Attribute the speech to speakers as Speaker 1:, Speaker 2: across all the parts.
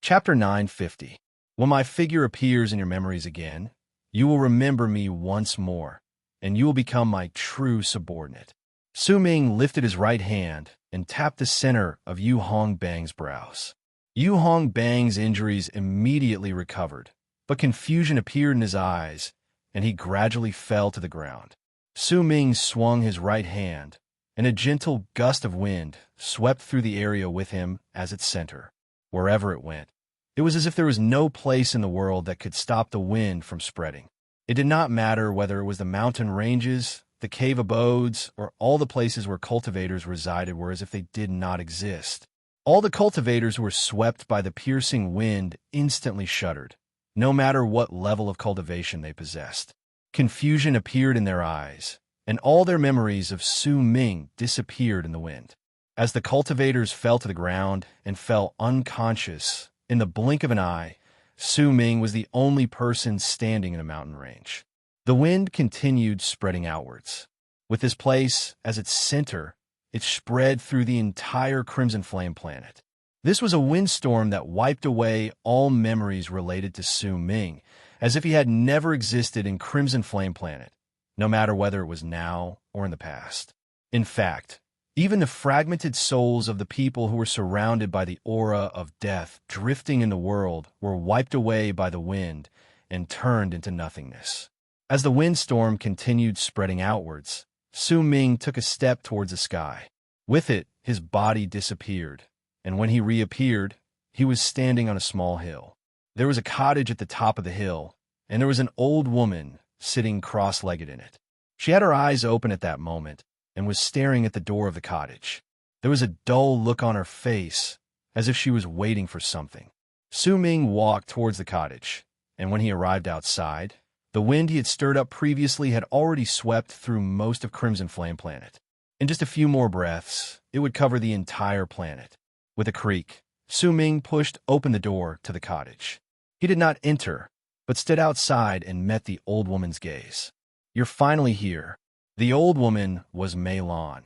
Speaker 1: Chapter 950. When my figure appears in your memories again, you will remember me once more, and you will become my true subordinate. Su Ming lifted his right hand and tapped the center of Yu Hongbang's brows. Yu Hongbang's injuries immediately recovered, but confusion appeared in his eyes, and he gradually fell to the ground. Su Ming swung his right hand, and a gentle gust of wind swept through the area with him as its center. Wherever it went, it was as if there was no place in the world that could stop the wind from spreading. It did not matter whether it was the mountain ranges, the cave abodes, or all the places where cultivators resided were as if they did not exist. All the cultivators who were swept by the piercing wind instantly shuddered, no matter what level of cultivation they possessed. Confusion appeared in their eyes, and all their memories of Su Ming disappeared in the wind. As the cultivators fell to the ground and fell unconscious, in the blink of an eye, Su Ming was the only person standing in a mountain range. The wind continued spreading outwards. With this place as its center, it spread through the entire Crimson Flame planet. This was a windstorm that wiped away all memories related to Su Ming, as if he had never existed in Crimson Flame planet, no matter whether it was now or in the past. In fact, even the fragmented souls of the people who were surrounded by the aura of death drifting in the world were wiped away by the wind and turned into nothingness. As the windstorm continued spreading outwards, Su Ming took a step towards the sky. With it, his body disappeared, and when he reappeared, he was standing on a small hill. There was a cottage at the top of the hill, and there was an old woman sitting cross-legged in it. She had her eyes open at that moment, and was staring at the door of the cottage. There was a dull look on her face, as if she was waiting for something. Su Ming walked towards the cottage, and when he arrived outside, the wind he had stirred up previously had already swept through most of Crimson Flame planet. In just a few more breaths, it would cover the entire planet. With a creak, Su Ming pushed open the door to the cottage. He did not enter, but stood outside and met the old woman's gaze. "You're finally here." The old woman was Mei Lan,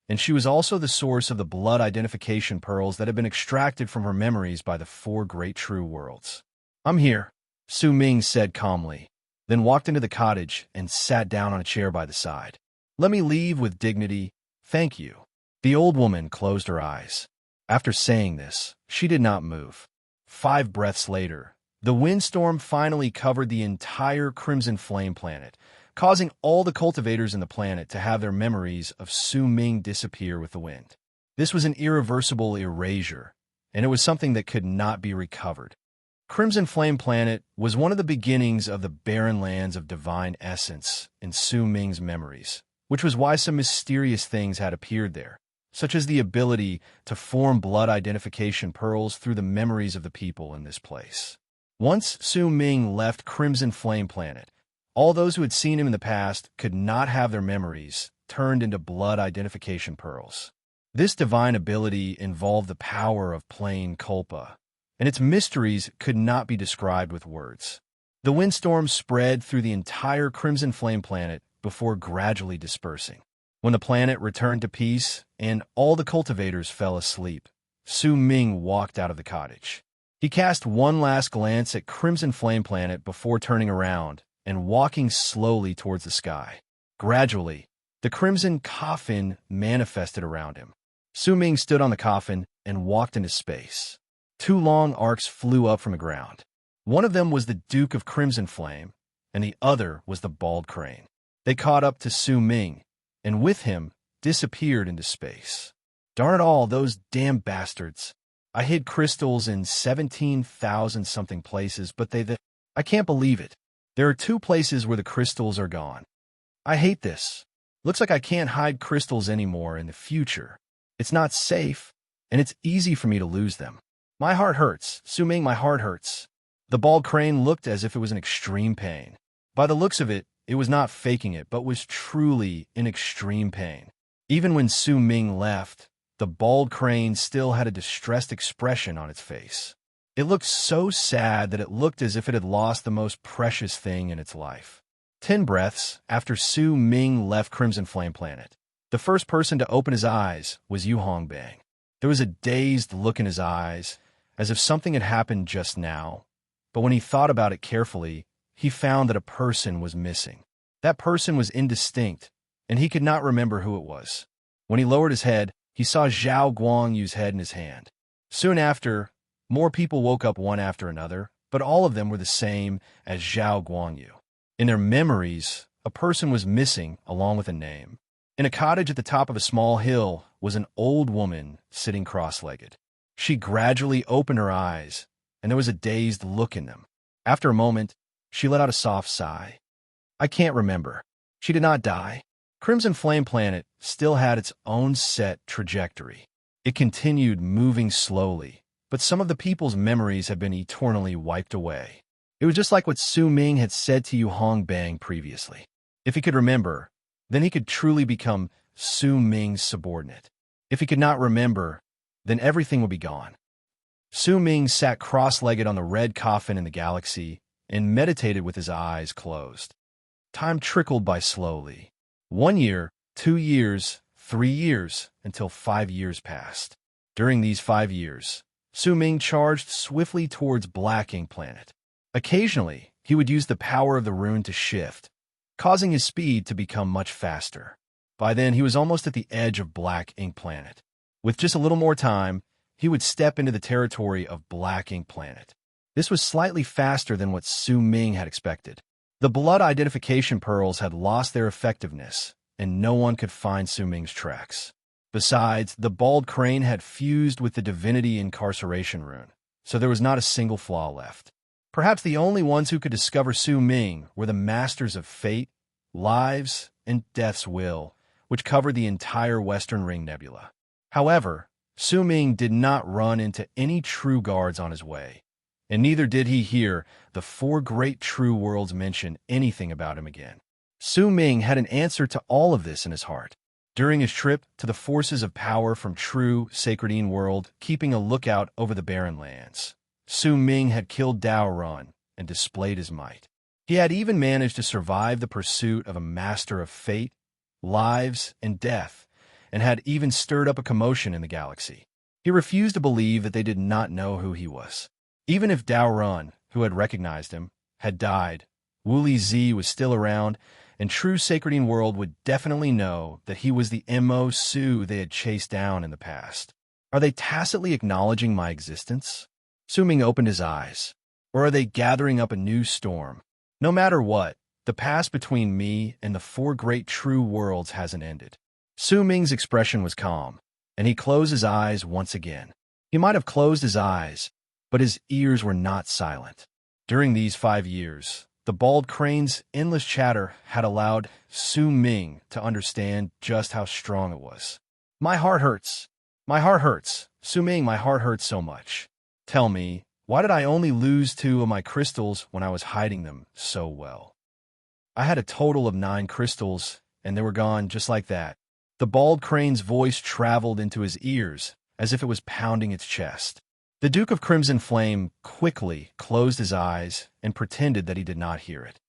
Speaker 1: and she was also the source of the blood identification pearls that had been extracted from her memories by the four great true worlds. "I'm here," Su Ming said calmly, then walked into the cottage and sat down on a chair by the side. "Let me leave with dignity, thank you." The old woman closed her eyes. After saying this, she did not move. 5 breaths later, the windstorm finally covered the entire Crimson Flame planet, causing all the cultivators in the planet to have their memories of Su Ming disappear with the wind. This was an irreversible erasure, and it was something that could not be recovered. Crimson Flame planet was one of the beginnings of the barren lands of divine essence in Su Ming's memories, which was why some mysterious things had appeared there, such as the ability to form blood identification pearls through the memories of the people in this place. Once Su Ming left Crimson Flame planet, all those who had seen him in the past could not have their memories turned into blood identification pearls. This divine ability involved the power of plain culpa, and its mysteries could not be described with words. The windstorm spread through the entire Crimson Flame planet before gradually dispersing. When the planet returned to peace and all the cultivators fell asleep, Su Ming walked out of the cottage. He cast one last glance at Crimson Flame planet before turning around and walking slowly towards the sky. Gradually, the crimson coffin manifested around him. Su Ming stood on the coffin and walked into space. 2 long arcs flew up from the ground. One of them was the Duke of Crimson Flame, and the other was the bald crane. They caught up to Su Ming, and with him, disappeared into space. Darn it all, those damn bastards. I hid crystals in 17,000-something places, but I can't believe it. There are 2 places where the crystals are gone. I hate this. Looks like I can't hide crystals anymore in the future. It's not safe, and it's easy for me to lose them. My heart hurts. Su Ming, my heart hurts. The bald crane looked as if it was in extreme pain. By the looks of it, it was not faking it, but was truly in extreme pain. Even when Su Ming left, the bald crane still had a distressed expression on its face. It looked so sad that it looked as if it had lost the most precious thing in its life. 10 breaths after Su Ming left Crimson Flame planet, the first person to open his eyes was Yu Hongbang. There was a dazed look in his eyes, as if something had happened just now. But when he thought about it carefully, he found that a person was missing. That person was indistinct, and he could not remember who it was. When he lowered his head, he saw Zhao Guangyu's head in his hand. Soon after, more people woke up one after another, but all of them were the same as Zhao Guangyu. In their memories, a person was missing along with a name. In a cottage at the top of a small hill was an old woman sitting cross-legged. She gradually opened her eyes, and there was a dazed look in them. After a moment, she let out a soft sigh. I can't remember. She did not die. Crimson Flame Planet still had its own set trajectory. It continued moving slowly, but some of the people's memories had been eternally wiped away. It was just like what Su Ming had said to Yu Hongbang previously. If he could remember, then he could truly become Su Ming's subordinate. If he could not remember, then everything would be gone. Su Ming sat cross-legged on the red coffin in the galaxy and meditated with his eyes closed. Time trickled by slowly. 1 year, 2 years, 3 years, until 5 years passed. During these 5 years, Su Ming charged swiftly towards Black Ink Planet. Occasionally, he would use the power of the rune to shift, causing his speed to become much faster. By then, he was almost at the edge of Black Ink Planet. With just a little more time, he would step into the territory of Black Ink Planet. This was slightly faster than what Su Ming had expected. The blood identification pearls had lost their effectiveness, and no one could find Su Ming's tracks. Besides, the bald crane had fused with the divinity incarceration rune, so there was not a single flaw left. Perhaps the only ones who could discover Su Ming were the masters of fate, lives, and death's will, which covered the entire Western Ring Nebula. However, Su Ming did not run into any true guards on his way, and neither did he hear the 4 great true worlds mention anything about him again. Su Ming had an answer to all of this in his heart. During his trip to the forces of power from true Sacredine World, keeping a lookout over the barren lands, Su Ming had killed Dao Run and displayed his might. He had even managed to survive the pursuit of a master of fate, lives, and death, and had even stirred up a commotion in the galaxy. He refused to believe that they did not know who he was. Even if Dao Run, who had recognized him, had died, Wuli Zi was still around, and true Sacredine World would definitely know that he was the Mo Su they had chased down in the past. Are they tacitly acknowledging my existence? Su Ming opened his eyes. Or are they gathering up a new storm? No matter what, the past between me and the 4 great true worlds hasn't ended. Su Ming's expression was calm, and he closed his eyes once again. He might have closed his eyes, but his ears were not silent. During these 5 years, the bald crane's endless chatter had allowed Su Ming to understand just how strong it was. My heart hurts. My heart hurts. Su Ming, my heart hurts so much. Tell me, why did I only lose 2 of my crystals when I was hiding them so well? I had a total of 9 crystals, and they were gone just like that. The bald crane's voice traveled into his ears as if it was pounding its chest. The Duke of Crimson Flame quickly closed his eyes and pretended that he did not hear it.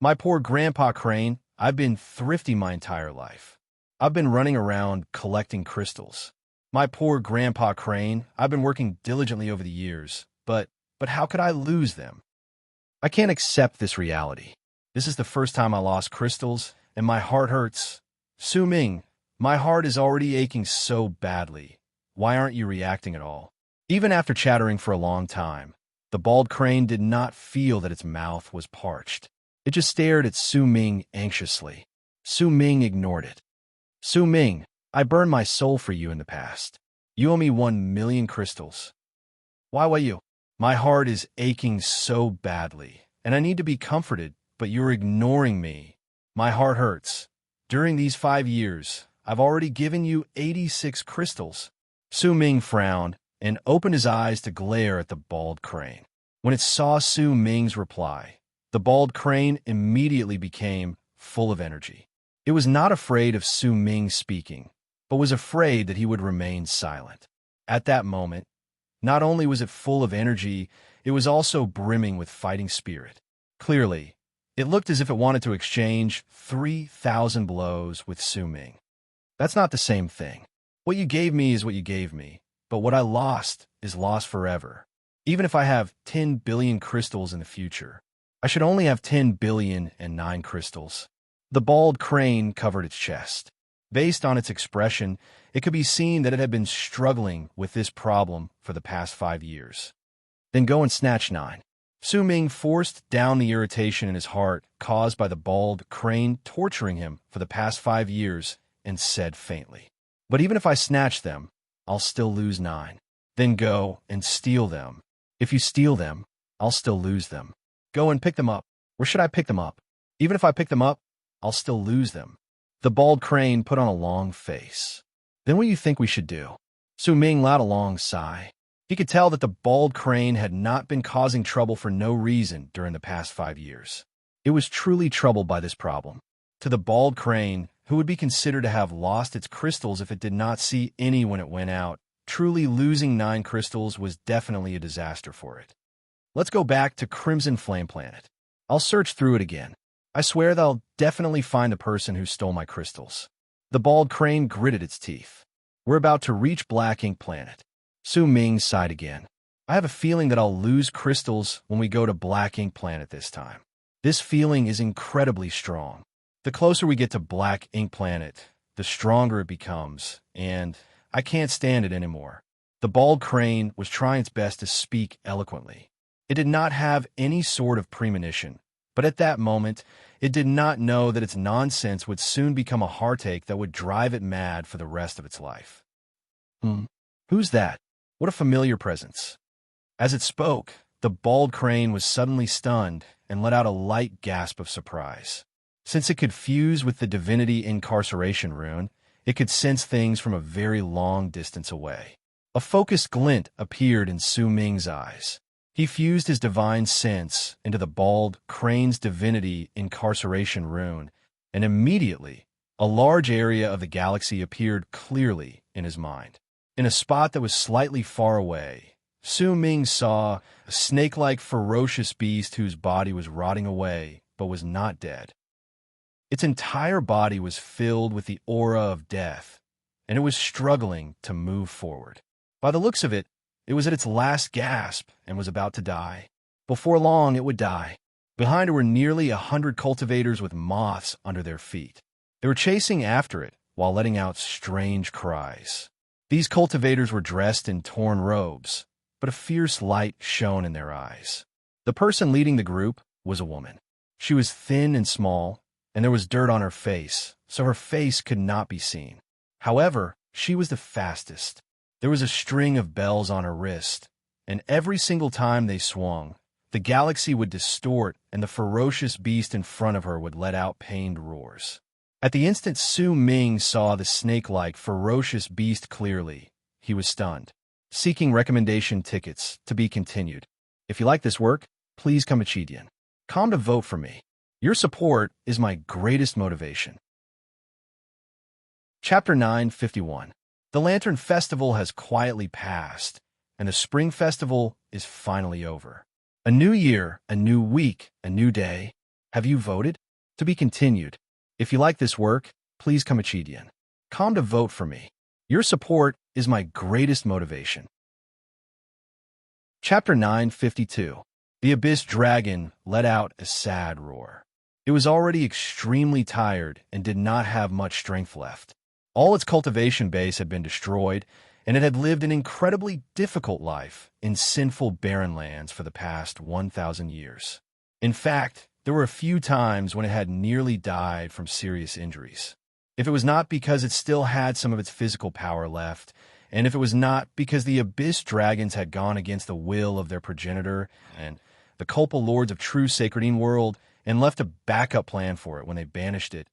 Speaker 1: My poor Grandpa Crane, I've been thrifty my entire life. I've been running around collecting crystals. My poor Grandpa Crane, I've been working diligently over the years, but how could I lose them? I can't accept this reality. This is the first time I lost crystals, and my heart hurts. Su Ming, my heart is already aching so badly. Why aren't you reacting at all? Even after chattering for a long time, the bald crane did not feel that its mouth was parched. It just stared at Su Ming anxiously. Su Ming ignored it. Su Ming, I burned my soul for you in the past. You owe me 1 million crystals. Why you? My heart is aching so badly, and I need to be comforted, but you're ignoring me. My heart hurts. During these 5 years, I've already given you 86 crystals. Su Ming frowned and opened his eyes to glare at the bald crane. When it saw Su Ming's reply, the bald crane immediately became full of energy. It was not afraid of Su Ming speaking, but was afraid that he would remain silent. At that moment, not only was it full of energy, it was also brimming with fighting spirit. Clearly, it looked as if it wanted to exchange 3,000 blows with Su Ming. That's not the same thing. What you gave me is what you gave me, but what I lost is lost forever. Even if I have 10 billion crystals in the future, I should only have 10 billion and 9 crystals. The bald crane covered its chest. Based on its expression, it could be seen that it had been struggling with this problem for the past 5 years. Then go and snatch 9. Su Ming forced down the irritation in his heart caused by the bald crane torturing him for the past 5 years and said faintly, "But even if I snatch them, I'll still lose 9. Then go and steal them. If you steal them, I'll still lose them. Go and pick them up. Where should I pick them up? Even if I pick them up, I'll still lose them." The bald crane put on a long face. "Then what do you think we should do?" Su Ming let out a long sigh. He could tell that the bald crane had not been causing trouble for no reason during the past 5 years. It was truly troubled by this problem. To the bald crane, who would be considered to have lost its crystals if it did not see any when it went out, truly losing 9 crystals was definitely a disaster for it. Let's go back to Crimson Flame Planet. I'll search through it again. I swear that I'll definitely find the person who stole my crystals. The bald crane gritted its teeth. We're about to reach Black Ink Planet. Su Ming sighed again. I have a feeling that I'll lose crystals when we go to Black Ink Planet this time. This feeling is incredibly strong. The closer we get to Black Ink Planet, the stronger it becomes, and I can't stand it anymore. The bald crane was trying its best to speak eloquently. It did not have any sort of premonition, but at that moment, it did not know that its nonsense would soon become a heartache that would drive it mad for the rest of its life. Who's that? What a familiar presence. As it spoke, the bald crane was suddenly stunned and let out a light gasp of surprise. Since it could fuse with the divinity incarceration rune, it could sense things from a very long distance away. A focused glint appeared in Su Ming's eyes. He fused his divine sense into the bald crane's divinity incarceration rune, and immediately, a large area of the galaxy appeared clearly in his mind. In a spot that was slightly far away, Su Ming saw a snake-like ferocious beast whose body was rotting away but was not dead. Its entire body was filled with the aura of death, and it was struggling to move forward. By the looks of it, it was at its last gasp and was about to die. Before long, it would die. Behind it were nearly 100 cultivators with moths under their feet. They were chasing after it while letting out strange cries. These cultivators were dressed in torn robes, but a fierce light shone in their eyes. The person leading the group was a woman. She was thin and small, and there was dirt on her face, so her face could not be seen. However, she was the fastest. There was a string of bells on her wrist, and every single time they swung, the galaxy would distort and the ferocious beast in front of her would let out pained roars. At the instant Su Ming saw the snake-like, ferocious beast clearly, he was stunned. Seeking recommendation tickets to be continued. If you like this work, please come to Chidian. Come to vote for me. Your support is my greatest motivation. Chapter 951. The Lantern Festival has quietly passed, and the Spring Festival is finally over. A new year, a new week, a new day. Have you voted? To be continued. If you like this work, please come to Chidian. Come to vote for me. Your support is my greatest motivation. Chapter 952. The Abyss Dragon let out a sad roar. It was already extremely tired and did not have much strength left. All its cultivation base had been destroyed, and it had lived an incredibly difficult life in sinful barren lands for the past 1,000 years. In fact, there were a few times when it had nearly died from serious injuries. If it was not because it still had some of its physical power left, and if it was not because the Abyss Dragons had gone against the will of their progenitor and the Culpa Lords of True Sacredine World and left a backup plan for it when they banished it,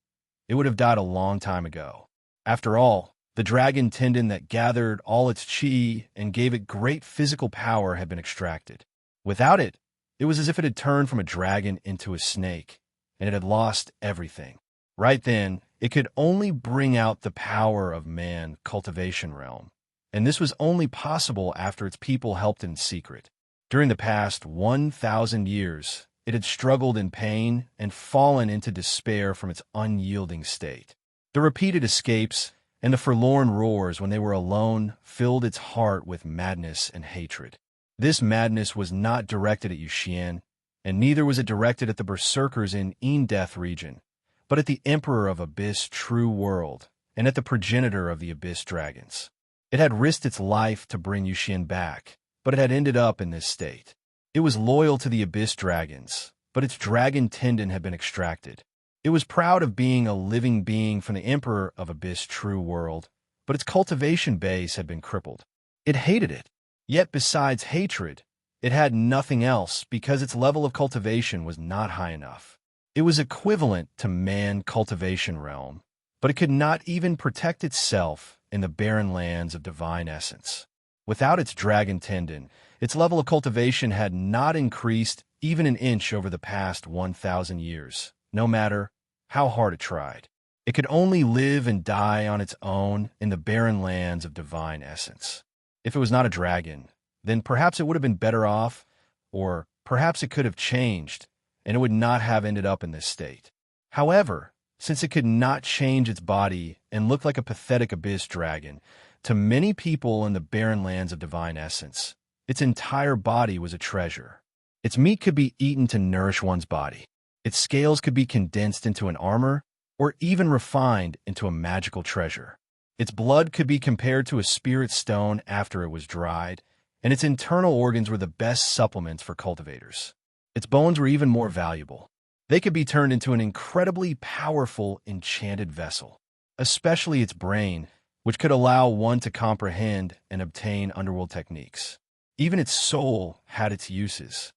Speaker 1: it would have died a long time ago. After all, the dragon tendon that gathered all its chi and gave it great physical power had been extracted. Without it, it was as if it had turned from a dragon into a snake, and it had lost everything. Right then, it could only bring out the power of man cultivation realm, and this was only possible after its people helped in secret. During the past 1,000 years, it had struggled in pain and fallen into despair from its unyielding state. The repeated escapes and the forlorn roars when they were alone filled its heart with madness and hatred. This madness was not directed at Yuxian, and neither was it directed at the berserkers in Death region, but at the Emperor of Abyss True World, and at the progenitor of the Abyss Dragons. It had risked its life to bring Yuxian back, but it had ended up in this state. It was loyal to the Abyss Dragons, but its dragon tendon had been extracted. It was proud of being a living being from the Emperor of Abyss True World, but its cultivation base had been crippled. It hated it. Yet besides hatred, it had nothing else because its level of cultivation was not high enough. It was equivalent to man cultivation realm, but it could not even protect itself in the barren lands of divine essence. Without its dragon tendon, its level of cultivation had not increased even an inch over the past 1,000 years, no matter how hard it tried. It could only live and die on its own in the barren lands of divine essence. If it was not a dragon, then perhaps it would have been better off, or perhaps it could have changed, and it would not have ended up in this state. However, since it could not change its body and looked like a pathetic abyss dragon, to many people in the barren lands of divine essence, its entire body was a treasure. Its meat could be eaten to nourish one's body. Its scales could be condensed into an armor, or even refined into a magical treasure. Its blood could be compared to a spirit stone after it was dried, and its internal organs were the best supplements for cultivators. Its bones were even more valuable. They could be turned into an incredibly powerful, enchanted vessel, especially its brain, which could allow one to comprehend and obtain underworld techniques. Even its soul had its uses.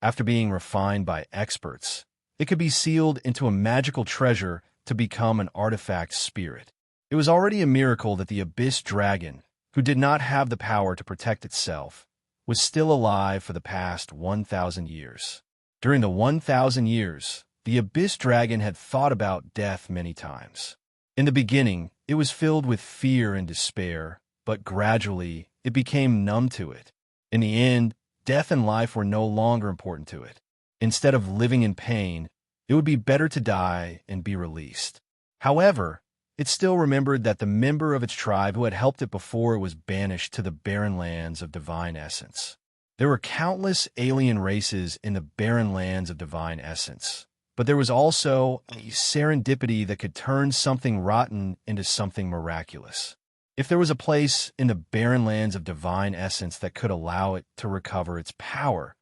Speaker 1: After being refined by experts, it could be sealed into a magical treasure to become an artifact spirit. It was already a miracle that the Abyss Dragon, who did not have the power to protect itself, was still alive for the past 1,000 years. During the 1,000 years, the Abyss Dragon had thought about death many times. In the beginning, it was filled with fear and despair, but gradually it became numb to it. In the end, death and life were no longer important to it. Instead of living in pain, it would be better to die and be released. However, it still remembered that the member of its tribe who had helped it before it was banished to the barren lands of divine essence. There were countless alien races in the barren lands of divine essence, but there was also a serendipity that could turn something rotten into something miraculous. If there was a place in the barren lands of divine essence that could allow it to recover its power,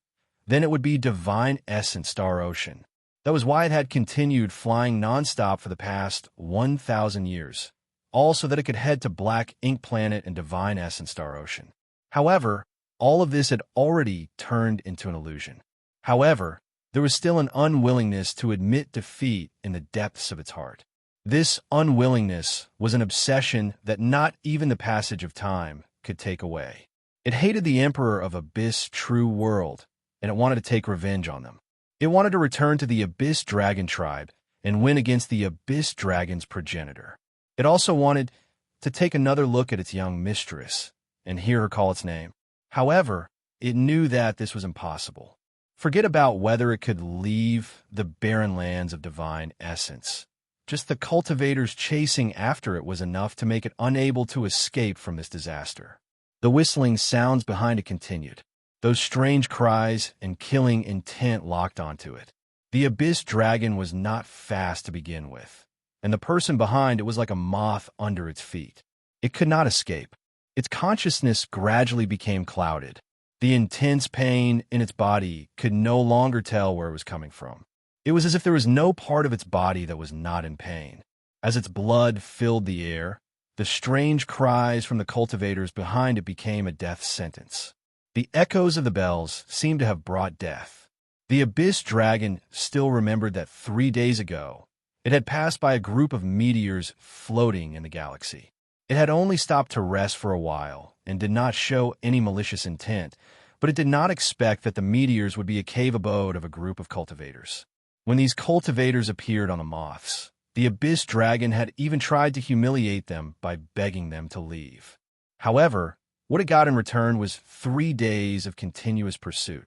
Speaker 1: then it would be Divine Essence Star Ocean. That was why it had continued flying nonstop for the past 1,000 years, all so that it could head to Black Ink Planet and Divine Essence Star Ocean. However, all of this had already turned into an illusion. However, there was still an unwillingness to admit defeat in the depths of its heart. This unwillingness was an obsession that not even the passage of time could take away. It hated the Emperor of Abyss True World, and it wanted to take revenge on them. It wanted to return to the Abyss Dragon tribe and win against the Abyss Dragon's progenitor. It also wanted to take another look at its young mistress and hear her call its name. However, it knew that this was impossible. Forget about whether it could leave the barren lands of divine essence. Just the cultivators chasing after it was enough to make it unable to escape from this disaster. The whistling sounds behind it continued. Those strange cries and killing intent locked onto it. The Abyss Dragon was not fast to begin with, and the person behind it was like a moth under its feet. It could not escape. Its consciousness gradually became clouded. The intense pain in its body could no longer tell where it was coming from. It was as if there was no part of its body that was not in pain. As its blood filled the air, the strange cries from the cultivators behind it became a death sentence. The echoes of the bells seemed to have brought death. The Abyss Dragon still remembered that 3 days ago, it had passed by a group of meteors floating in the galaxy. It had only stopped to rest for a while and did not show any malicious intent, but it did not expect that the meteors would be a cave abode of a group of cultivators. When these cultivators appeared on the moths, the Abyss Dragon had even tried to humiliate them by begging them to leave. However, what it got in return was 3 days of continuous pursuit.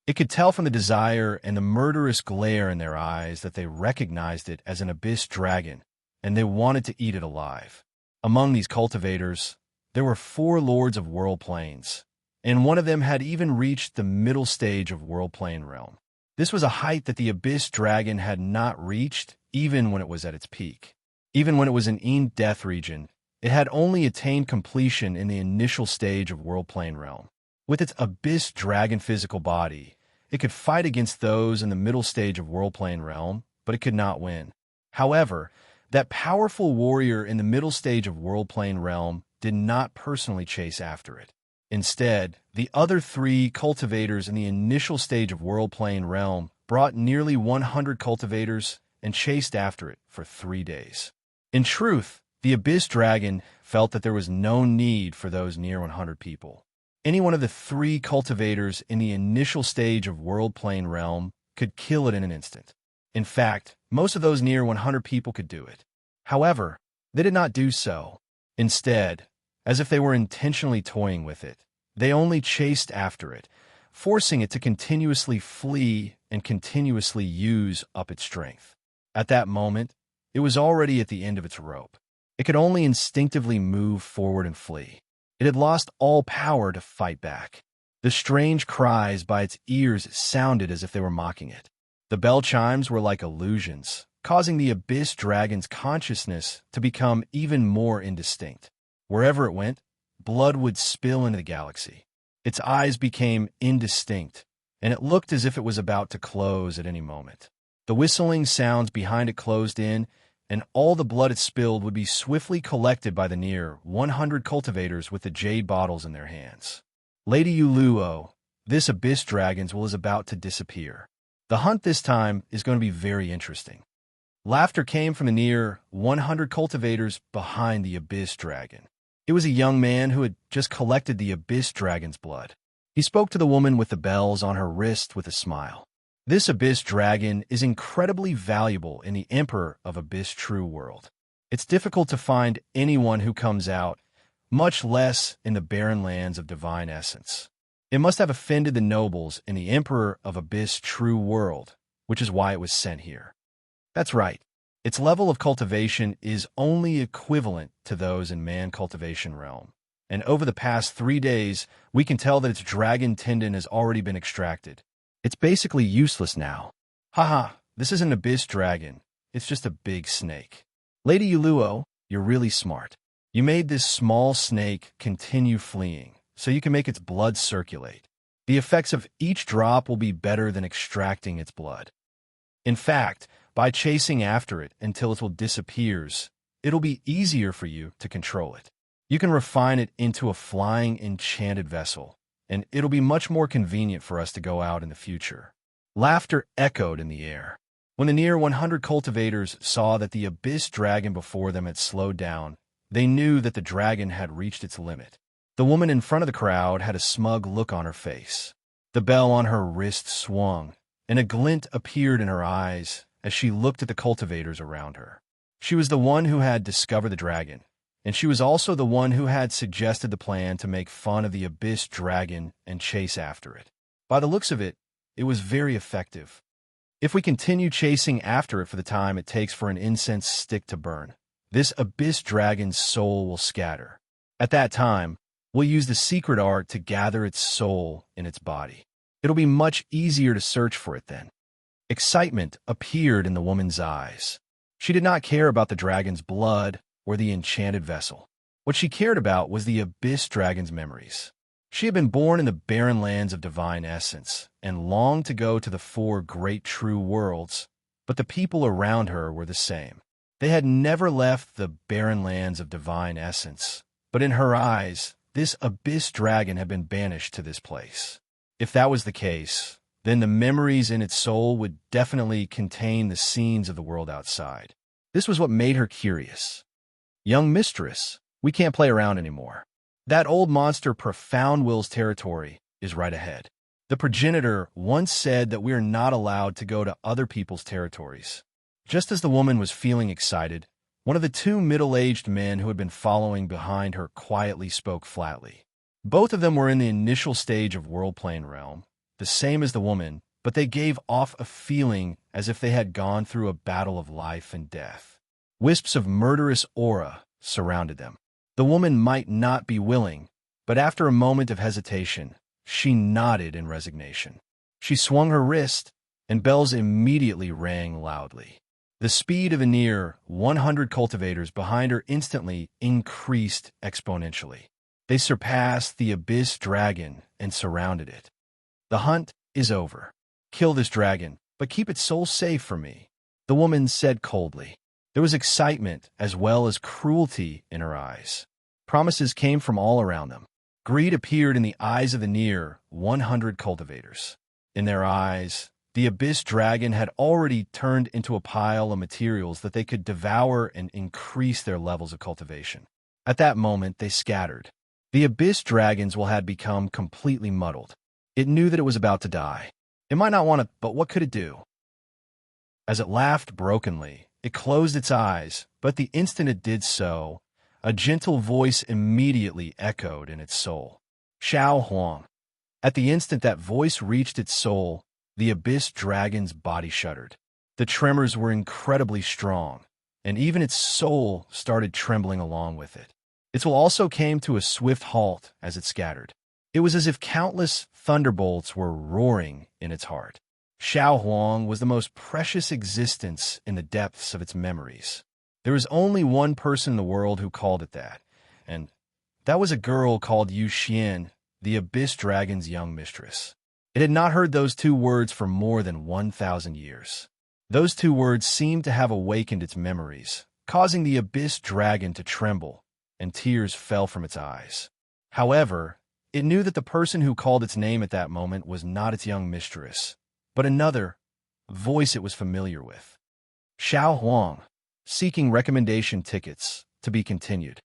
Speaker 1: It could tell from the desire and the murderous glare in their eyes that they recognized it as an Abyss Dragon, and they wanted to eat it alive. Among these cultivators, there were 4 lords of world planes, and one of them had even reached the middle stage of world plane realm. This was a height that the abyss dragon had not reached even when it was at its peak. Even when it was in death region, it had only attained completion in the initial stage of world plane realm. With its abyss dragon physical body, it could fight against those in the middle stage of world plane realm, but it could not win. However, that powerful warrior in the middle stage of world plane realm did not personally chase after it. Instead, the other three cultivators in the initial stage of world plane realm brought nearly 100 cultivators and chased after it for 3 days. In truth, the abyss dragon felt that there was no need for those near 100 people. Any one of the three cultivators in the initial stage of world plane realm could kill it in an instant. In fact, most of those near 100 people could do it. However, they did not do so. Instead, as if they were intentionally toying with it, they only chased after it, forcing it to continuously flee and continuously use up its strength. At that moment, it was already at the end of its rope. It could only instinctively move forward and flee. It had lost all power to fight back. The strange cries by its ears sounded as if they were mocking it. The bell chimes were like illusions, causing the abyss dragon's consciousness to become even more indistinct. Wherever it went, blood would spill into the galaxy. Its eyes became indistinct, and it looked as if it was about to close at any moment. The whistling sounds behind it closed in, and all the blood it spilled would be swiftly collected by the near 100 cultivators with the jade bottles in their hands. Lady Uluo, this abyss dragon's is about to disappear. The hunt this time is going to be very interesting. Laughter came from the near 100 cultivators behind the abyss dragon. It was a young man who had just collected the abyss dragon's blood. He spoke to the woman with the bells on her wrist with a smile. This abyss dragon is incredibly valuable in the Emperor of Abyss True World. It's difficult to find anyone who comes out, much less in the barren lands of divine essence. It must have offended the nobles in the Emperor of Abyss True World, which is why it was sent here. That's right. Its level of cultivation is only equivalent to those in man cultivation realm. And over the past 3 days, we can tell that its dragon tendon has already been extracted. It's basically useless now. Haha, this isn't an abyss dragon. It's just a big snake. Lady Uluo, you're really smart. You made this small snake continue fleeing, so you can make its blood circulate. The effects of each drop will be better than extracting its blood. In fact, by chasing after it until it disappears, it'll be easier for you to control it. You can refine it into a flying enchanted vessel, and it'll be much more convenient for us to go out in the future. Laughter echoed in the air. When the near 100 cultivators saw that the abyss dragon before them had slowed down, they knew that the dragon had reached its limit. The woman in front of the crowd had a smug look on her face. The bell on her wrist swung, and a glint appeared in her eyes as she looked at the cultivators around her. She was the one who had discovered the dragon, and she was also the one who had suggested the plan to make fun of the abyss dragon and chase after it. By the looks of it, it was very effective. If we continue chasing after it for the time it takes for an incense stick to burn, this abyss dragon's soul will scatter. At that time, we'll use the secret art to gather its soul in its body. It'll be much easier to search for it then. Excitement appeared in the woman's eyes. She did not care about the dragon's blood or the enchanted vessel. What she cared about was the abyss dragon's memories. She had been born in the barren lands of divine essence and longed to go to the 4 great true worlds, but the people around her were the same. They had never left the barren lands of divine essence, but in her eyes, this abyss dragon had been banished to this place. If that was the case, then the memories in its soul would definitely contain the scenes of the world outside. This was what made her curious. Young mistress, we can't play around anymore. That old monster Profound Will's territory is right ahead. The progenitor once said that we are not allowed to go to other people's territories. Just as the woman was feeling excited, one of the 2 middle-aged men who had been following behind her quietly spoke flatly. Both of them were in the initial stage of world plane realm, the same as the woman, but they gave off a feeling as if they had gone through a battle of life and death. Wisps of murderous aura surrounded them. The woman might not be willing, But after a moment of hesitation, she nodded in resignation. She swung her wrist, and bells immediately rang loudly. The speed of the near 100 cultivators behind her instantly increased exponentially. They surpassed the abyss dragon and surrounded it. The hunt is over. Kill this dragon, but keep its soul safe for me, the woman said coldly. There was excitement as well as cruelty in her eyes. Promises came from all around them. Greed appeared in the eyes of the near 100 cultivators. In their eyes, the abyss dragon had already turned into a pile of materials that they could devour and increase their levels of cultivation. At that moment, they scattered. The abyss dragon's will had become completely muddled. It knew that it was about to die. It might not want to, but what could it do? As it laughed brokenly, it closed its eyes, but the instant it did so, a gentle voice immediately echoed in its soul. Xiao Huang. At the instant that voice reached its soul, the abyss dragon's body shuddered. The tremors were incredibly strong, and even its soul started trembling along with it. Its will also came to a swift halt as it scattered. It was as if countless thunderbolts were roaring in its heart. Xiao Huang was the most precious existence in the depths of its memories. There was only one person in the world who called it that, and that was a girl called Yu Xian, the abyss dragon's young mistress. It had not heard those two words for more than 1,000 years. Those two words seemed to have awakened its memories, causing the abyss dragon to tremble, and tears fell from its eyes. However, it knew that the person who called its name at that moment was not its young mistress, but another voice it was familiar with. Xiao Huang, seeking recommendation tickets, to be continued.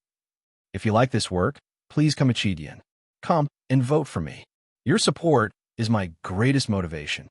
Speaker 1: If you like this work, please come Achidian. Come and vote for me. Your support is my greatest motivation.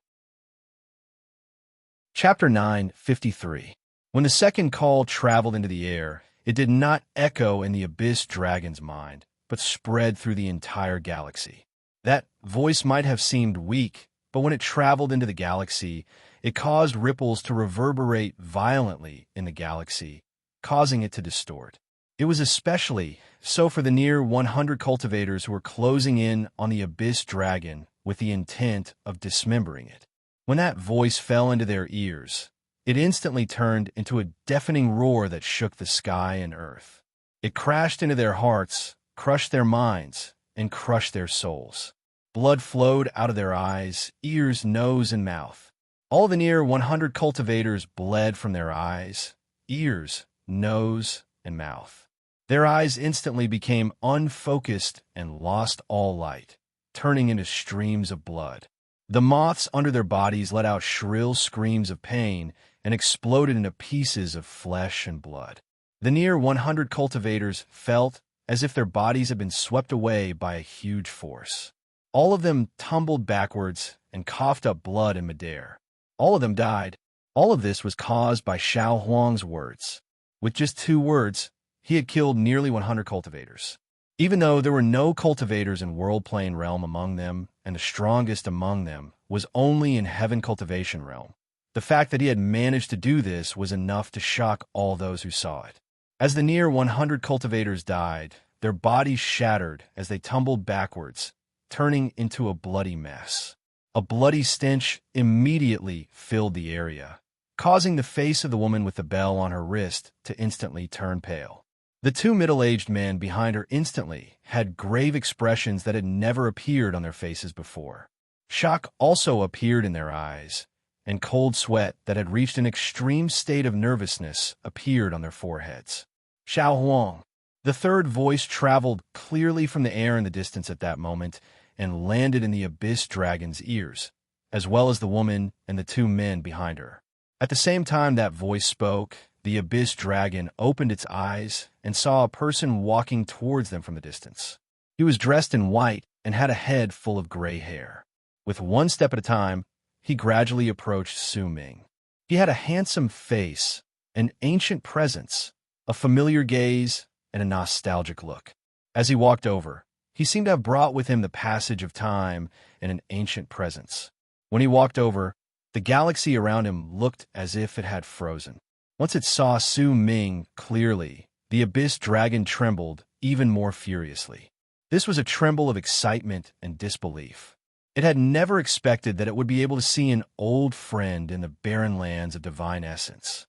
Speaker 1: Chapter 9:53. When the second call traveled into the air, it did not echo in the abyss dragon's mind, but spread through the entire galaxy. That voice might have seemed weak, but when it traveled into the galaxy, it caused ripples to reverberate violently in the galaxy, causing it to distort. It was especially so for the near 100 cultivators who were closing in on the abyss dragon with the intent of dismembering it. When that voice fell into their ears, it instantly turned into a deafening roar that shook the sky and earth. It crashed into their hearts, crushed their minds, and crushed their souls. Blood flowed out of their eyes, ears, nose, and mouth. All the near 100 cultivators bled from their eyes, ears, nose, and mouth. Their eyes instantly became unfocused and lost all light, turning into streams of blood. The moths under their bodies let out shrill screams of pain and exploded into pieces of flesh and blood. The near 100 cultivators felt as if their bodies had been swept away by a huge force. All of them tumbled backwards and coughed up blood in midair. All of them died. All of this was caused by Xiao Huang's words. With just 2 words, he had killed nearly 100 cultivators. Even though there were no cultivators in World Plane Realm among them, and the strongest among them was only in Heaven Cultivation Realm, the fact that he had managed to do this was enough to shock all those who saw it. As the near 100 cultivators died, their bodies shattered as they tumbled backwards, turning into a bloody mess. A bloody stench immediately filled the area, causing the face of the woman with the bell on her wrist to instantly turn pale. The 2 middle-aged men behind her instantly had grave expressions that had never appeared on their faces before. Shock also appeared in their eyes, and cold sweat that had reached an extreme state of nervousness appeared on their foreheads. Xiao Huang. The third voice traveled clearly from the air in the distance at that moment and landed in the abyss dragon's ears, as well as the woman and the 2 men behind her. At the same time that voice spoke, the abyss dragon opened its eyes and saw a person walking towards them from the distance. He was dressed in white and had a head full of gray hair. With 1 step at a time, he gradually approached Su Ming. He had a handsome face, an ancient presence, a familiar gaze, and a nostalgic look. As he walked over, he seemed to have brought with him the passage of time and an ancient presence. When he walked over, the galaxy around him looked as if it had frozen. Once it saw Su Ming clearly, the abyss dragon trembled even more furiously. This was a tremble of excitement and disbelief. It had never expected that it would be able to see an old friend in the barren lands of divine essence.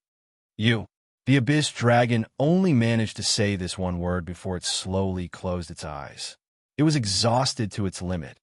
Speaker 1: You. The abyss dragon only managed to say this one word before it slowly closed its eyes. It was exhausted to its limit.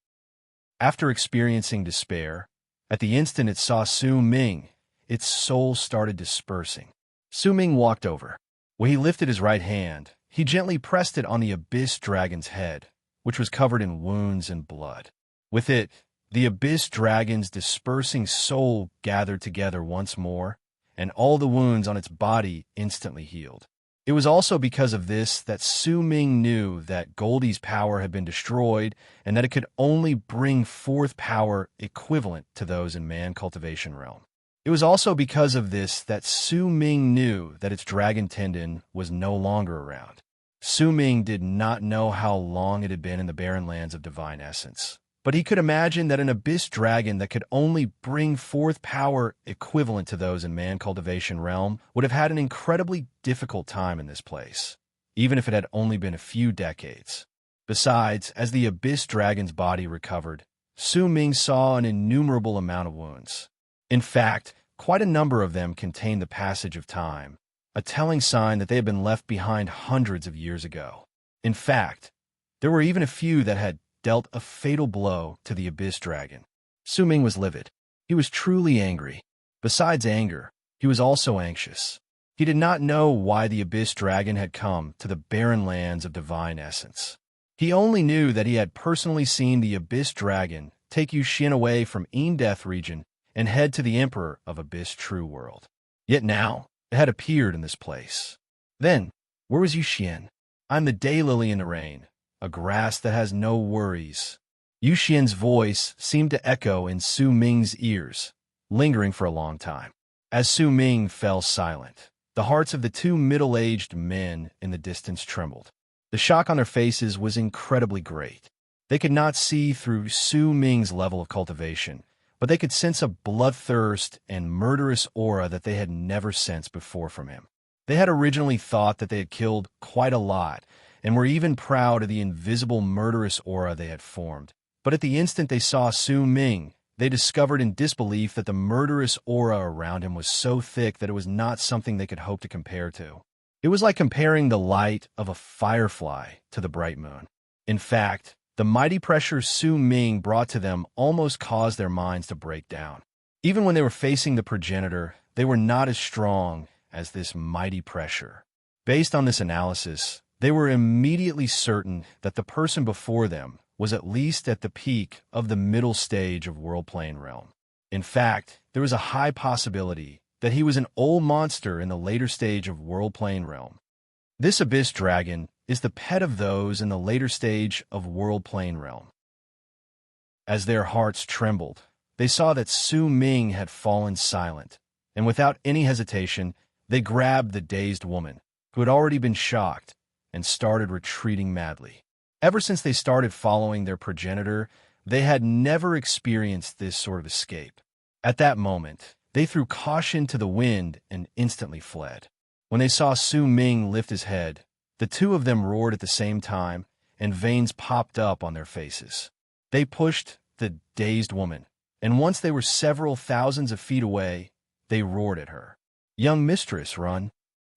Speaker 1: After experiencing despair, at the instant it saw Su Ming, its soul started dispersing. Su Ming walked over. When he lifted his right hand, he gently pressed it on the abyss dragon's head, which was covered in wounds and blood. With it, the abyss dragon's dispersing soul gathered together once more, and all the wounds on its body instantly healed. It was also because of this that Su Ming knew that Goldie's power had been destroyed and that it could only bring forth power equivalent to those in man cultivation realm. It was also because of this that Su Ming knew that its dragon tendon was no longer around. Su Ming did not know how long it had been in the barren lands of divine essence, but he could imagine that an abyss dragon that could only bring forth power equivalent to those in man cultivation realm would have had an incredibly difficult time in this place, even if it had only been a few decades. Besides, as the abyss dragon's body recovered, Su Ming saw an innumerable amount of wounds. In fact, quite a number of them contained the passage of time, a telling sign that they had been left behind hundreds of years ago. In fact, there were even a few that had dealt a fatal blow to the abyss dragon. Su Ming was livid. He was truly angry. Besides anger, he was also anxious. He did not know why the abyss dragon had come to the barren lands of divine essence. He only knew that he had personally seen the abyss dragon take Yu Xian away from Death region and head to the Emperor of Abyss True World. Yet now, it had appeared in this place. Then, where was Yu Xian? I'm the daylily in the rain, a grass that has no worries. Yu Xian's voice seemed to echo in Su Ming's ears, lingering for a long time. As Su Ming fell silent, the hearts of the two middle-aged men in the distance trembled. The shock on their faces was incredibly great. They could not see through Su Ming's level of cultivation, but they could sense a bloodthirst and murderous aura that they had never sensed before from him. They had originally thought that they had killed quite a lot, and were even proud of the invisible murderous aura they had formed. But at the instant they saw Su Ming, they discovered in disbelief that the murderous aura around him was so thick that it was not something they could hope to compare to. It was like comparing the light of a firefly to the bright moon. In fact, the mighty pressure Su Ming brought to them almost caused their minds to break down. Even when they were facing the progenitor, they were not as strong as this mighty pressure. Based on this analysis, they were immediately certain that the person before them was at least at the peak of the middle stage of World Plane Realm. In fact, there was a high possibility that he was an old monster in the later stage of World Plane Realm. This abyss dragon is the pet of those in the later stage of World Plane Realm. As their hearts trembled, they saw that Su Ming had fallen silent, and without any hesitation, they grabbed the dazed woman, who had already been shocked, and started retreating madly. Ever since they started following their progenitor, they had never experienced this sort of escape. At that moment, they threw caution to the wind and instantly fled. When they saw Su Ming lift his head, the two of them roared at the same time, and veins popped up on their faces. They pushed the dazed woman, and once they were several thousands of feet away, they roared at her. "Young mistress, run!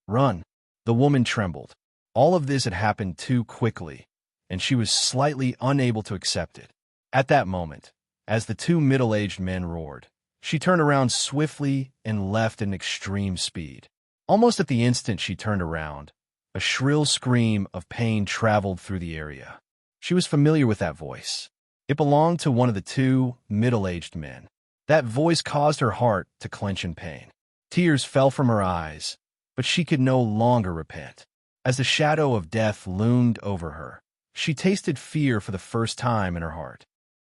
Speaker 1: Run!" The woman trembled. All of this had happened too quickly, and she was slightly unable to accept it. At that moment, as the two middle-aged men roared, she turned around swiftly and left at an extreme speed. Almost at the instant she turned around, a shrill scream of pain traveled through the area. She was familiar with that voice. It belonged to one of the two middle-aged men. That voice caused her heart to clench in pain. Tears fell from her eyes, but she could no longer repent. As the shadow of death loomed over her, she tasted fear for the first time in her heart.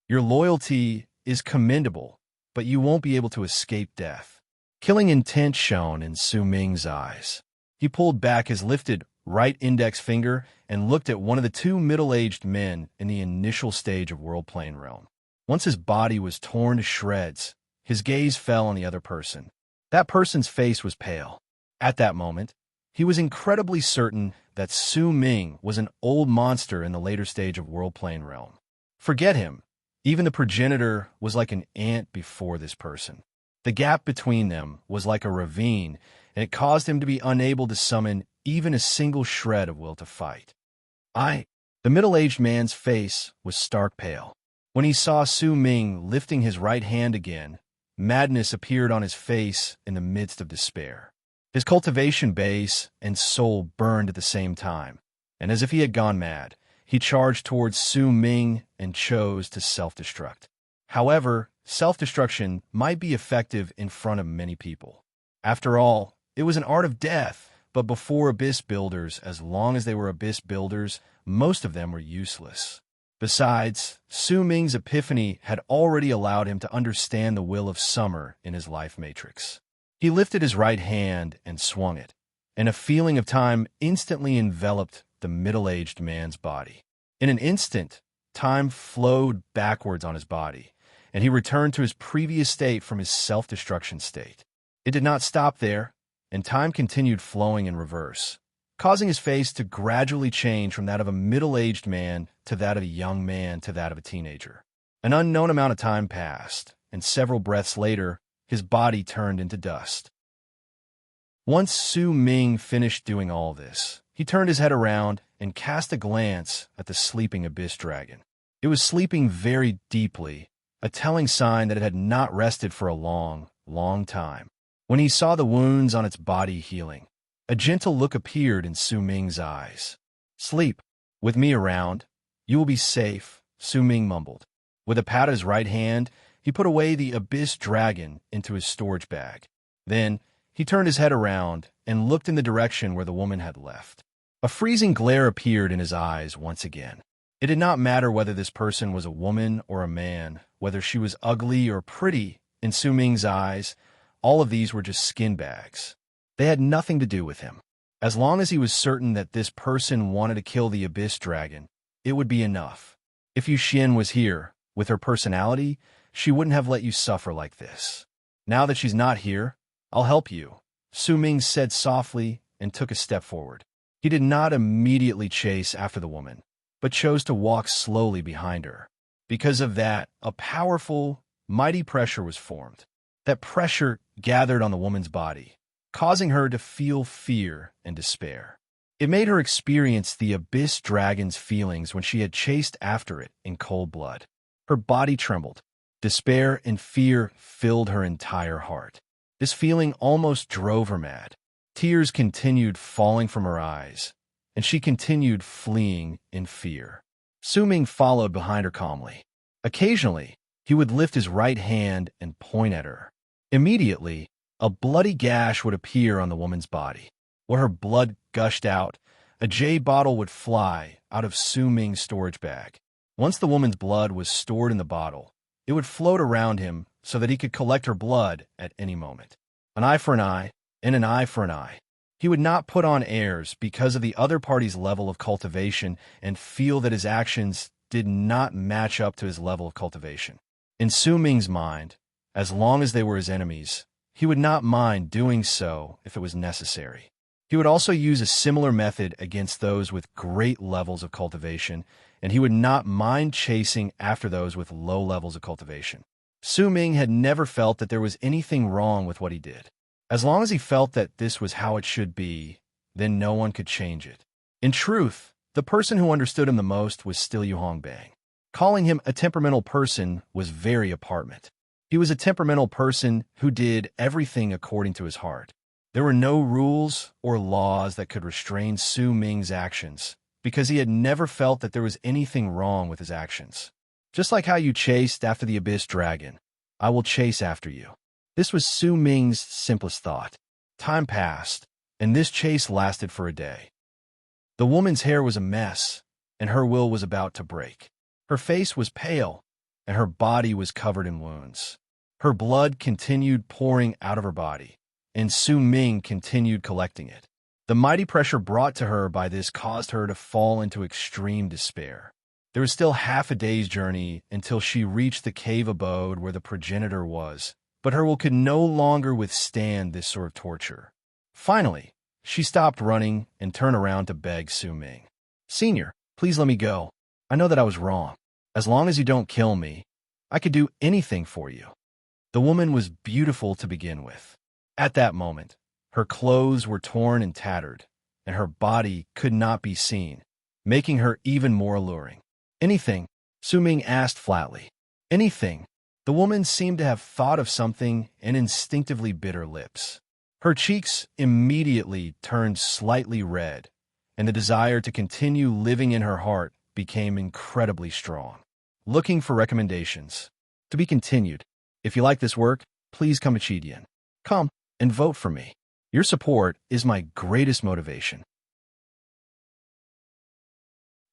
Speaker 1: Your loyalty is commendable, but you won't be able to escape death. Killing intent shone in Su Ming's eyes. He pulled back his lifted right index finger and looked at one of the two middle-aged men in the initial stage of World Plane Realm. Once his body was torn to shreds, his gaze fell on the other person. That person's face was pale. At that moment, he was incredibly certain that Su Ming was an old monster in the later stage of World Plane Realm. Forget him. Even the progenitor was like an ant before this person. The gap between them was like a ravine, and it caused him to be unable to summon even a single shred of will to fight. The middle-aged man's face was stark pale. When he saw Su Ming lifting his right hand again, madness appeared on his face in the midst of despair. His cultivation base and soul burned at the same time, and as if he had gone mad, he charged towards Su Ming and chose to self-destruct. However, self-destruction might be effective in front of many people. After all, it was an art of death, but before abyss builders, as long as they were abyss builders, most of them were useless. Besides, Su Ming's epiphany had already allowed him to understand the will of summer in his life matrix. He lifted his right hand and swung it, and a feeling of time instantly enveloped the middle-aged man's body. In an instant, time flowed backwards on his body, and he returned to his previous state from his self-destruction state. It did not stop there, and time continued flowing in reverse, causing his face to gradually change from that of a middle-aged man to that of a young man to that of a teenager. An unknown amount of time passed, and several breaths later, his body turned into dust. Once Su Ming finished doing all this, he turned his head around and cast a glance at the sleeping abyss dragon. It was sleeping very deeply, a telling sign that it had not rested for a long, long time. When he saw the wounds on its body healing, a gentle look appeared in Su Ming's eyes. "Sleep. With me around, you will be safe," Su Ming mumbled. With a pat of his right hand, he put away the abyss dragon into his storage bag. Then, he turned his head around and looked in the direction where the woman had left. A freezing glare appeared in his eyes once again. It did not matter whether this person was a woman or a man, whether she was ugly or pretty. In Su Ming's eyes, all of these were just skin bags. They had nothing to do with him. As long as he was certain that this person wanted to kill the abyss dragon, it would be enough. If Yu Xian was here, with her personality, she wouldn't have let you suffer like this. Now that she's not here, I'll help you, Su Ming said softly and took a step forward. He did not immediately chase after the woman, but chose to walk slowly behind her. Because of that, a powerful, mighty pressure was formed. That pressure gathered on the woman's body, causing her to feel fear and despair. It made her experience the abyss dragon's feelings when she had chased after it in cold blood. Her body trembled. Despair and fear filled her entire heart. This feeling almost drove her mad. Tears continued falling from her eyes, and she continued fleeing in fear. Su Ming followed behind her calmly. Occasionally, he would lift his right hand and point at her. Immediately, a bloody gash would appear on the woman's body. Where her blood gushed out, a jade bottle would fly out of Su Ming's storage bag. Once the woman's blood was stored in the bottle, it would float around him so that he could collect her blood at any moment. An eye for an eye, and an eye for an eye. He would not put on airs because of the other party's level of cultivation and feel that his actions did not match up to his level of cultivation. In Su Ming's mind, as long as they were his enemies, he would not mind doing so if it was necessary. He would also use a similar method against those with great levels of cultivation, and he would not mind chasing after those with low levels of cultivation. Su Ming had never felt that there was anything wrong with what he did. As long as he felt that this was how it should be, then no one could change it. In truth, the person who understood him the most was still Yu Hongbang. Calling him a temperamental person was very apartment. He was a temperamental person who did everything according to his heart. There were no rules or laws that could restrain Su Ming's actions, because he had never felt that there was anything wrong with his actions. Just like how you chased after the abyss dragon, I will chase after you. This was Su Ming's simplest thought. Time passed, and this chase lasted for a day. The woman's hair was a mess, and her will was about to break. Her face was pale, and her body was covered in wounds. Her blood continued pouring out of her body, and Su Ming continued collecting it. The mighty pressure brought to her by this caused her to fall into extreme despair. There was still half a day's journey until she reached the cave abode where the progenitor was, but her will could no longer withstand this sort of torture. Finally, She stopped running and turned around to beg Su Ming. "Senior, please let me go. I know that I was wrong. As long as you don't kill me, I could do anything for you." The woman was beautiful to begin with. At that moment, her clothes were torn and tattered, and her body could not be seen, making her even more alluring. "Anything?" Su Ming asked flatly. "Anything." The woman seemed to have thought of something and instinctively bit her lips. Her cheeks immediately turned slightly red, and the desire to continue living in her heart became incredibly strong. Looking for recommendations. To be continued. If you like this work, please come to Chidian. Come and vote for me. Your support is my greatest motivation.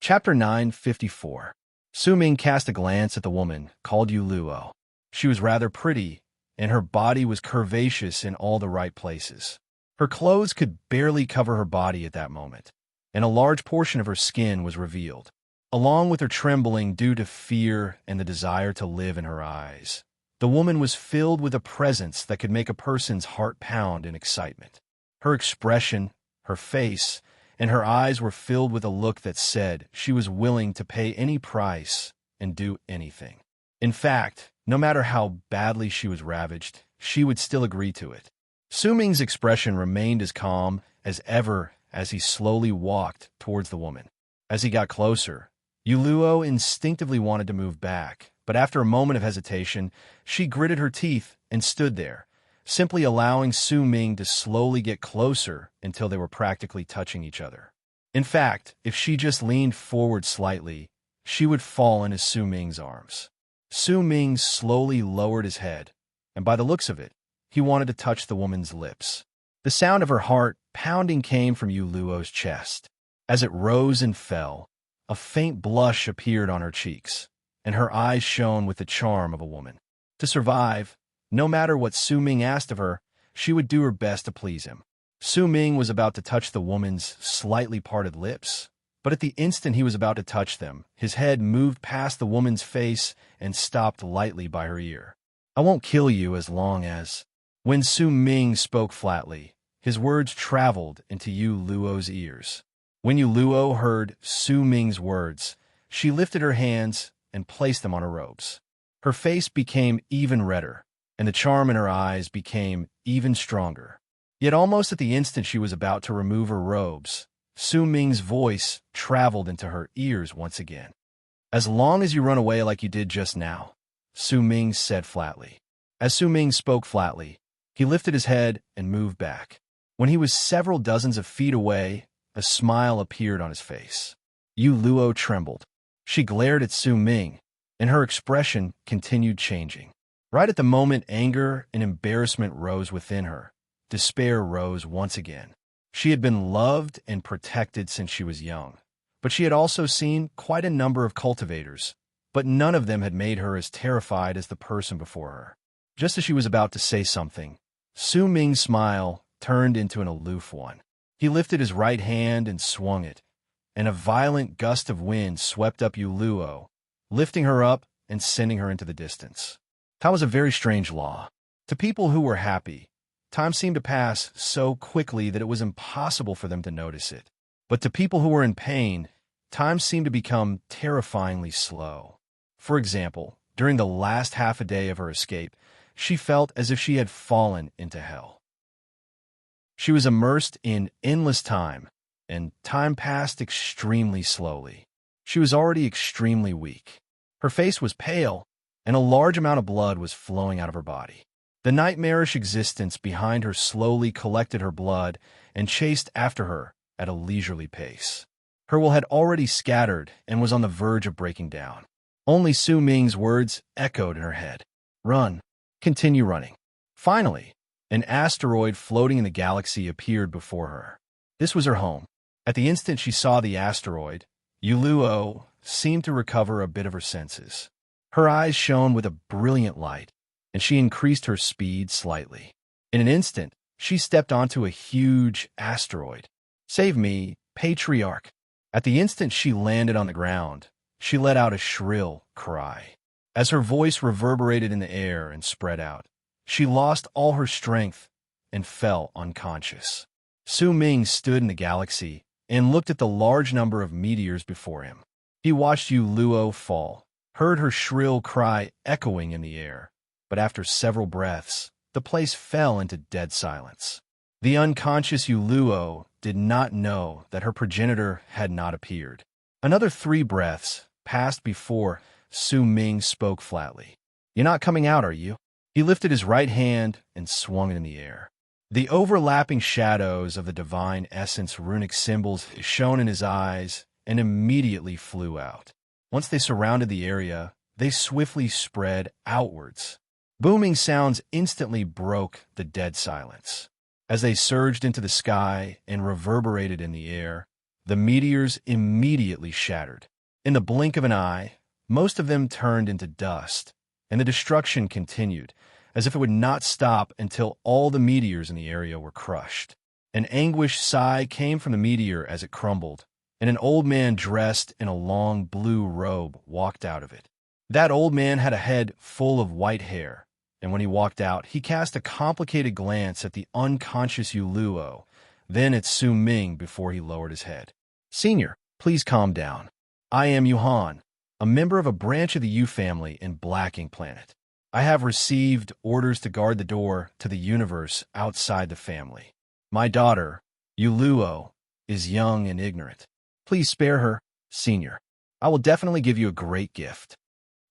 Speaker 1: Chapter 954. Su Ming cast a glance at the woman called Yu Luo. She was rather pretty, and her body was curvaceous in all the right places. Her clothes could barely cover her body at that moment, and a large portion of her skin was revealed, along with her trembling due to fear and the desire to live in her eyes. The woman was filled with a presence that could make a person's heart pound in excitement. Her expression, her face, and her eyes were filled with a look that said she was willing to pay any price and do anything. In fact, no matter how badly she was ravaged, she would still agree to it. Su Ming's expression remained as calm as ever as he slowly walked towards the woman. As he got closer, Yu Luo instinctively wanted to move back, but after a moment of hesitation, she gritted her teeth and stood there, simply allowing Su Ming to slowly get closer until they were practically touching each other. In fact, if she just leaned forward slightly, she would fall into Su Ming's arms. Su Ming slowly lowered his head, and by the looks of it, he wanted to touch the woman's lips. The sound of her heart pounding came from Yu Luo's chest. As it rose and fell, a faint blush appeared on her cheeks, and her eyes shone with the charm of a woman. To survive, no matter what Su Ming asked of her, she would do her best to please him. Su Ming was about to touch the woman's slightly parted lips, but at the instant he was about to touch them, his head moved past the woman's face and stopped lightly by her ear. "I won't kill you as long as—" When Su Ming spoke flatly, his words traveled into Yu Luo's ears. When Yu Luo heard Su Ming's words, she lifted her hands and placed them on her robes. Her face became even redder, and the charm in her eyes became even stronger. Yet almost at the instant she was about to remove her robes, Su Ming's voice traveled into her ears once again. "As long as you run away like you did just now," Su Ming said flatly. As Su Ming spoke flatly, he lifted his head and moved back. When he was several dozens of feet away, a smile appeared on his face. Yu Luo trembled. She glared at Su Ming, and her expression continued changing. Right at the moment anger and embarrassment rose within her, despair rose once again. She had been loved and protected since she was young, but she had also seen quite a number of cultivators, but none of them had made her as terrified as the person before her. Just as she was about to say something, Su Ming's smile turned into an aloof one. He lifted his right hand and swung it, and a violent gust of wind swept up Yu Luo, lifting her up and sending her into the distance. Time was a very strange law. To people who were happy, time seemed to pass so quickly that it was impossible for them to notice it. But to people who were in pain, time seemed to become terrifyingly slow. For example, during the last half a day of her escape, she felt as if she had fallen into hell. She was immersed in endless time, and time passed extremely slowly. She was already extremely weak. Her face was pale, and a large amount of blood was flowing out of her body. The nightmarish existence behind her slowly collected her blood and chased after her at a leisurely pace. Her will had already scattered and was on the verge of breaking down. Only Su Ming's words echoed in her head. "Run. Continue running." Finally, an asteroid floating in the galaxy appeared before her. This was her home. At the instant she saw the asteroid, Yu Luo seemed to recover a bit of her senses. Her eyes shone with a brilliant light, and she increased her speed slightly. In an instant, she stepped onto a huge asteroid. "Save me, Patriarch." At the instant she landed on the ground, she let out a shrill cry. As her voice reverberated in the air and spread out, she lost all her strength and fell unconscious. Su Ming stood in the galaxy and looked at the large number of meteors before him. He watched Yu Luo fall, heard her shrill cry echoing in the air, but after several breaths, the place fell into dead silence. The unconscious Yu Luo did not know that her progenitor had not appeared. Another 3 breaths passed before Su Ming spoke flatly. "You're not coming out, are you?" He lifted his right hand and swung it in the air. The overlapping shadows of the divine essence runic symbols shone in his eyes and immediately flew out. Once they surrounded the area, they swiftly spread outwards. Booming sounds instantly broke the dead silence. As they surged into the sky and reverberated in the air, the meteors immediately shattered. In the blink of an eye, most of them turned into dust, and the destruction continued, as if it would not stop until all the meteors in the area were crushed. An anguished sigh came from the meteor as it crumbled, and an old man dressed in a long blue robe walked out of it. That old man had a head full of white hair, and when he walked out, he cast a complicated glance at the unconscious Yu Luo, then at Su Ming before he lowered his head. "Senior, please calm down. I am Yuhan, a member of a branch of the Yu family in Blacking Planet. I have received orders to guard the door to the universe outside the family. My daughter, Yu Luo, is young and ignorant. Please spare her, Senior. I will definitely give you a great gift."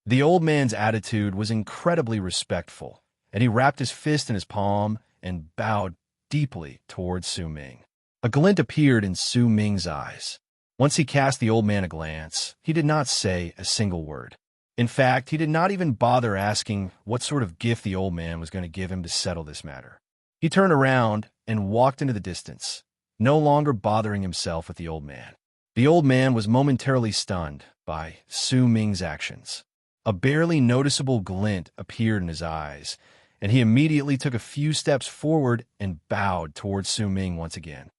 Speaker 1: The old man's attitude was incredibly respectful, and he wrapped his fist in his palm and bowed deeply towards Su Ming. A glint appeared in Su Ming's eyes. Once he cast the old man a glance, he did not say a single word. In fact, he did not even bother asking what sort of gift the old man was going to give him to settle this matter. He turned around and walked into the distance, no longer bothering himself with the old man. The old man was momentarily stunned by Su Ming's actions. A barely noticeable glint appeared in his eyes, and he immediately took a few steps forward and bowed towards Su Ming once again.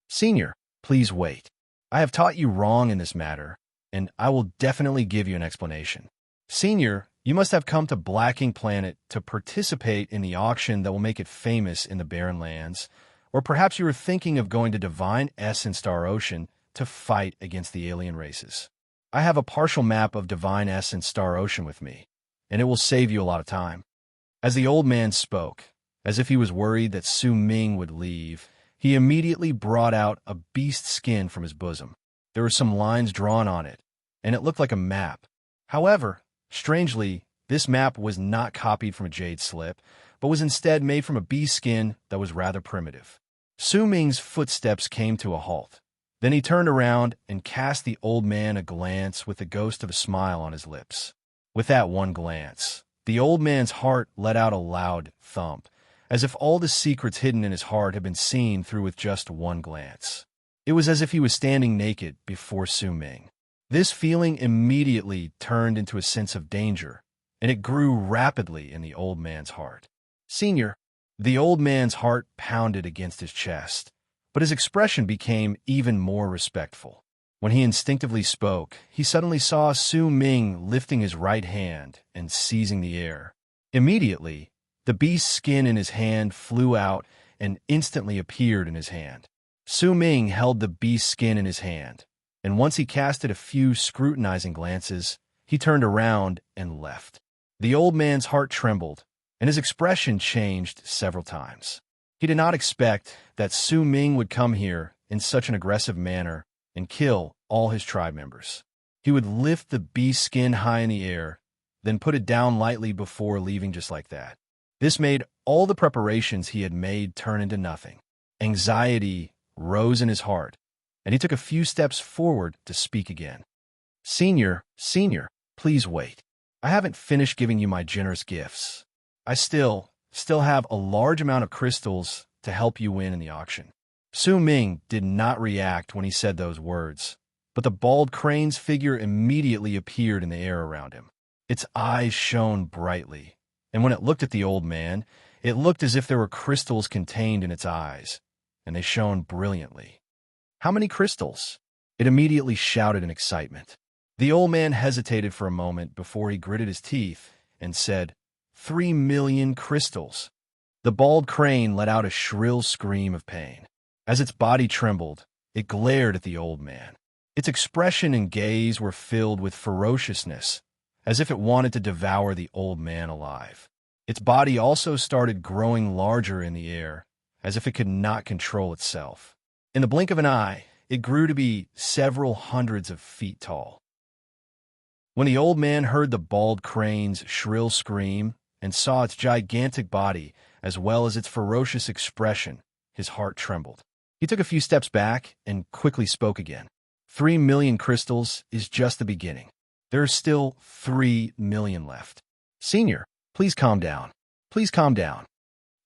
Speaker 1: "Senior, please wait. I have taught you wrong in this matter, and I will definitely give you an explanation. Senior, you must have come to Blacking Planet to participate in the auction that will make it famous in the Barren Lands, or perhaps you were thinking of going to Divine Essence Star Ocean to fight against the alien races. I have a partial map of Divine Essence Star Ocean with me, and it will save you a lot of time." As the old man spoke, as if he was worried that Su Ming would leave, he immediately brought out a beast skin from his bosom. There were some lines drawn on it, and it looked like a map. However, strangely, this map was not copied from a jade slip, but was instead made from a beast skin that was rather primitive. Su Ming's footsteps came to a halt. Then he turned around and cast the old man a glance with the ghost of a smile on his lips. With that one glance, the old man's heart let out a loud thump, as if all the secrets hidden in his heart had been seen through with just one glance. It was as if he was standing naked before Su Ming. This feeling immediately turned into a sense of danger, and it grew rapidly in the old man's heart. "Senior," the old man's heart pounded against his chest, but his expression became even more respectful. When he instinctively spoke, he suddenly saw Su Ming lifting his right hand and seizing the air. Immediately, the beast's skin in his hand flew out and instantly appeared in his hand. Su Ming held the beast's skin in his hand, and once he casted a few scrutinizing glances, he turned around and left. The old man's heart trembled, and his expression changed several times. He did not expect that Su Ming would come here in such an aggressive manner and kill all his tribe members. He would lift the beast skin high in the air, then put it down lightly before leaving just like that. This made all the preparations he had made turn into nothing. Anxiety rose in his heart, and he took a few steps forward to speak again. Senior, please wait. I haven't finished giving you my generous gifts. I still have a large amount of crystals to help you win in the auction." Su Ming did not react when he said those words, but the bald crane's figure immediately appeared in the air around him. Its eyes shone brightly, and when it looked at the old man, it looked as if there were crystals contained in its eyes, and they shone brilliantly. "How many crystals?" It immediately shouted in excitement. The old man hesitated for a moment before he gritted his teeth and said, 3 million crystals. The bald crane let out a shrill scream of pain. As its body trembled, it glared at the old man. Its expression and gaze were filled with ferociousness, as if it wanted to devour the old man alive. Its body also started growing larger in the air, as if it could not control itself. In the blink of an eye, it grew to be several hundreds of feet tall. When the old man heard the bald crane's shrill scream and saw its gigantic body as well as its ferocious expression, his heart trembled. He took a few steps back and quickly spoke again. 3 million crystals is just the beginning. There are still 3 million left. Senior, please calm down. Please calm down.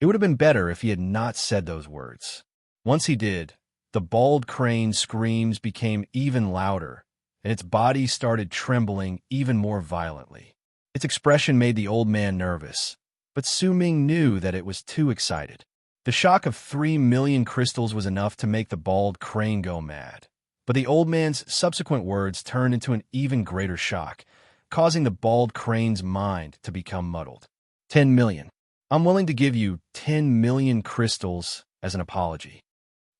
Speaker 1: It would have been better if he had not said those words. Once he did, the bald crane's screams became even louder, and its body started trembling even more violently. Its expression made the old man nervous, but Su Ming knew that it was too excited. The shock of 3 million crystals was enough to make the bald crane go mad. But the old man's subsequent words turned into an even greater shock, causing the bald crane's mind to become muddled. 10 million. I'm willing to give you 10 million crystals as an apology.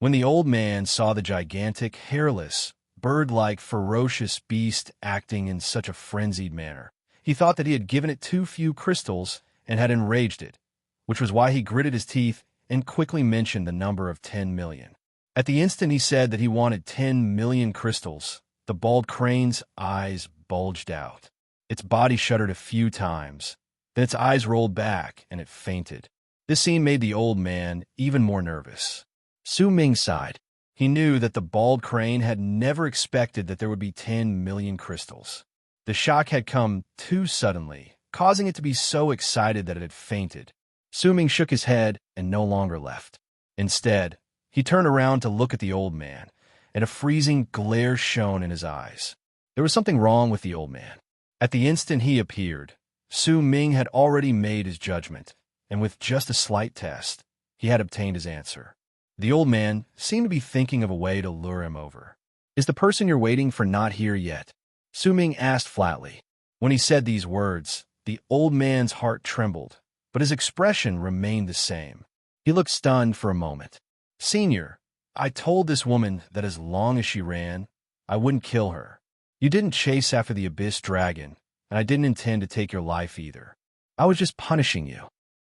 Speaker 1: When the old man saw the gigantic, hairless, bird-like, ferocious beast acting in such a frenzied manner, he thought that he had given it too few crystals and had enraged it, which was why he gritted his teeth and quickly mentioned the number of 10 million. At the instant he said that he wanted 10 million crystals, the bald crane's eyes bulged out. Its body shuddered a few times, then its eyes rolled back and it fainted. This scene made the old man even more nervous. Su Ming sighed. He knew that the bald crane had never expected that there would be 10 million crystals. The shock had come too suddenly, causing it to be so excited that it had fainted. Su Ming shook his head and no longer left. Instead, he turned around to look at the old man, and a freezing glare shone in his eyes. There was something wrong with the old man. At the instant he appeared, Su Ming had already made his judgment, and with just a slight test, he had obtained his answer. The old man seemed to be thinking of a way to lure him over. Is the person you're waiting for not here yet? Su Ming asked flatly. When he said these words, the old man's heart trembled, but his expression remained the same. He looked stunned for a moment. Senior, I told this woman that as long as she ran, I wouldn't kill her. You didn't chase after the abyss dragon, and I didn't intend to take your life either. I was just punishing you.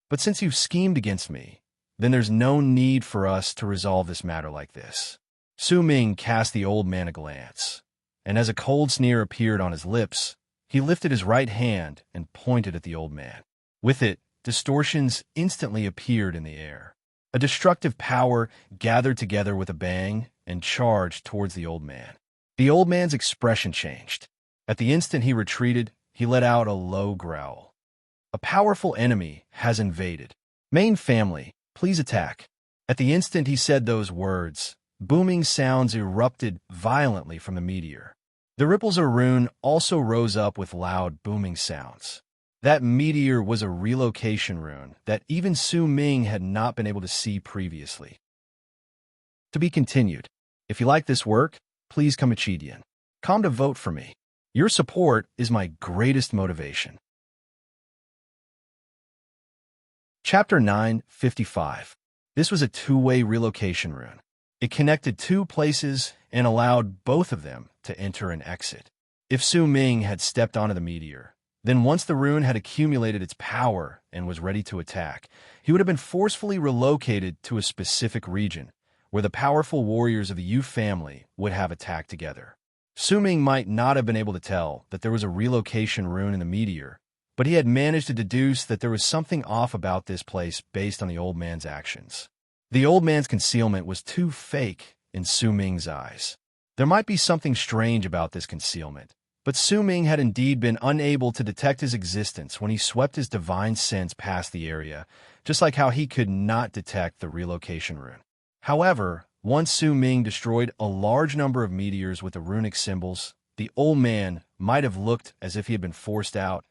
Speaker 1: But since you've schemed against me, then there's no need for us to resolve this matter like this. Su Ming cast the old man a glance, and as a cold sneer appeared on his lips, he lifted his right hand and pointed at the old man. With it, distortions instantly appeared in the air. A destructive power gathered together with a bang and charged towards the old man. The old man's expression changed. At the instant he retreated, he let out a low growl. A powerful enemy has invaded. Main family, please attack. At the instant he said those words, booming sounds erupted violently from the meteor. The ripples of rune also rose up with loud booming sounds. That meteor was a relocation rune that even Su Ming had not been able to see previously. To be continued. If you like this work, please come Chidian. Come to vote for me. Your support is my greatest motivation. Chapter 9:55. This was a two-way relocation rune. It connected two places and allowed both of them to enter and exit. If Su Ming had stepped onto the meteor, then once the rune had accumulated its power and was ready to attack, he would have been forcefully relocated to a specific region, where the powerful warriors of the Yu family would have attacked together. Su Ming might not have been able to tell that there was a relocation rune in the meteor, but he had managed to deduce that there was something off about this place based on the old man's actions. The old man's concealment was too fake in Su Ming's eyes. There might be something strange about this concealment, but Su Ming had indeed been unable to detect his existence when he swept his divine sense past the area, just like how he could not detect the relocation rune. However, once Su Ming destroyed a large number of meteors with the runic symbols, the old man might have looked as if he had been forced out,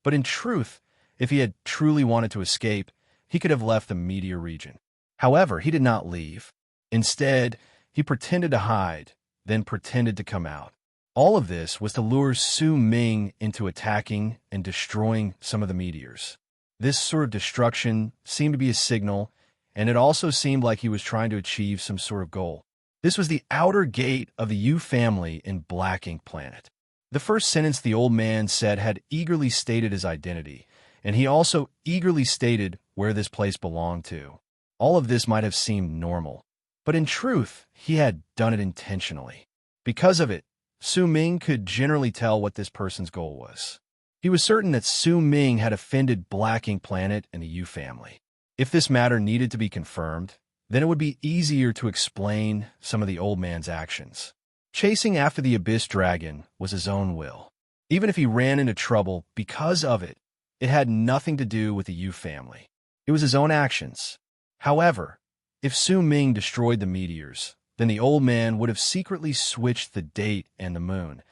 Speaker 1: but in truth, if he had truly wanted to escape, he could have left the meteor region. However, he did not leave. Instead, he pretended to hide, then pretended to come out. All of this was to lure Su Ming into attacking and destroying some of the meteors. This sort of destruction seemed to be a signal, and it also seemed like he was trying to achieve some sort of goal. This was the outer gate of the U family in Black Ink Planet. The first sentence the old man said had eagerly stated his identity, and he also eagerly stated where this place belonged to. All of this might have seemed normal, but in truth, he had done it intentionally. Because of it, Su Ming could generally tell what this person's goal was. He was certain that Su Ming had offended Black Ink Planet and the U family. If this matter needed to be confirmed, then it would be easier to explain some of the old man's actions. Chasing after the Abyss Dragon was his own will. Even if he ran into trouble because of it, it had nothing to do with the Yu family. It was his own actions. However, if Su Ming destroyed the meteors, then the old man would have secretly switched the date and the moon,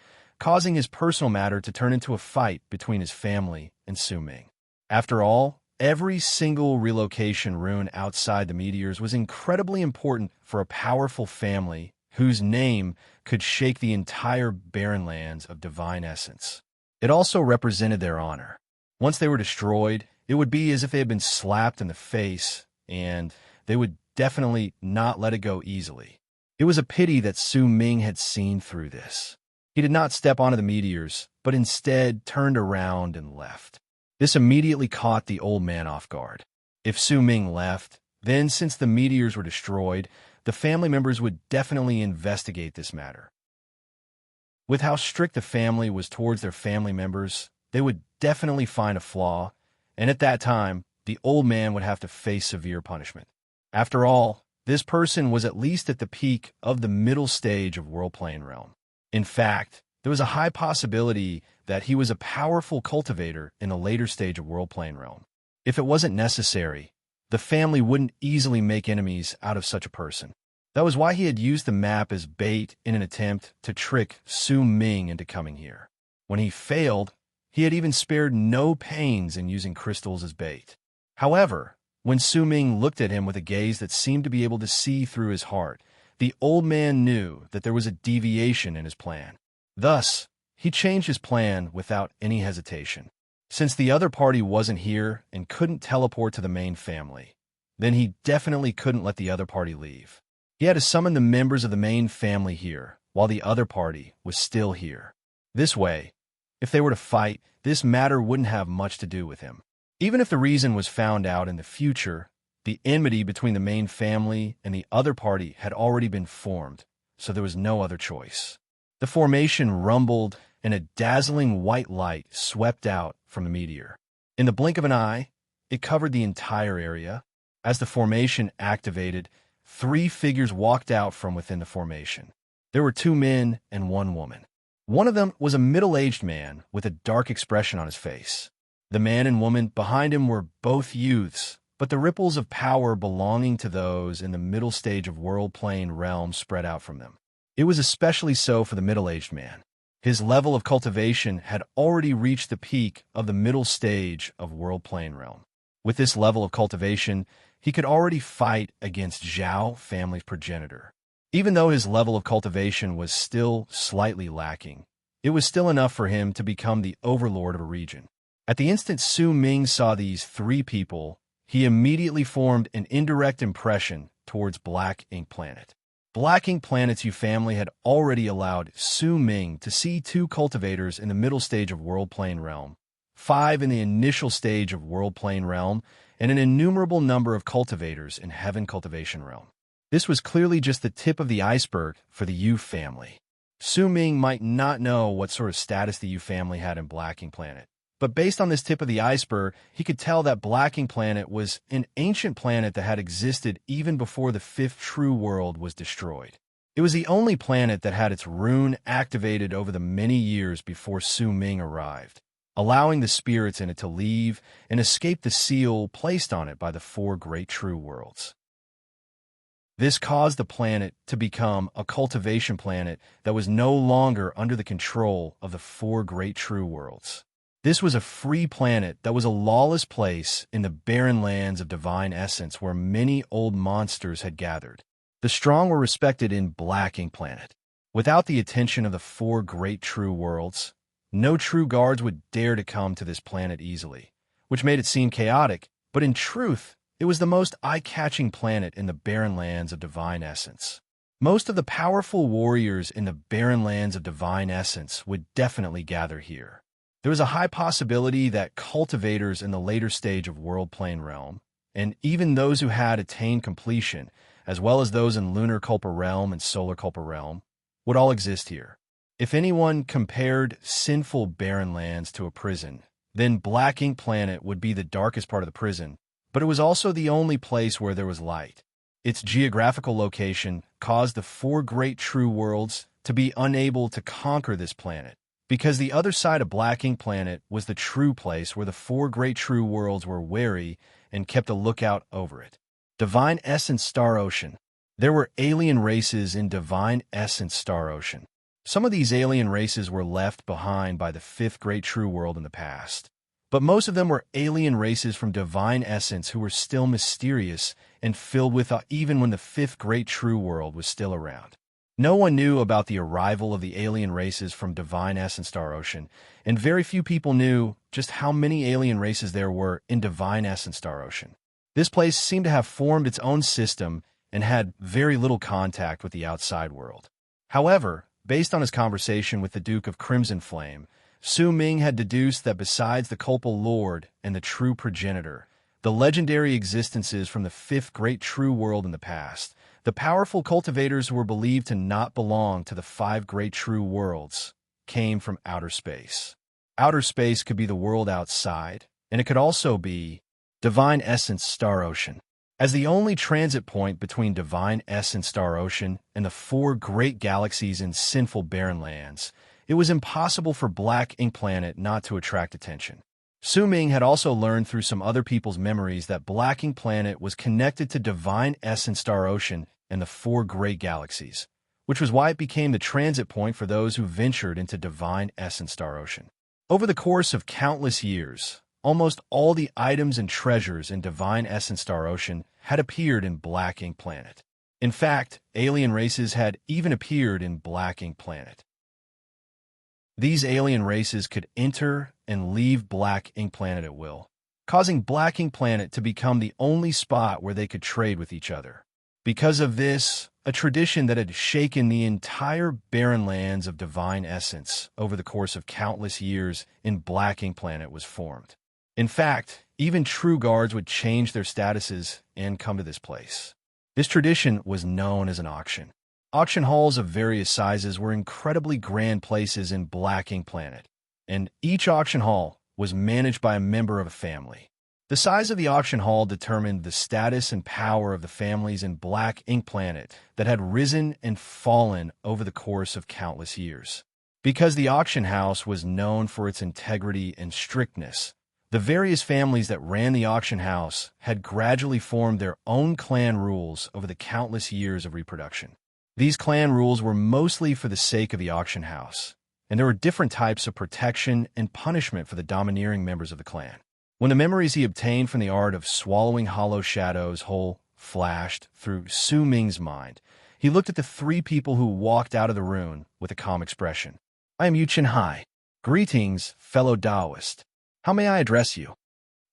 Speaker 1: causing his personal matter to turn into a fight between his family and Su Ming. After all, every single relocation rune outside the meteors was incredibly important for a powerful family whose name could shake the entire barren lands of divine essence. It also represented their honor. Once they were destroyed, it would be as if they had been slapped in the face, and they would definitely not let it go easily. It was a pity that Su Ming had seen through this. He did not step onto the meteors, but instead turned around and left. This immediately caught the old man off guard. If Su Ming left, then since the meteors were destroyed, the family members would definitely investigate this matter. With how strict the family was towards their family members, they would definitely find a flaw, and at that time, the old man would have to face severe punishment. After all, this person was at least at the peak of the middle stage of World Plane Realm. In fact, there was a high possibility that he was a powerful cultivator in the later stage of World Plane Realm. If it wasn't necessary, the family wouldn't easily make enemies out of such a person. That was why he had used the map as bait in an attempt to trick Su Ming into coming here. When he failed, he had even spared no pains in using crystals as bait. However, when Su Ming looked at him with a gaze that seemed to be able to see through his heart, the old man knew that there was a deviation in his plan. Thus, he changed his plan without any hesitation. Since the other party wasn't here and couldn't teleport to the main family, then he definitely couldn't let the other party leave. He had to summon the members of the main family here, while the other party was still here. This way, if they were to fight, this matter wouldn't have much to do with him. Even if the reason was found out in the future, the enmity between the main family and the other party had already been formed, so there was no other choice. The formation rumbled, and a dazzling white light swept out from the meteor. In the blink of an eye, it covered the entire area. As the formation activated, 3 figures walked out from within the formation. There were 2 men and 1 woman. One of them was a middle-aged man with a dark expression on his face. The man and woman behind him were both youths, but the ripples of power belonging to those in the middle stage of World Plane Realm spread out from them. It was especially so for the middle-aged man. His level of cultivation had already reached the peak of the middle stage of World Plane Realm. With this level of cultivation, he could already fight against Zhao family's progenitor. Even though his level of cultivation was still slightly lacking, it was still enough for him to become the overlord of a region. At the instant Su Ming saw these 3 people, he immediately formed an indirect impression towards Black Ink Planet. Black Ink Planet's U family had already allowed Su Ming to see 2 cultivators in the middle stage of World Plane Realm, 5 in the initial stage of World Plane Realm, and an innumerable number of cultivators in Heaven Cultivation Realm. This was clearly just the tip of the iceberg for the Yu family. Su Ming might not know what sort of status the Yu family had in Black Ink Planet, but based on this tip of the iceberg, he could tell that Black Ink Planet was an ancient planet that had existed even before the 5th true world was destroyed. It was the only planet that had its rune activated over the many years before Su Ming arrived, allowing the spirits in it to leave and escape the seal placed on it by the 4 great true worlds. This caused the planet to become a cultivation planet that was no longer under the control of the 4 great true worlds. This was a free planet that was a lawless place in the barren lands of divine essence where many old monsters had gathered. The strong were respected in Black Ink Planet. Without the attention of the 4 great true worlds, no true guards would dare to come to this planet easily, which made it seem chaotic, but in truth, it was the most eye-catching planet in the barren lands of divine essence. Most of the powerful warriors in the barren lands of divine essence would definitely gather here. There was a high possibility that cultivators in the later stage of World Plane Realm, and even those who had attained completion, as well as those in Lunar Culpa Realm and Solar Culpa Realm, would all exist here. If anyone compared sinful barren lands to a prison, then Black Ink Planet would be the darkest part of the prison, but it was also the only place where there was light. Its geographical location caused the four great true worlds to be unable to conquer this planet, because the other side of Black Ink Planet was the true place where the four great true worlds were wary and kept a lookout over it. Divine Essence Star Ocean. There were alien races in Divine Essence Star Ocean. Some of these alien races were left behind by the fifth great true world in the past, but most of them were alien races from Divine Essence who were still mysterious and filled with awe even when the fifth great true world was still around. No one knew about the arrival of the alien races from Divine Essence Star Ocean, and very few people knew just how many alien races there were in Divine Essence Star Ocean. This place seemed to have formed its own system and had very little contact with the outside world. However, based on his conversation with the Duke of Crimson Flame, Su Ming had deduced that besides the Culpal Lord and the True Progenitor, the legendary existences from the fifth great true world in the past, the powerful cultivators who were believed to not belong to the five great true worlds, came from outer space. Outer space could be the world outside, and it could also be Divine Essence Star Ocean. As the only transit point between Divine Essence Star Ocean and the four great galaxies in sinful barren lands, it was impossible for Black Ink Planet not to attract attention. Su Ming had also learned through some other people's memories that Black Ink Planet was connected to Divine Essence Star Ocean and the four great galaxies, which was why it became the transit point for those who ventured into Divine Essence Star Ocean. Over the course of countless years, almost all the items and treasures in Divine Essence Star Ocean had appeared in Black Ink Planet. In fact, alien races had even appeared in Black Ink Planet. These alien races could enter and leave Black Ink Planet at will, causing Black Ink Planet to become the only spot where they could trade with each other. Because of this, a tradition that had shaken the entire barren lands of Divine Essence over the course of countless years in Black Ink Planet was formed. In fact, even true guards would change their statuses and come to this place. This tradition was known as an auction. Auction halls of various sizes were incredibly grand places in Black Ink Planet, and each auction hall was managed by a member of a family. The size of the auction hall determined the status and power of the families in Black Ink Planet that had risen and fallen over the course of countless years. Because the auction house was known for its integrity and strictness, the various families that ran the auction house had gradually formed their own clan rules over the countless years of reproduction. These clan rules were mostly for the sake of the auction house, and there were different types of protection and punishment for the domineering members of the clan. When the memories he obtained from the art of swallowing hollow shadows whole flashed through Su Ming's mind, he looked at the three people who walked out of the room with a calm expression. "I am Yu Chen Hai. Greetings, fellow Taoist. How may I address you?"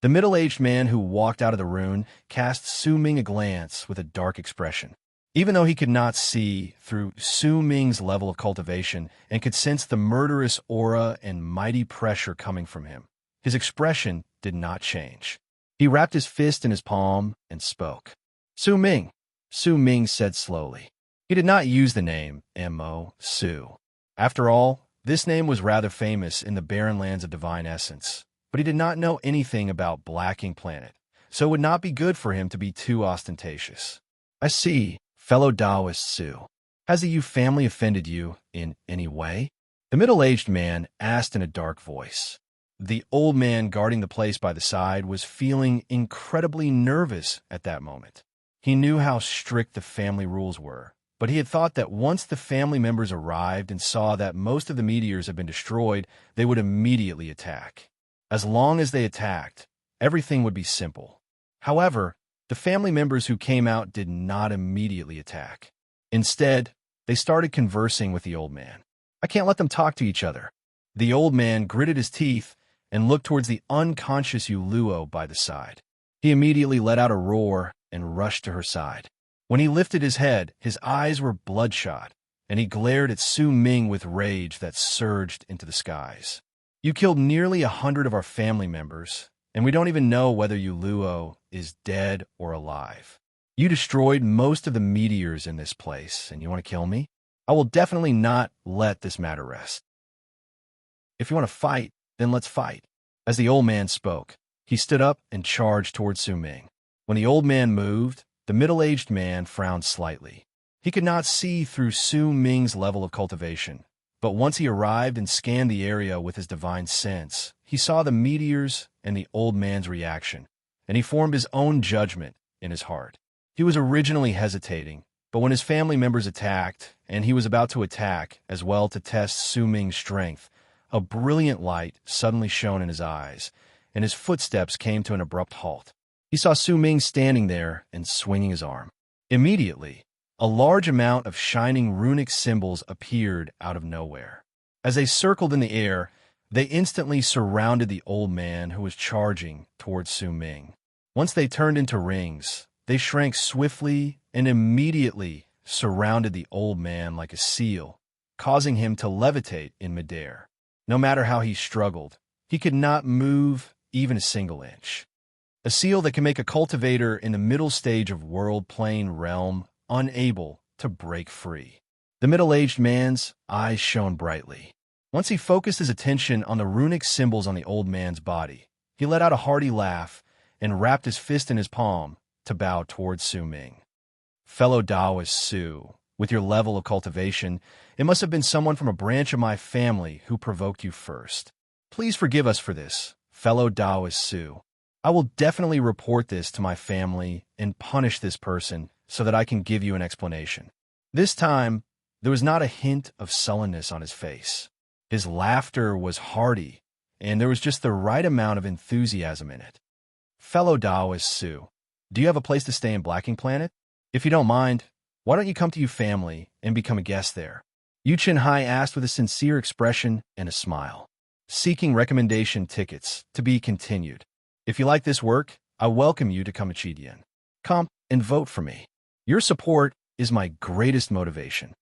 Speaker 1: The middle-aged man who walked out of the room cast Su Ming a glance with a dark expression. Even though he could not see through Su Ming's level of cultivation and could sense the murderous aura and mighty pressure coming from him, his expression did not change. He wrapped his fist in his palm and spoke. "Su Ming," Su Ming said slowly. He did not use the name M.O. Su. After all, this name was rather famous in the barren lands of Divine Essence, but he did not know anything about Black Ink Planet, so it would not be good for him to be too ostentatious. "I see, fellow Taoist Su. Has the Yu family offended you in any way?" The middle-aged man asked in a dark voice. The old man guarding the place by the side was feeling incredibly nervous at that moment. He knew how strict the family rules were, but he had thought that once the family members arrived and saw that most of the meteors had been destroyed, they would immediately attack. As long as they attacked, everything would be simple. However, the family members who came out did not immediately attack. Instead, they started conversing with the old man. "I can't let them talk to each other." The old man gritted his teeth and looked towards the unconscious Yuluo by the side. He immediately let out a roar and rushed to her side. When he lifted his head, his eyes were bloodshot, and he glared at Su Ming with rage that surged into the skies. You killed nearly 100 of our family members, and we don't even know whether Yuluo is dead or alive. You destroyed most of the meteors in this place, and you want to kill me? I will definitely not let this matter rest. If you want to fight, then let's fight. As the old man spoke, he stood up and charged towards Su Ming. When the old man moved, the middle-aged man frowned slightly. He could not see through Su Ming's level of cultivation, but once he arrived and scanned the area with his divine sense, he saw the meteors and the old man's reaction, and he formed his own judgment in his heart. He was originally hesitating, but when his family members attacked, and he was about to attack as well to test Su Ming's strength, a brilliant light suddenly shone in his eyes, and his footsteps came to an abrupt halt. He saw Su Ming standing there and swinging his arm. Immediately, a large amount of shining runic symbols appeared out of nowhere. As they circled in the air, they instantly surrounded the old man who was charging towards Su Ming. Once they turned into rings, they shrank swiftly and immediately surrounded the old man like a seal, causing him to levitate in midair. No matter how he struggled, he could not move even a single inch. A seal that can make a cultivator in the middle stage of world plane realm unable to break free. The middle-aged man's eyes shone brightly. Once he focused his attention on the runic symbols on the old man's body, he let out a hearty laugh and wrapped his fist in his palm to bow towards Su Ming. Fellow Taoist Su, with your level of cultivation, it must have been someone from a branch of my family who provoked you first. Please forgive us for this, fellow Taoist Su. I will definitely report this to my family and punish this person so that I can give you an explanation. This time, there was not a hint of sullenness on his face. His laughter was hearty, and there was just the right amount of enthusiasm in it. Fellow Taoist Su, do you have a place to stay in Blacking Planet? If you don't mind, why don't you come to your family and become a guest there? Yu Chenhai asked with a sincere expression and a smile. Seeking recommendation tickets to be continued. If you like this work, I welcome you to come to Chidian. Come and vote for me. Your support is my greatest motivation.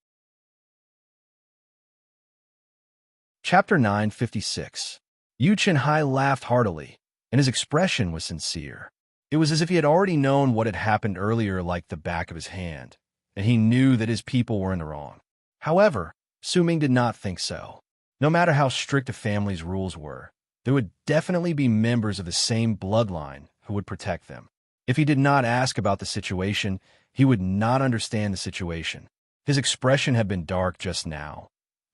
Speaker 1: Chapter 956. Yu Chenhai laughed heartily, and his expression was sincere. It was as if he had already known what had happened earlier like the back of his hand, and he knew that his people were in the wrong. However, Su Ming did not think so. No matter how strict a family's rules were, there would definitely be members of the same bloodline who would protect them. If he did not ask about the situation, he would not understand the situation. His expression had been dark just now,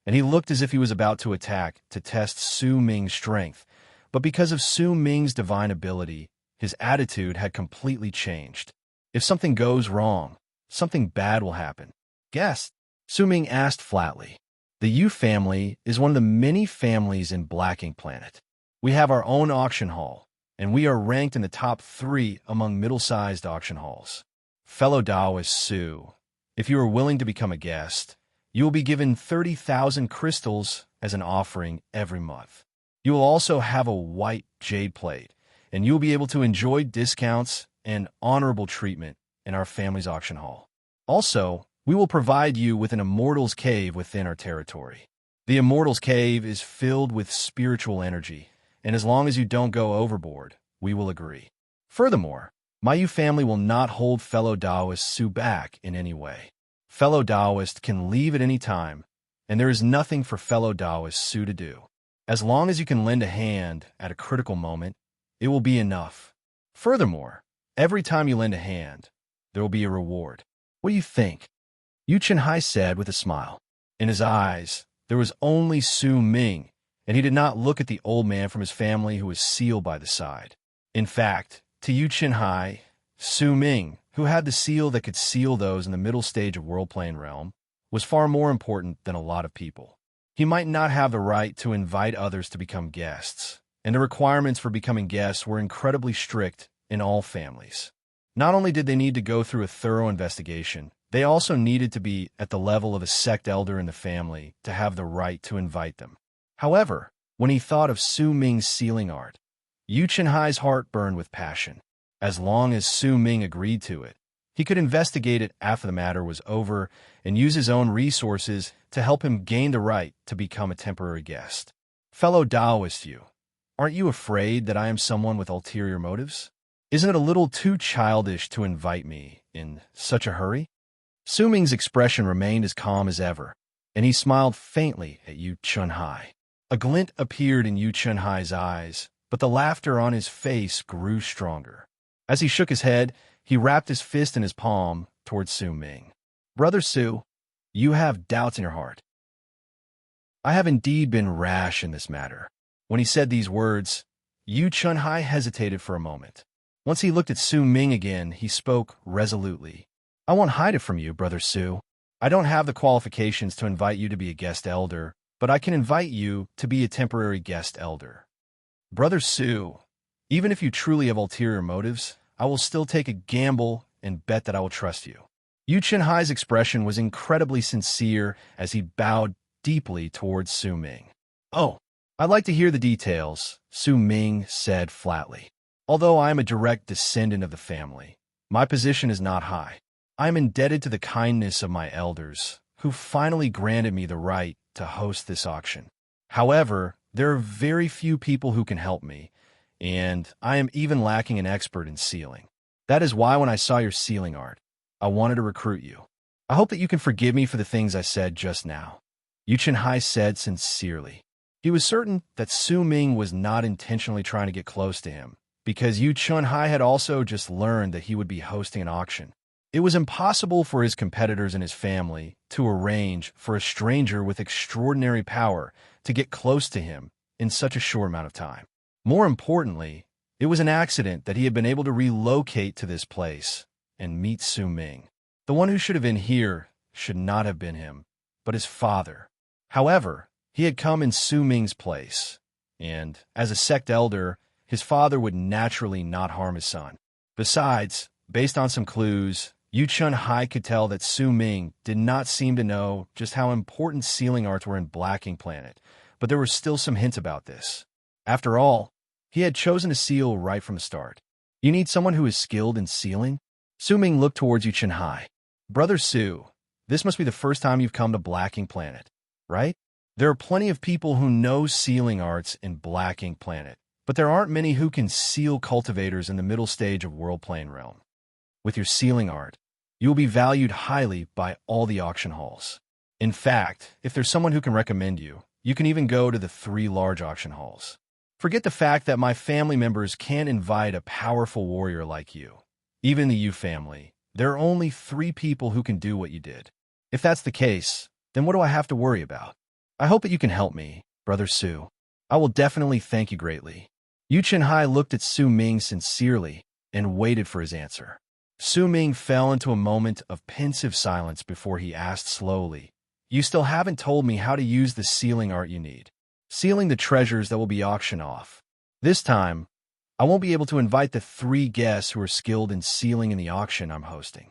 Speaker 1: and he looked as if he was about to attack to test Su Ming's strength, but because of Su Ming's divine ability, his attitude had completely changed. If something goes wrong, something bad will happen. Guest? Su Ming asked flatly. The Yu family is one of the many families in Blacking Planet. We have our own auction hall, and we are ranked in the top 3 among middle-sized auction halls. Fellow Taoist Su, if you are willing to become a guest, you will be given 30,000 crystals as an offering every month. You will also have a white jade plate, and you will be able to enjoy discounts and honorable treatment in our family's auction hall. Also, we will provide you with an Immortal's Cave within our territory. The Immortal's Cave is filled with spiritual energy, and as long as you don't go overboard, we will agree. Furthermore, my Yu family will not hold fellow Taoist Su back in any way. Fellow Taoist can leave at any time, and there is nothing for fellow Taoist Su to do. As long as you can lend a hand at a critical moment, it will be enough. Furthermore, every time you lend a hand, there will be a reward. What do you think? Yu Chenhai said with a smile. In his eyes, there was only Su Ming, and he did not look at the old man from his family who was sealed by the side. In fact, to Yu Chenhai, Su Ming, who had the seal that could seal those in the middle stage of World Plane Realm, was far more important than a lot of people. He might not have the right to invite others to become guests, and the requirements for becoming guests were incredibly strict in all families. Not only did they need to go through a thorough investigation, they also needed to be at the level of a sect elder in the family to have the right to invite them. However, When he thought of Su Ming's sealing art, Yu Chenhai's heart burned with passion. As long as Su Ming agreed to it, he could investigate it after the matter was over and use his own resources to help him gain the right to become a temporary guest. Fellow Taoist Yu, aren't you afraid that I am someone with ulterior motives? Isn't it a little too childish to invite me in such a hurry? Su Ming's expression remained as calm as ever, and he smiled faintly at Yu Chenhai. A glint appeared in Yu Chenhai's eyes, but the laughter on his face grew stronger. As he shook his head, he wrapped his fist in his palm towards Su Ming. Brother Su, you have doubts in your heart. I have indeed been rash in this matter. When he said these words, Yu Chenhai hesitated for a moment. Once he looked at Su Ming again, he spoke resolutely. I won't hide it from you, Brother Su. I don't have the qualifications to invite you to be a guest elder, but I can invite you to be a temporary guest elder. Brother Su, even if you truly have ulterior motives, I will still take a gamble and bet that I will trust you. Yu Chenhai's expression was incredibly sincere as he bowed deeply towards Su Ming. Oh, I'd like to hear the details, Su Ming said flatly. Although I am a direct descendant of the family, my position is not high. I am indebted to the kindness of my elders, who finally granted me the right to host this auction. However, there are very few people who can help me, and I am even lacking an expert in sealing. That is why when I saw your sealing art, I wanted to recruit you. I hope that you can forgive me for the things I said just now. Yu Chenhai said sincerely. He was certain that Su Ming was not intentionally trying to get close to him, because Yu Chenhai had also just learned that he would be hosting an auction. It was impossible for his competitors and his family to arrange for a stranger with extraordinary power to get close to him in such a short amount of time. More importantly, it was an accident that he had been able to relocate to this place and meet Su Ming. The one who should have been here should not have been him, but his father. However, he had come in Su Ming's place, and as a sect elder, his father would naturally not harm his son. Besides, based on some clues, Yu Chenhai could tell that Su Ming did not seem to know just how important sealing arts were in Blacking Planet, but there were still some hints about this. After all, he had chosen to seal right from the start. You need someone who is skilled in sealing? Su Ming looked towards Yu Chenhai. Brother Su, this must be the first time you've come to Blacking Planet, right? There are plenty of people who know sealing arts in Blacking Planet, but there aren't many who can seal cultivators in the middle stage of World Plane Realm. With your sealing art, you will be valued highly by all the auction halls. In fact, if there's someone who can recommend you, you can even go to the 3 large auction halls. Forget the fact that my family members can't invite a powerful warrior like you. Even in the Yu family, there are only 3 people who can do what you did. If that's the case, then what do I have to worry about? I hope that you can help me, Brother Su. I will definitely thank you greatly. Yu Chenhai looked at Su Ming sincerely and waited for his answer. Su Ming fell into a moment of pensive silence before he asked slowly, You still haven't told me how to use the sealing art you need. Sealing the treasures that will be auctioned off. This time, I won't be able to invite the 3 guests who are skilled in sealing in the auction I'm hosting.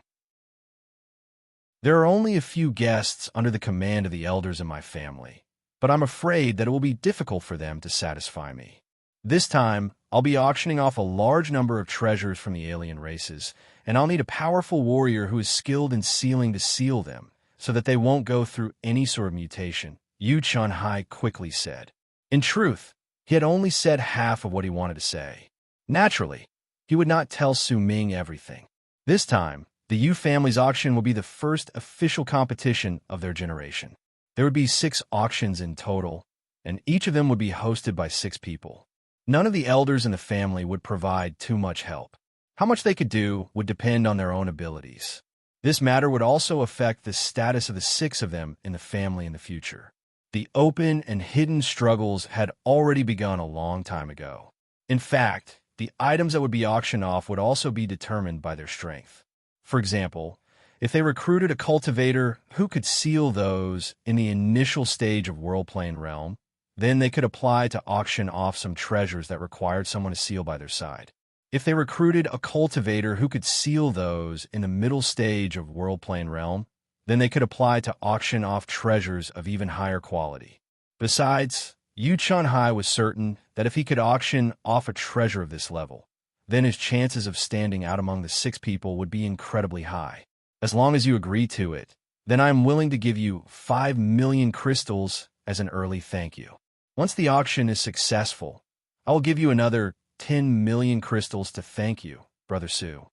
Speaker 1: There are only a few guests under the command of the elders in my family, but I'm afraid that it will be difficult for them to satisfy me. This time, I'll be auctioning off a large number of treasures from the alien races, and I'll need a powerful warrior who is skilled in sealing to seal them, so that they won't go through any sort of mutation, Yu Chenhai quickly said. In truth, he had only said half of what he wanted to say. Naturally, he would not tell Su Ming everything. This time, the Yu family's auction will be the first official competition of their generation. There would be 6 auctions in total, and each of them would be hosted by 6 people. None of the elders in the family would provide too much help. How much they could do would depend on their own abilities. This matter would also affect the status of the 6 of them in the family in the future. The open and hidden struggles had already begun a long time ago. In fact, the items that would be auctioned off would also be determined by their strength. For example, if they recruited a cultivator who could seal those in the initial stage of World Plane Realm, then they could apply to auction off some treasures that required someone to seal by their side. If they recruited a cultivator who could seal those in the middle stage of World Plane Realm, then they could apply to auction off treasures of even higher quality. Besides, Yu Chunhai was certain that if he could auction off a treasure of this level, then his chances of standing out among the 6 people would be incredibly high. As long as you agree to it, then I am willing to give you 5 million crystals as an early thank you. Once the auction is successful, I will give you another 10 million crystals to thank you, Brother Su.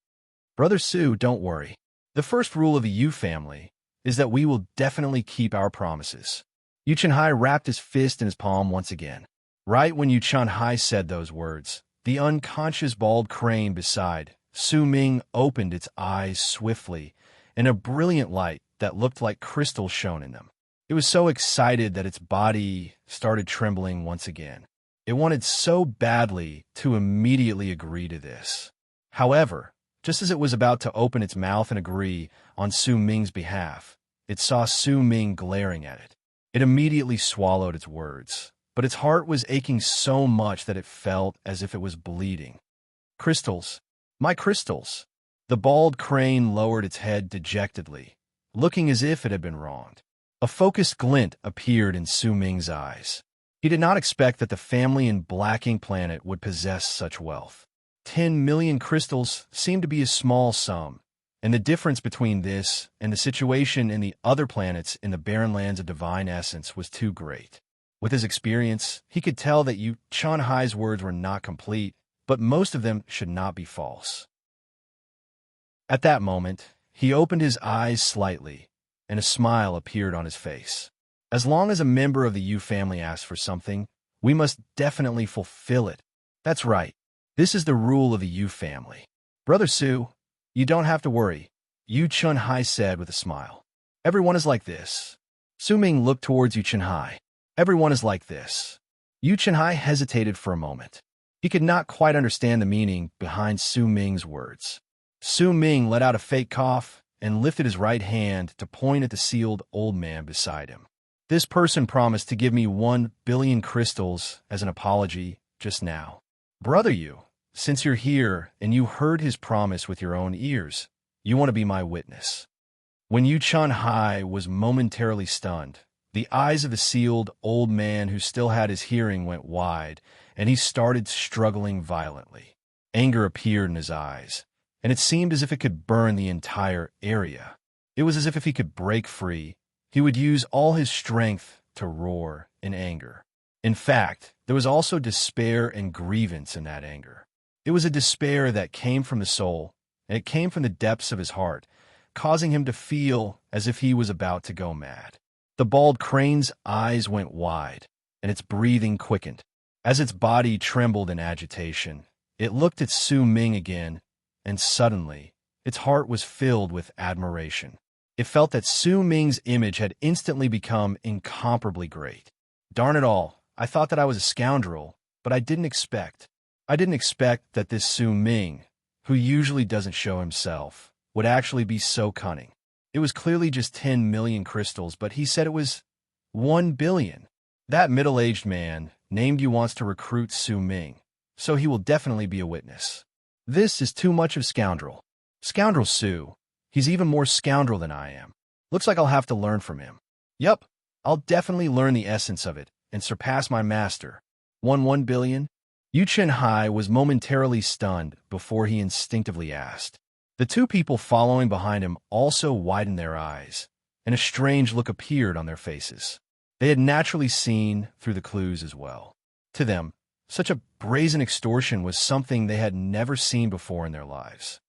Speaker 1: Brother Su, don't worry. The first rule of the Yu family is that we will definitely keep our promises. Yu Chunhai wrapped his fist in his palm once again. Right when Yu Chunhai said those words, the unconscious bald crane beside Su Ming opened its eyes swiftly, and a brilliant light that looked like crystals shone in them. It was so excited that its body started trembling once again. It wanted so badly to immediately agree to this. However, just as it was about to open its mouth and agree on Su Ming's behalf, it saw Su Ming glaring at it. It immediately swallowed its words, but its heart was aching so much that it felt as if it was bleeding. Crystals, my crystals! The bald crane lowered its head dejectedly, looking as if it had been wronged. A focused glint appeared in Su Ming's eyes. He did not expect that the family in Black Ink Planet would possess such wealth. 10 million crystals seemed to be a small sum, and the difference between this and the situation in the other planets in the barren lands of divine essence was too great. With his experience, he could tell that Yu Chunhai's words were not complete, but most of them should not be false. At that moment, he opened his eyes slightly, and a smile appeared on his face. As long as a member of the Yu family asks for something, we must definitely fulfill it. That's right. This is the rule of the Yu family. Brother Su, you don't have to worry, Yu Chunhai said with a smile. Everyone is like this. Su Ming looked towards Yu Chunhai. Everyone is like this. Yu Chunhai hesitated for a moment. He could not quite understand the meaning behind Su Ming's words. Su Ming let out a fake cough and lifted his right hand to point at the sealed old man beside him. This person promised to give me 1 billion crystals as an apology just now. Brother Yu, since you're here and you heard his promise with your own ears, you want to be my witness. When Yu Chunhai was momentarily stunned, the eyes of the sealed old man who still had his hearing went wide, and he started struggling violently. Anger appeared in his eyes, and it seemed as if it could burn the entire area. It was as if he could break free, he would use all his strength to roar in anger. In fact, there was also despair and grievance in that anger. It was a despair that came from the soul, and it came from the depths of his heart, causing him to feel as if he was about to go mad. The bald crane's eyes went wide, and its breathing quickened. As its body trembled in agitation, it looked at Su Ming again, and suddenly, its heart was filled with admiration. It felt that Su Ming's image had instantly become incomparably great. Darn it all, I thought that I was a scoundrel, but I didn't expect that this Su Ming, who usually doesn't show himself, would actually be so cunning. It was clearly just 10 million crystals, but he said it was 1 billion. That middle-aged man named you wants to recruit Su Ming, so he will definitely be a witness. This is too much of scoundrel. Scoundrel Su. He's even more scoundrel than I am. Looks like I'll have to learn from him. Yup, I'll definitely learn the essence of it and surpass my master. 1 billion? Yu Chunhai was momentarily stunned before he instinctively asked. The 2 people following behind him also widened their eyes, and a strange look appeared on their faces. They had naturally seen through the clues as well. To them, such a brazen extortion was something they had never seen before in their lives.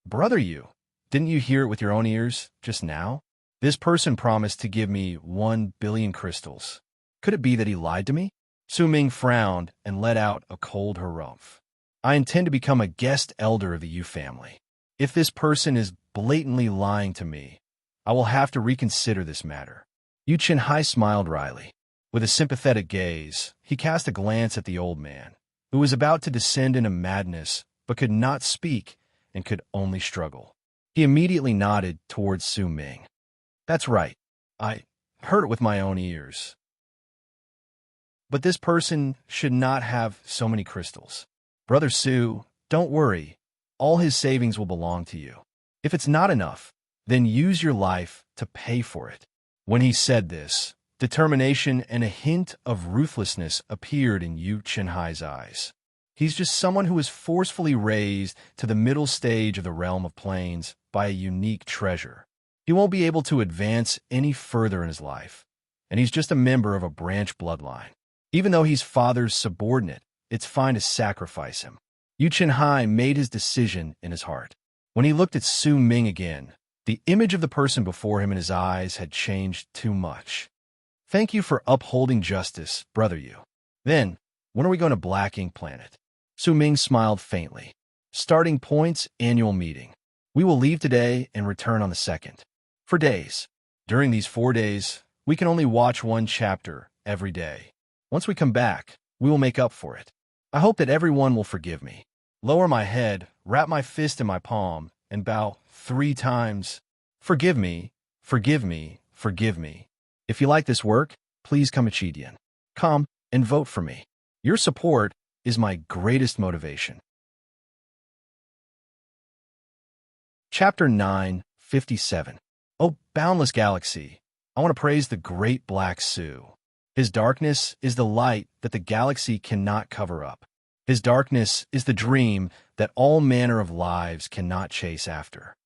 Speaker 1: Brother Yu, didn't you hear it with your own ears just now? This person promised to give me 1 billion crystals. Could it be that he lied to me? Su Ming frowned and let out a cold harumph. I intend to become a guest elder of the Yu family. If this person is blatantly lying to me, I will have to reconsider this matter. Yu Chunhai smiled wryly. With a sympathetic gaze, he cast a glance at the old man, who was about to descend into madness but could not speak and could only struggle. He immediately nodded towards Su Ming. That's right. I heard it with my own ears. But this person should not have so many crystals. Brother Su, don't worry. All his savings will belong to you. If it's not enough, then use your life to pay for it. When he said this, Determination and a hint of ruthlessness appeared in Yu Chenhai's eyes. He's just someone who was forcefully raised to the middle stage of the realm of planes by a unique treasure. He won't be able to advance any further in his life, and he's just a member of a branch bloodline. Even though he's father's subordinate, it's fine to sacrifice him. Yu Chenhai made his decision in his heart. When he looked at Su Ming again, the image of the person before him in his eyes had changed too much. Thank you for upholding justice, brother Yu. Then, when are we going to Black Ink Planet? Su Ming smiled faintly. Starting points, annual meeting. We will leave today and return on the 2nd. For days. During these 4 days, we can only watch one chapter every day. Once we come back, we will make up for it. I hope that everyone will forgive me. Lower my head, wrap my fist in my palm, and bow 3 times. Forgive me, forgive me, forgive me. If you like this work, please come to Chidian. Come and vote for me. Your support is my greatest motivation. Chapter 9:57. O boundless galaxy, I want to praise the great Black Su. His darkness is the light that the galaxy cannot cover up. His darkness is the dream that all manner of lives cannot chase after.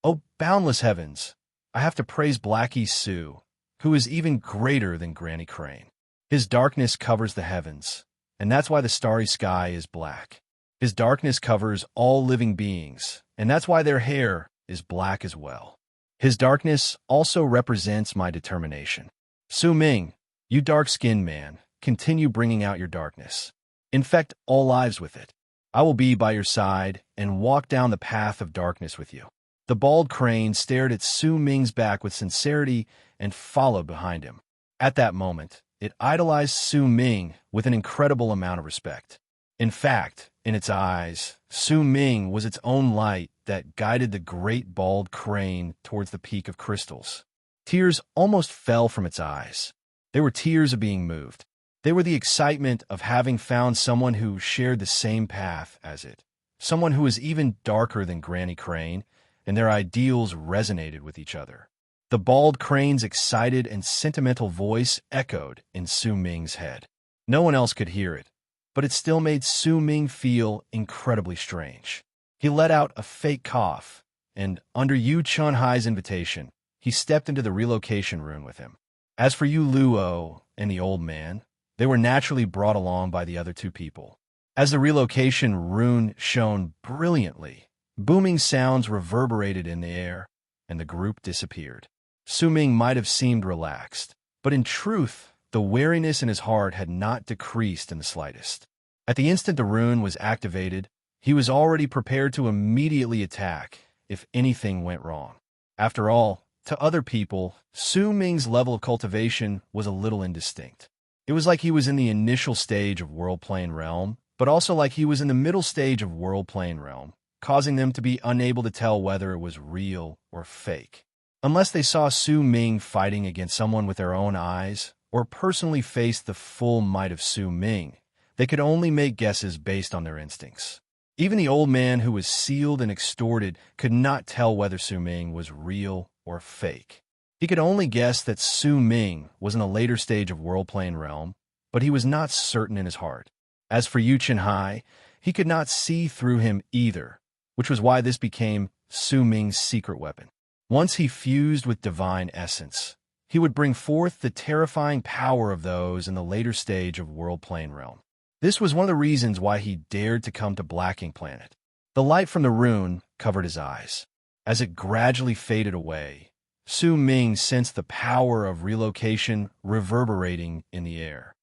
Speaker 1: O boundless heavens, I have to praise Blackie Su, who is even greater than Granny Crane. His darkness covers the heavens, and that's why the starry sky is black. His darkness covers all living beings, and that's why their hair is black as well. His darkness also represents my determination. Su Ming, you dark-skinned man, continue bringing out your darkness. Infect all lives with it. I will be by your side and walk down the path of darkness with you. The bald crane stared at Su Ming's back with sincerity and followed behind him. At that moment, it idolized Su Ming with an incredible amount of respect. In fact, in its eyes, Su Ming was its own light that guided the great bald crane towards the peak of crystals. Tears almost fell from its eyes. They were tears of being moved. They were the excitement of having found someone who shared the same path as it, someone who was even darker than Granny Crane, and their ideals resonated with each other. The bald crane's excited and sentimental voice echoed in Su Ming's head. No one else could hear it, but it still made Su Ming feel incredibly strange. He let out a fake cough, and under Yu Chenhai's invitation, he stepped into the relocation rune with him. As for Yu Luo and the old man, they were naturally brought along by the other 2 people. As the relocation rune shone brilliantly, booming sounds reverberated in the air, and the group disappeared. Su Ming might have seemed relaxed, but in truth, the wariness in his heart had not decreased in the slightest. At the instant the rune was activated, he was already prepared to immediately attack if anything went wrong. After all, to other people, Su Ming's level of cultivation was a little indistinct. It was like he was in the initial stage of World Plane Realm, but also like he was in the middle stage of World Plane Realm, causing them to be unable to tell whether it was real or fake. Unless they saw Su Ming fighting against someone with their own eyes, or personally faced the full might of Su Ming, they could only make guesses based on their instincts. Even the old man who was sealed and extorted could not tell whether Su Ming was real or fake. He could only guess that Su Ming was in a later stage of World Plane Realm, but he was not certain in his heart. As for Yu Chenhai, he could not see through him either, which was why this became Su Ming's secret weapon. Once he fused with divine essence, he would bring forth the terrifying power of those in the later stage of World Plane Realm. This was one of the reasons why he dared to come to Black Ink Planet. The light from the rune covered his eyes. As it gradually faded away, Su Ming sensed the power of relocation reverberating in the air.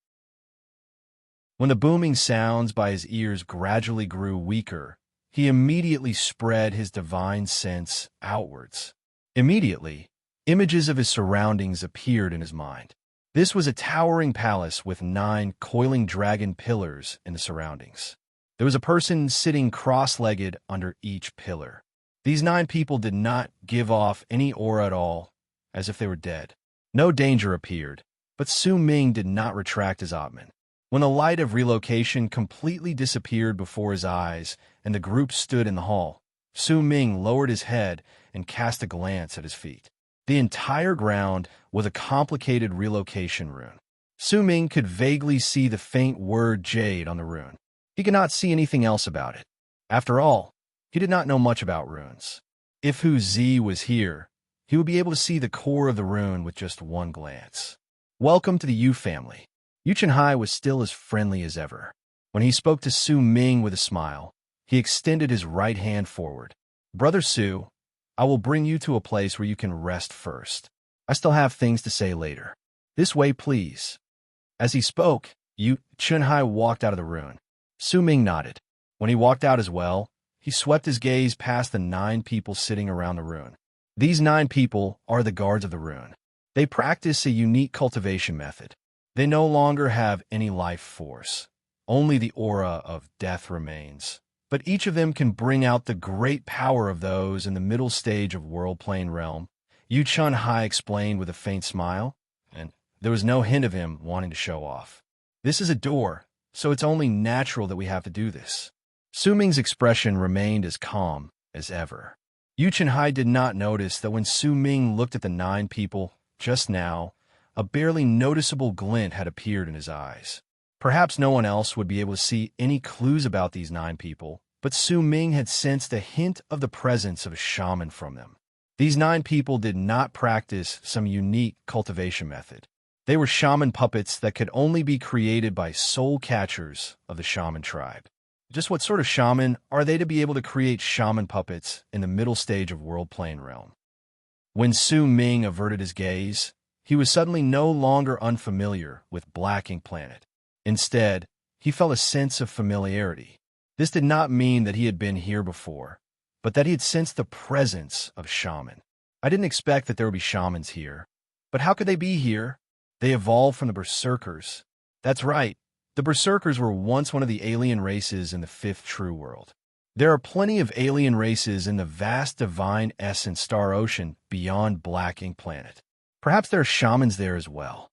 Speaker 1: When the booming sounds by his ears gradually grew weaker, he immediately spread his divine sense outwards. Immediately, images of his surroundings appeared in his mind. This was a towering palace with 9 coiling dragon pillars in the surroundings. There was a person sitting cross-legged under each pillar. These 9 people did not give off any aura at all, as if they were dead. No danger appeared, but Su Ming did not retract his Atman. When the light of relocation completely disappeared before his eyes and the group stood in the hall, Su Ming lowered his head and cast a glance at his feet. The entire ground was a complicated relocation rune. Su Ming could vaguely see the faint word Jade on the rune. He could not see anything else about it. After all, he did not know much about runes. If Hu Zi was here, he would be able to see the core of the rune with just one glance. Welcome to the Yu family. Yu Chenhai was still as friendly as ever. When he spoke to Su Ming with a smile, he extended his right hand forward. Brother Su, I will bring you to a place where you can rest first. I still have things to say later. This way, please. As he spoke, Yu Chenhai walked out of the rune. Su Ming nodded. When he walked out as well, he swept his gaze past the 9 people sitting around the rune. These 9 people are the guards of the rune. They practice a unique cultivation method. They no longer have any life force. Only the aura of death remains. But each of them can bring out the great power of those in the middle stage of World Plane Realm, Yu Chenhai explained with a faint smile, and there was no hint of him wanting to show off. This is a door, so it's only natural that we have to do this. Su Ming's expression remained as calm as ever. Yu Chenhai did not notice that when Su Ming looked at the 9 people just now, a barely noticeable glint had appeared in his eyes. Perhaps no one else would be able to see any clues about these 9 people, but Su Ming had sensed a hint of the presence of a shaman from them. These 9 people did not practice some unique cultivation method. They were shaman puppets that could only be created by soul catchers of the shaman tribe. Just what sort of shaman are they to be able to create shaman puppets in the middle stage of World Plane Realm? When Su Ming averted his gaze, he was suddenly no longer unfamiliar with Black Ink Planet. Instead, he felt a sense of familiarity. This did not mean that he had been here before, but that he had sensed the presence of shaman. I didn't expect that there would be shamans here. But how could they be here? They evolved from the berserkers. That's right. The berserkers were once one of the alien races in the 5th True World. There are plenty of alien races in the vast divine essence star ocean beyond Black Ink Planet. Perhaps there are shamans there as well.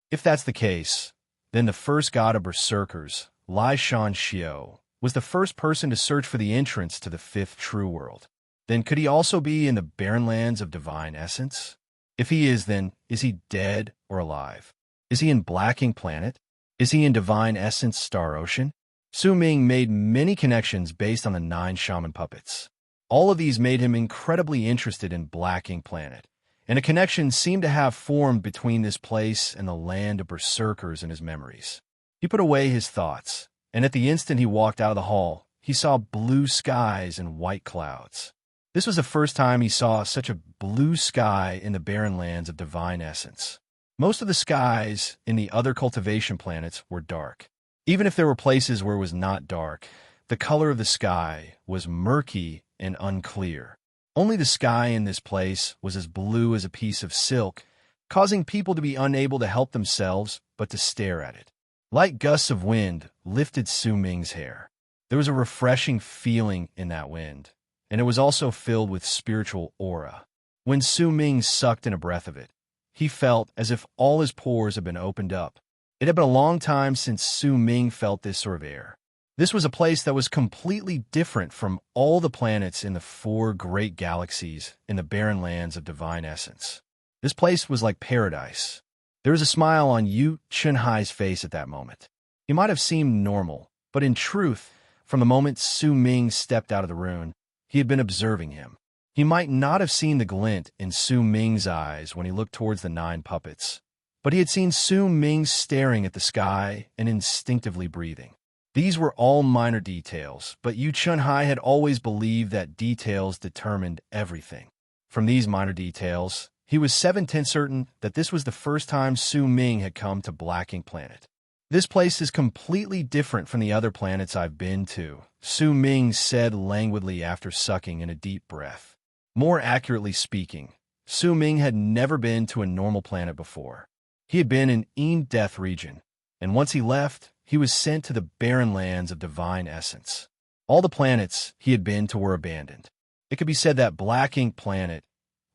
Speaker 1: If that's the case, then the first god of berserkers, Lai Shan Xiao, was the first person to search for the entrance to the 5th True World. Then could he also be in the barren lands of divine essence? If he is, then is he dead or alive? Is he in Black Ink Planet? Is he in divine essence star ocean? Su Ming made many connections based on the 9 shaman puppets. All of these made him incredibly interested in Black Ink Planet, and a connection seemed to have formed between this place and the land of berserkers in his memories. He put away his thoughts, and at the instant he walked out of the hall, he saw blue skies and white clouds. This was the first time he saw such a blue sky in the barren lands of divine essence. Most of the skies in the other cultivation planets were dark. Even if there were places where it was not dark, the color of the sky was murky and unclear. Only the sky in this place was as blue as a piece of silk, causing people to be unable to help themselves but to stare at it. Light gusts of wind lifted Su Ming's hair. There was a refreshing feeling in that wind, and it was also filled with spiritual aura. When Su Ming sucked in a breath of it, he felt as if all his pores had been opened up. It had been a long time since Su Ming felt this sort of air. This was a place that was completely different from all the planets in the 4 great galaxies in the barren lands of divine essence. This place was like paradise. There was a smile on Yu Chenhai's face at that moment. He might have seemed normal, but in truth, from the moment Su Ming stepped out of the rune, he had been observing him. He might not have seen the glint in Su Ming's eyes when he looked towards the 9 puppets, but he had seen Su Ming staring at the sky and instinctively breathing. These were all minor details, but Yu Chenhai had always believed that details determined everything. From these minor details, he was 7/10 certain that this was the first time Su Ming had come to Black Ink Planet. This place is completely different from the other planets I've been to, Su Ming said languidly after sucking in a deep breath. More accurately speaking, Su Ming had never been to a normal planet before. He had been in Een Death region, and once he left, he was sent to the barren lands of divine essence. All the planets he had been to were abandoned. It could be said that Black Ink Planet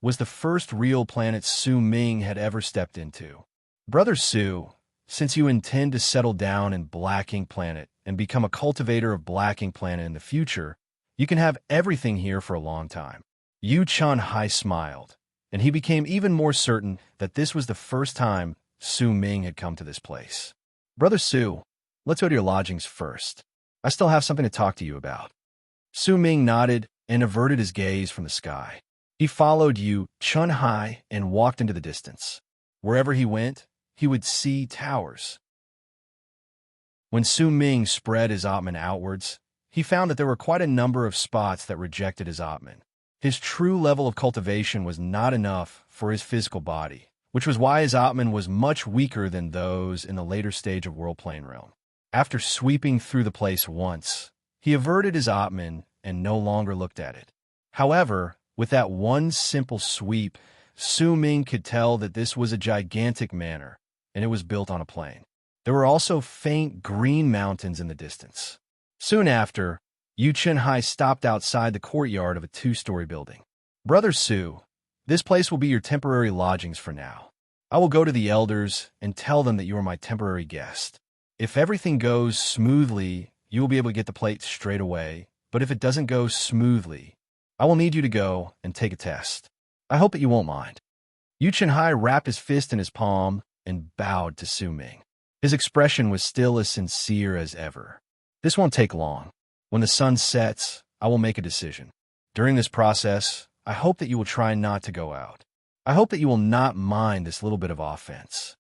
Speaker 1: was the first real planet Su Ming had ever stepped into. Brother Su, since you intend to settle down in Black Ink Planet and become a cultivator of Black Ink Planet in the future, you can have everything here for a long time. Yu Chun-hai smiled, and he became even more certain that this was the first time Su Ming had come to this place. Brother Su, let's go to your lodgings first. I still have something to talk to you about. Su Ming nodded and averted his gaze from the sky. He followed Yu Chun-hai and walked into the distance. Wherever he went, he would see towers. When Su Ming spread his Atman outwards, he found that there were quite a number of spots that rejected his Atman. His true level of cultivation was not enough for his physical body, which was why his Atman was much weaker than those in the later stage of World Plane Realm. After sweeping through the place once, he averted his Atman and no longer looked at it. However, with that one simple sweep, Su Ming could tell that this was a gigantic manor, and it was built on a plain. There were also faint green mountains in the distance. Soon after, Yu Chun-hai stopped outside the courtyard of a 2-story building. Brother Su, this place will be your temporary lodgings for now. I will go to the elders and tell them that you are my temporary guest. If everything goes smoothly, you will be able to get the plate straight away, but if it doesn't go smoothly, I will need you to go and take a test. I hope that you won't mind. Yu Chun-hai wrapped his fist in his palm and bowed to Su Ming. His expression was still as sincere as ever. This won't take long. When the sun sets, I will make a decision. During this process, I hope that you will try not to go out. I hope that you will not mind this little bit of offense.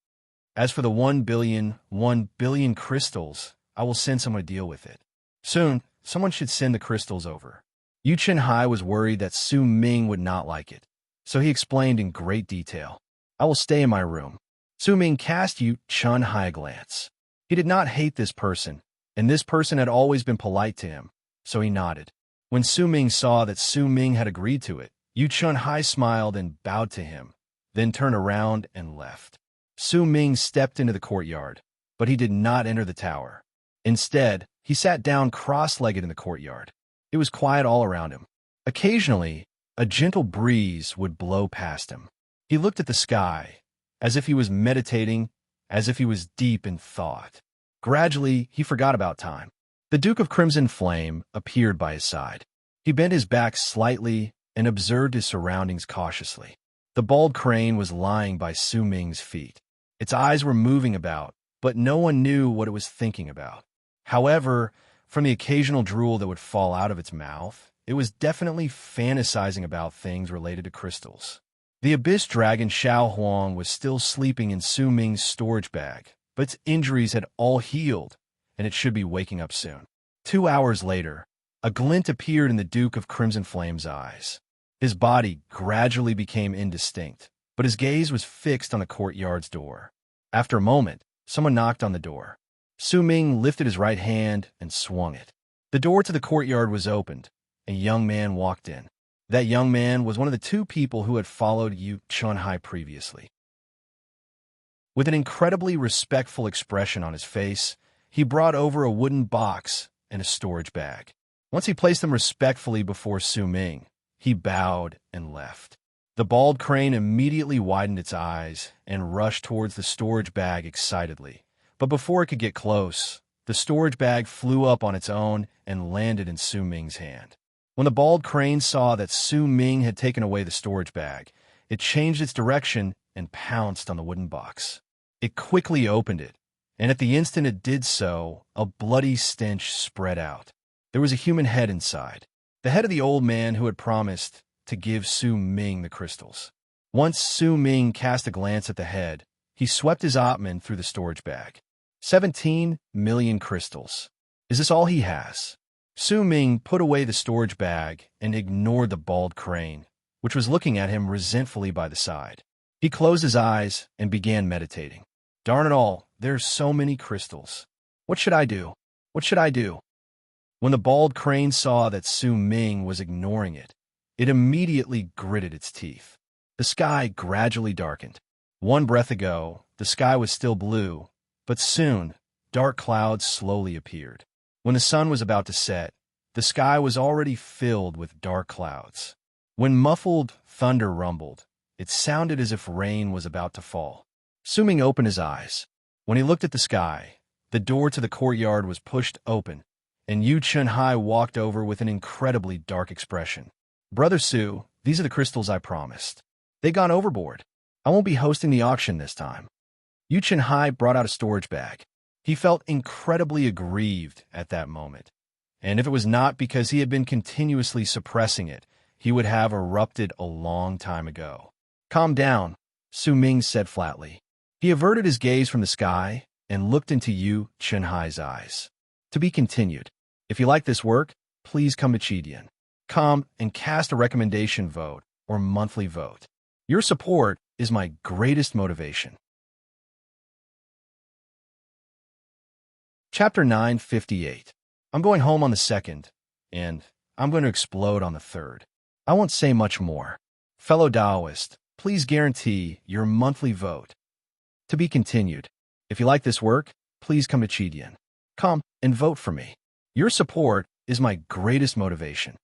Speaker 1: As for the 1 billion crystals, I will send someone to deal with it. Soon, someone should send the crystals over. Yu Chun-hai was worried that Su Ming would not like it, so he explained in great detail. I will stay in my room. Su Ming cast Yu Chun-hai a glance. He did not hate this person, and this person had always been polite to him, so he nodded. When Su Ming saw that Su Ming had agreed to it, Yu Chun-hai smiled and bowed to him, then turned around and left. Su Ming stepped into the courtyard, but he did not enter the tower. Instead, he sat down cross-legged in the courtyard. It was quiet all around him. Occasionally, a gentle breeze would blow past him. He looked at the sky, as if he was meditating, as if he was deep in thought. Gradually, he forgot about time. The Duke of Crimson Flame appeared by his side. He bent his back slightly and observed his surroundings cautiously. The bald crane was lying by Su Ming's feet. Its eyes were moving about, but no one knew what it was thinking about. However, from the occasional drool that would fall out of its mouth, it was definitely fantasizing about things related to crystals. The abyss dragon Xiao Huang was still sleeping in Su Ming's storage bag, but its injuries had all healed, and it should be waking up soon. 2 hours later, a glint appeared in the Duke of Crimson Flame's eyes. His body gradually became indistinct, but his gaze was fixed on the courtyard's door. After a moment, someone knocked on the door. Su Ming lifted his right hand and swung it. The door to the courtyard was opened. A young man walked in. That young man was one of the 2 people who had followed Yu Chun-hai previously. With an incredibly respectful expression on his face, he brought over a wooden box and a storage bag. Once he placed them respectfully before Su Ming, he bowed and left. The bald crane immediately widened its eyes and rushed towards the storage bag excitedly. But before it could get close, the storage bag flew up on its own and landed in Su Ming's hand. When the bald crane saw that Su Ming had taken away the storage bag, it changed its direction and pounced on the wooden box. It quickly opened it, and at the instant it did so, a bloody stench spread out. There was a human head inside, the head of the old man who had promised to give Su Ming the crystals. Once Su Ming cast a glance at the head, he swept his Atman through the storage bag. 17 million crystals. Is this all he has? Su Ming put away the storage bag and ignored the bald crane, which was looking at him resentfully by the side. He closed his eyes and began meditating. Darn it all, there's so many crystals. What should I do? What should I do? When the bald crane saw that Su Ming was ignoring it, it immediately gritted its teeth. The sky gradually darkened. 1 breath ago, the sky was still blue, but soon, dark clouds slowly appeared. When the sun was about to set, the sky was already filled with dark clouds. When muffled thunder rumbled, it sounded as if rain was about to fall. Su Ming opened his eyes. When he looked at the sky, the door to the courtyard was pushed open, and Yu Chun-hai walked over with an incredibly dark expression. Brother Su, These are the crystals I promised. They've gone overboard. I won't be hosting the auction this time. Yu Chenhai brought out a storage bag. He felt incredibly aggrieved at that moment. And if it was not because he had been continuously suppressing it, he would have erupted a long time ago. Calm down, Su Ming said flatly. He averted his gaze from the sky and looked into Yu Chenhai's eyes. To be continued. If you like this work, please come to Chidian. Come and cast a recommendation vote or monthly vote. Your support is my greatest motivation. Chapter 958. I'm going home on the 2nd, and I'm going to explode on the 3rd. I won't say much more. Fellow Taoist, please guarantee your monthly vote. To be continued. If you like this work, please come to Chidian. Come and vote for me. Your support is my greatest motivation.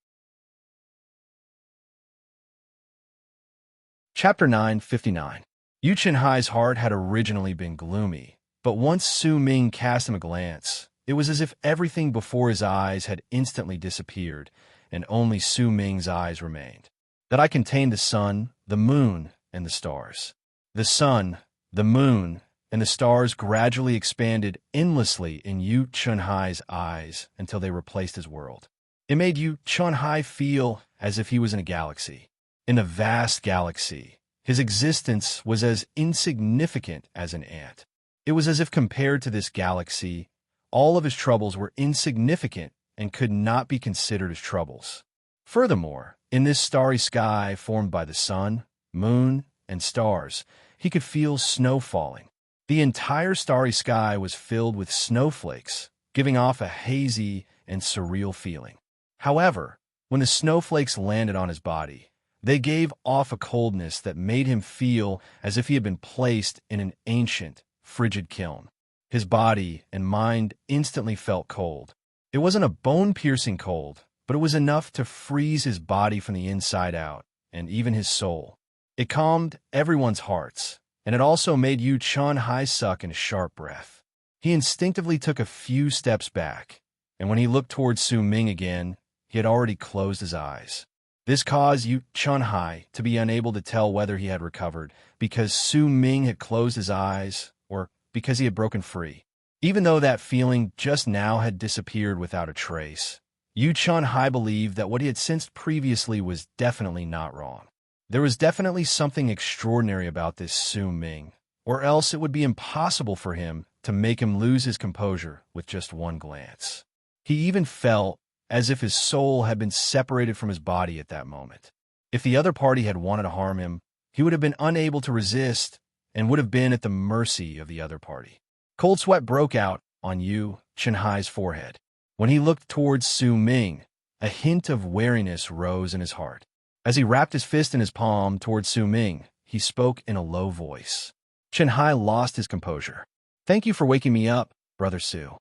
Speaker 1: Chapter 959. Yu Chenhai's heart had originally been gloomy, but once Su Ming cast him a glance, it was as if everything before his eyes had instantly disappeared, and only Su Ming's eyes remained. That I contained the sun, the moon, and the stars. The sun, the moon, and the stars gradually expanded endlessly in Yu Chenhai's eyes until they replaced his world. It made Yu Chenhai feel as if he was in a galaxy. In a vast galaxy, his existence was as insignificant as an ant. It was as if compared to this galaxy, all of his troubles were insignificant and could not be considered as troubles. Furthermore, in this starry sky formed by the sun, moon, and stars, he could feel snow falling. The entire starry sky was filled with snowflakes, giving off a hazy and surreal feeling. However, when the snowflakes landed on his body, they gave off a coldness that made him feel as if he had been placed in an ancient, frigid kiln. His body and mind instantly felt cold. It wasn't a bone-piercing cold, but it was enough to freeze his body from the inside out, and even his soul. It calmed everyone's hearts, and it also made Yu Chenhai suck in a sharp breath. He instinctively took a few steps back, and when he looked towards Su Ming again, he had already closed his eyes. This caused Yu Chenhai to be unable to tell whether he had recovered because Su Ming had closed his eyes or because he had broken free. Even though that feeling just now had disappeared without a trace, Yu Chenhai believed that what he had sensed previously was definitely not wrong. There was definitely something extraordinary about this Su Ming, or else it would be impossible for him to make him lose his composure with just one glance. He even felt as if his soul had been separated from his body at that moment. If the other party had wanted to harm him, he would have been unable to resist and would have been at the mercy of the other party. Cold sweat broke out on Yu Chenhai's forehead. When he looked towards Su Ming, a hint of wariness rose in his heart. As he wrapped his fist in his palm towards Su Ming, he spoke in a low voice. Chenhai lost his composure. "Thank you for waking me up, Brother Su."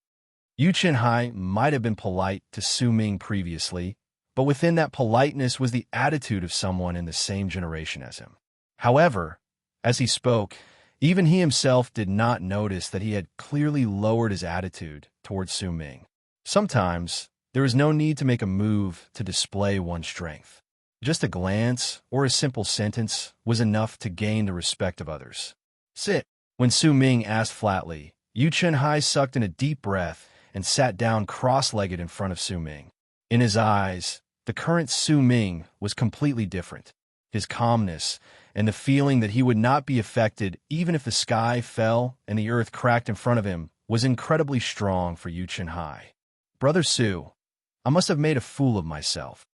Speaker 1: Yu Chenhai might have been polite to Su Ming previously, but within that politeness was the attitude of someone in the same generation as him. However, as he spoke, even he himself did not notice that he had clearly lowered his attitude towards Su Ming. Sometimes, there is no need to make a move to display one's strength. Just a glance or a simple sentence was enough to gain the respect of others. "Sit." When Su Ming asked flatly, Yu Chenhai sucked in a deep breath and sat down cross-legged in front of Su Ming. In his eyes, the current Su Ming was completely different. His calmness and the feeling that he would not be affected even if the sky fell and the earth cracked in front of him was incredibly strong for Yu Chenhai. "Brother Su, I must have made a fool of myself.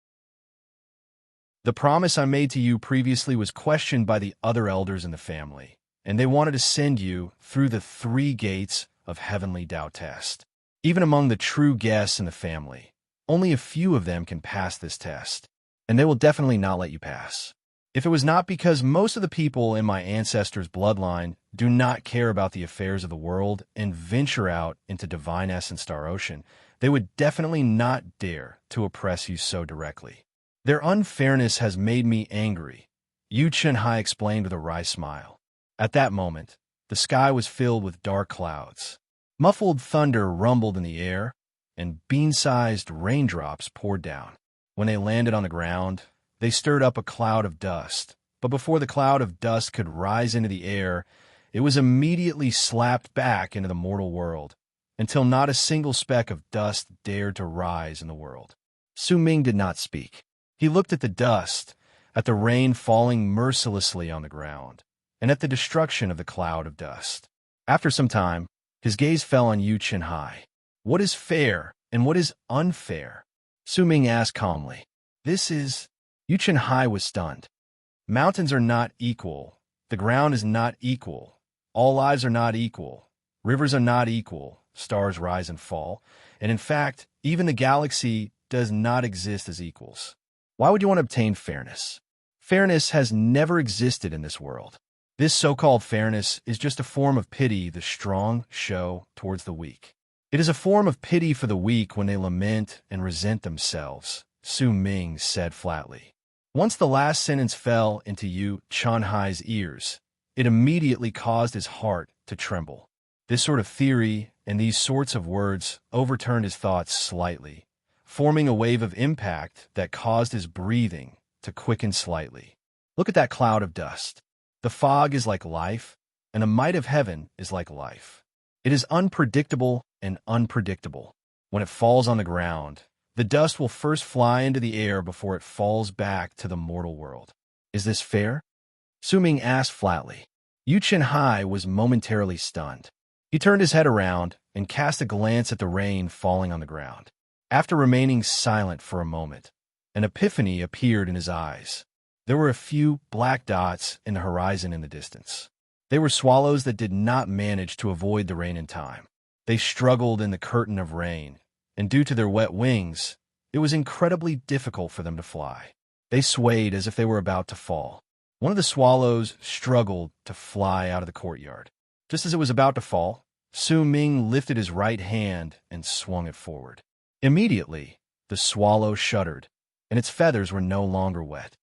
Speaker 1: The promise I made to you previously was questioned by the other elders in the family, and they wanted to send you through the 3 gates of heavenly Tao test. Even among the true guests in the family, only a few of them can pass this test, and they will definitely not let you pass. If it was not because most of the people in my ancestors' bloodline do not care about the affairs of the world and venture out into Divine Essence Star Ocean, they would definitely not dare to oppress you so directly. Their unfairness has made me angry," Yu Chenhai explained with a wry smile. At that moment, the sky was filled with dark clouds. Muffled thunder rumbled in the air, and bean-sized raindrops poured down. When they landed on the ground, they stirred up a cloud of dust. But before the cloud of dust could rise into the air, it was immediately slapped back into the mortal world, until not a single speck of dust dared to rise in the world. Su Ming did not speak. He looked at the dust, at the rain falling mercilessly on the ground, and at the destruction of the cloud of dust. After some time, his gaze fell on Yu Chenhai. "What is fair and what is unfair?" Su Ming asked calmly. "This is—" Yu Chenhai was stunned. "Mountains are not equal. The ground is not equal. All lives are not equal. Rivers are not equal. Stars rise and fall. And in fact, even the galaxy does not exist as equals. Why would you want to obtain fairness? Fairness has never existed in this world. This so-called fairness is just a form of pity the strong show towards the weak. It is a form of pity for the weak when they lament and resent themselves," Su Ming said flatly. Once the last sentence fell into Yu Chenhai's ears, it immediately caused his heart to tremble. This sort of theory and these sorts of words overturned his thoughts slightly, forming a wave of impact that caused his breathing to quicken slightly. Look at that cloud of dust. The fog is like life, and the might of heaven is like life. It is unpredictable and unpredictable. When it falls on the ground, the dust will first fly into the air before it falls back to the mortal world. Is this fair? Su Ming asked flatly. Yu Chenhai was momentarily stunned. He turned his head around and cast a glance at the rain falling on the ground. After remaining silent for a moment, an epiphany appeared in his eyes. There were a few black dots in the horizon in the distance. They were swallows that did not manage to avoid the rain in time. They struggled in the curtain of rain, and due to their wet wings, it was incredibly difficult for them to fly. They swayed as if they were about to fall. One of the swallows struggled to fly out of the courtyard. Just as it was about to fall, Su Ming lifted his right hand and swung it forward. Immediately, the swallow shuddered, and its feathers were no longer wet.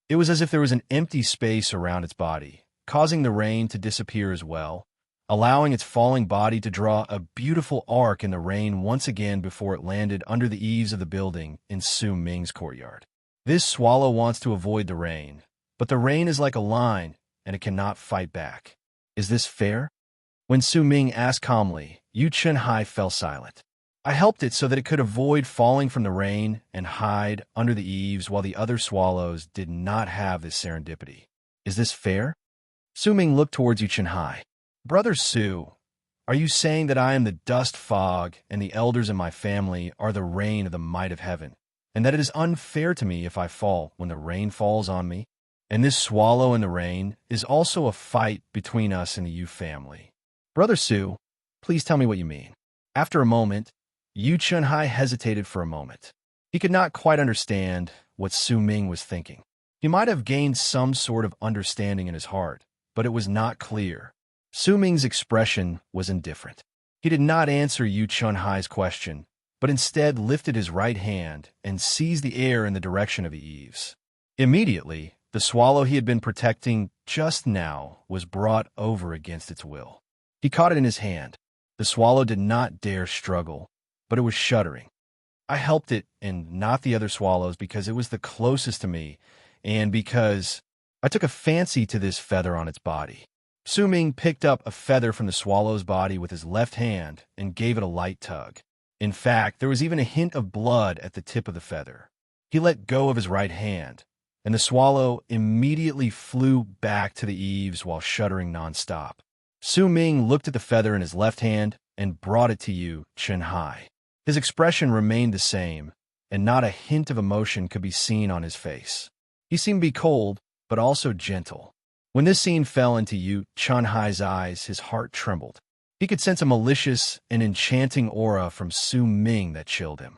Speaker 1: It was as if there was an empty space around its body, causing the rain to disappear as well, allowing its falling body to draw a beautiful arc in the rain once again before it landed under the eaves of the building in Su Ming's courtyard. This swallow wants to avoid the rain, but the rain is like a line, and it cannot fight back. Is this fair? When Su Ming asked calmly, Yu Chenhai fell silent. I helped it so that it could avoid falling from the rain and hide under the eaves while the other swallows did not have this serendipity. Is this fair? Su Ming looked towards Yu Chenhai. Brother Su, are you saying that I am the dust fog and the elders in my family are the rain of the might of heaven, and that it is unfair to me if I fall when the rain falls on me? And this swallow in the rain is also a fight between us and the Yu family. Brother Su, please tell me what you mean. After a moment, Yu Chenhai hesitated for a moment. He could not quite understand what Su Ming was thinking. He might have gained some sort of understanding in his heart, but it was not clear. Su Ming's expression was indifferent. He did not answer Yu Chenhai's question, but instead lifted his right hand and seized the air in the direction of the eaves. Immediately, the swallow he had been protecting just now was brought over against its will. He caught it in his hand. The swallow did not dare struggle, but it was shuddering. I helped it and not the other swallows because it was the closest to me, and because I took a fancy to this feather on its body. Su Ming picked up a feather from the swallow's body with his left hand and gave it a light tug. In fact, there was even a hint of blood at the tip of the feather. He let go of his right hand, and the swallow immediately flew back to the eaves while shuddering nonstop. Su Ming looked at the feather in his left hand and brought it to Yu Chenhai. His expression remained the same, and not a hint of emotion could be seen on his face. He seemed to be cold, but also gentle. When this scene fell into Yu Chenhai's eyes, his heart trembled. He could sense a malicious and enchanting aura from Su Ming that chilled him.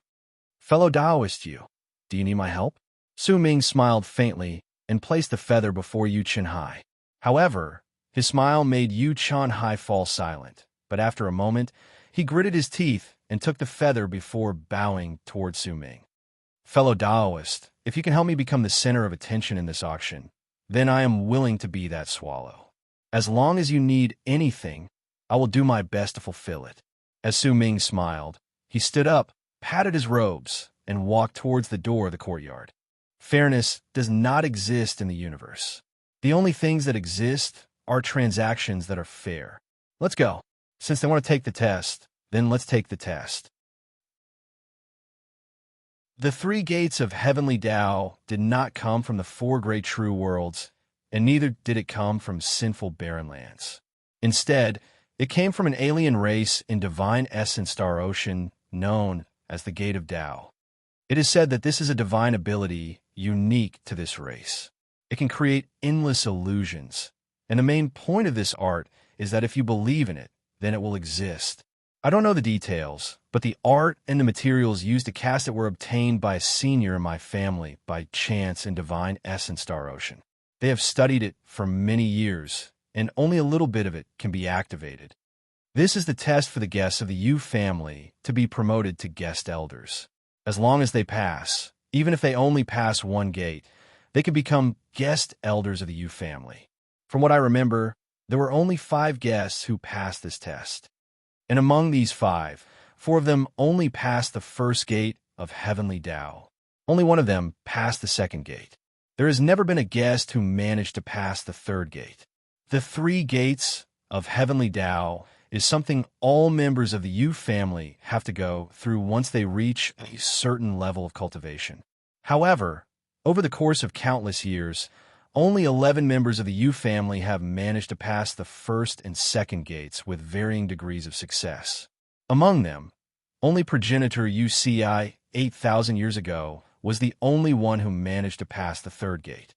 Speaker 1: Fellow Taoist Yu, do you need my help? Su Ming smiled faintly and placed the feather before Yu Chenhai. However, his smile made Yu Chenhai fall silent, but after a moment, he gritted his teeth and took the feather before bowing toward Su Ming. Fellow Taoist, if you can help me become the center of attention in this auction, then I am willing to be that swallow. As long as you need anything, I will do my best to fulfill it. As Su Ming smiled, he stood up, patted his robes, and walked towards the door of the courtyard. Fairness does not exist in the universe. The only things that exist are transactions that are fair. Let's go. Since they want to take the test, then let's take the test. The three gates of heavenly Tao did not come from the four great true worlds, and neither did it come from sinful barren lands. Instead, it came from an alien race in divine essence star ocean known as the Gate of Tao. It is said that this is a divine ability unique to this race. It can create endless illusions, and the main point of this art is that if you believe in it, then it will exist. I don't know the details, but the art and the materials used to cast it were obtained by a senior in my family by chance in divine essence star ocean. They have studied it for many years, and only a little bit of it can be activated. This is the test for the guests of the U family to be promoted to guest elders. As long as they pass, even if they only pass one gate, they can become guest elders of the U family. From what I remember, there were only 5 guests who passed this test. And among these 5, 4 of them only passed the first gate of heavenly Tao. Only one of them passed the second gate. There has never been a guest who managed to pass the third gate. The 3 gates of heavenly Tao is something all members of the U family have to go through once they reach a certain level of cultivation. However, over the course of countless years, only 11 members of the U family have managed to pass the first and second gates with varying degrees of success. Among them, only progenitor UCI 8,000 years ago was the only one who managed to pass the third gate.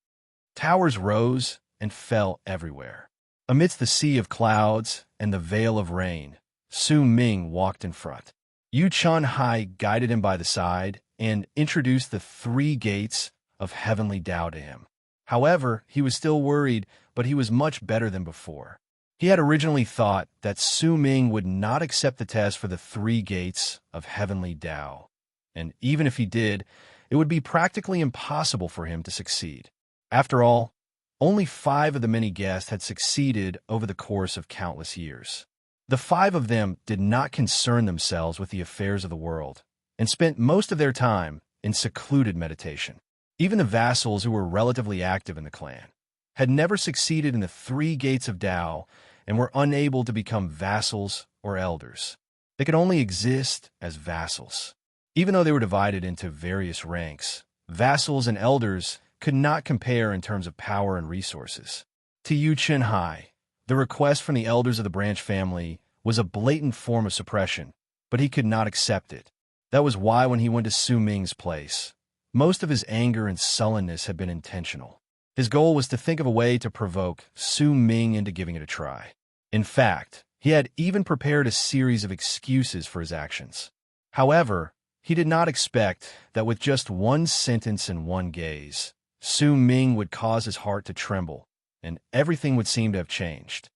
Speaker 1: Towers rose and fell everywhere. Amidst the sea of clouds and the veil of rain, Su Ming walked in front. Yu Chun Hai guided him by the side and introduced the 3 gates of heavenly Tao to him. However, he was still worried, but he was much better than before. He had originally thought that Su Ming would not accept the test for the 3 gates of heavenly Tao, and even if he did, it would be practically impossible for him to succeed. After all, only 5 of the many guests had succeeded over the course of countless years. The 5 of them did not concern themselves with the affairs of the world, and spent most of their time in secluded meditation. Even the vassals who were relatively active in the clan had never succeeded in the 3 gates of Tao and were unable to become vassals or elders. They could only exist as vassals. Even though they were divided into various ranks, vassals and elders could not compare in terms of power and resources. To Yu Chun Hai, the request from the elders of the branch family was a blatant form of suppression, but he could not accept it. That was why when he went to Su Ming's place, most of his anger and sullenness had been intentional. His goal was to think of a way to provoke Su Ming into giving it a try. In fact, he had even prepared a series of excuses for his actions. However, he did not expect that with just one sentence and one gaze, Su Ming would cause his heart to tremble, and everything would seem to have changed.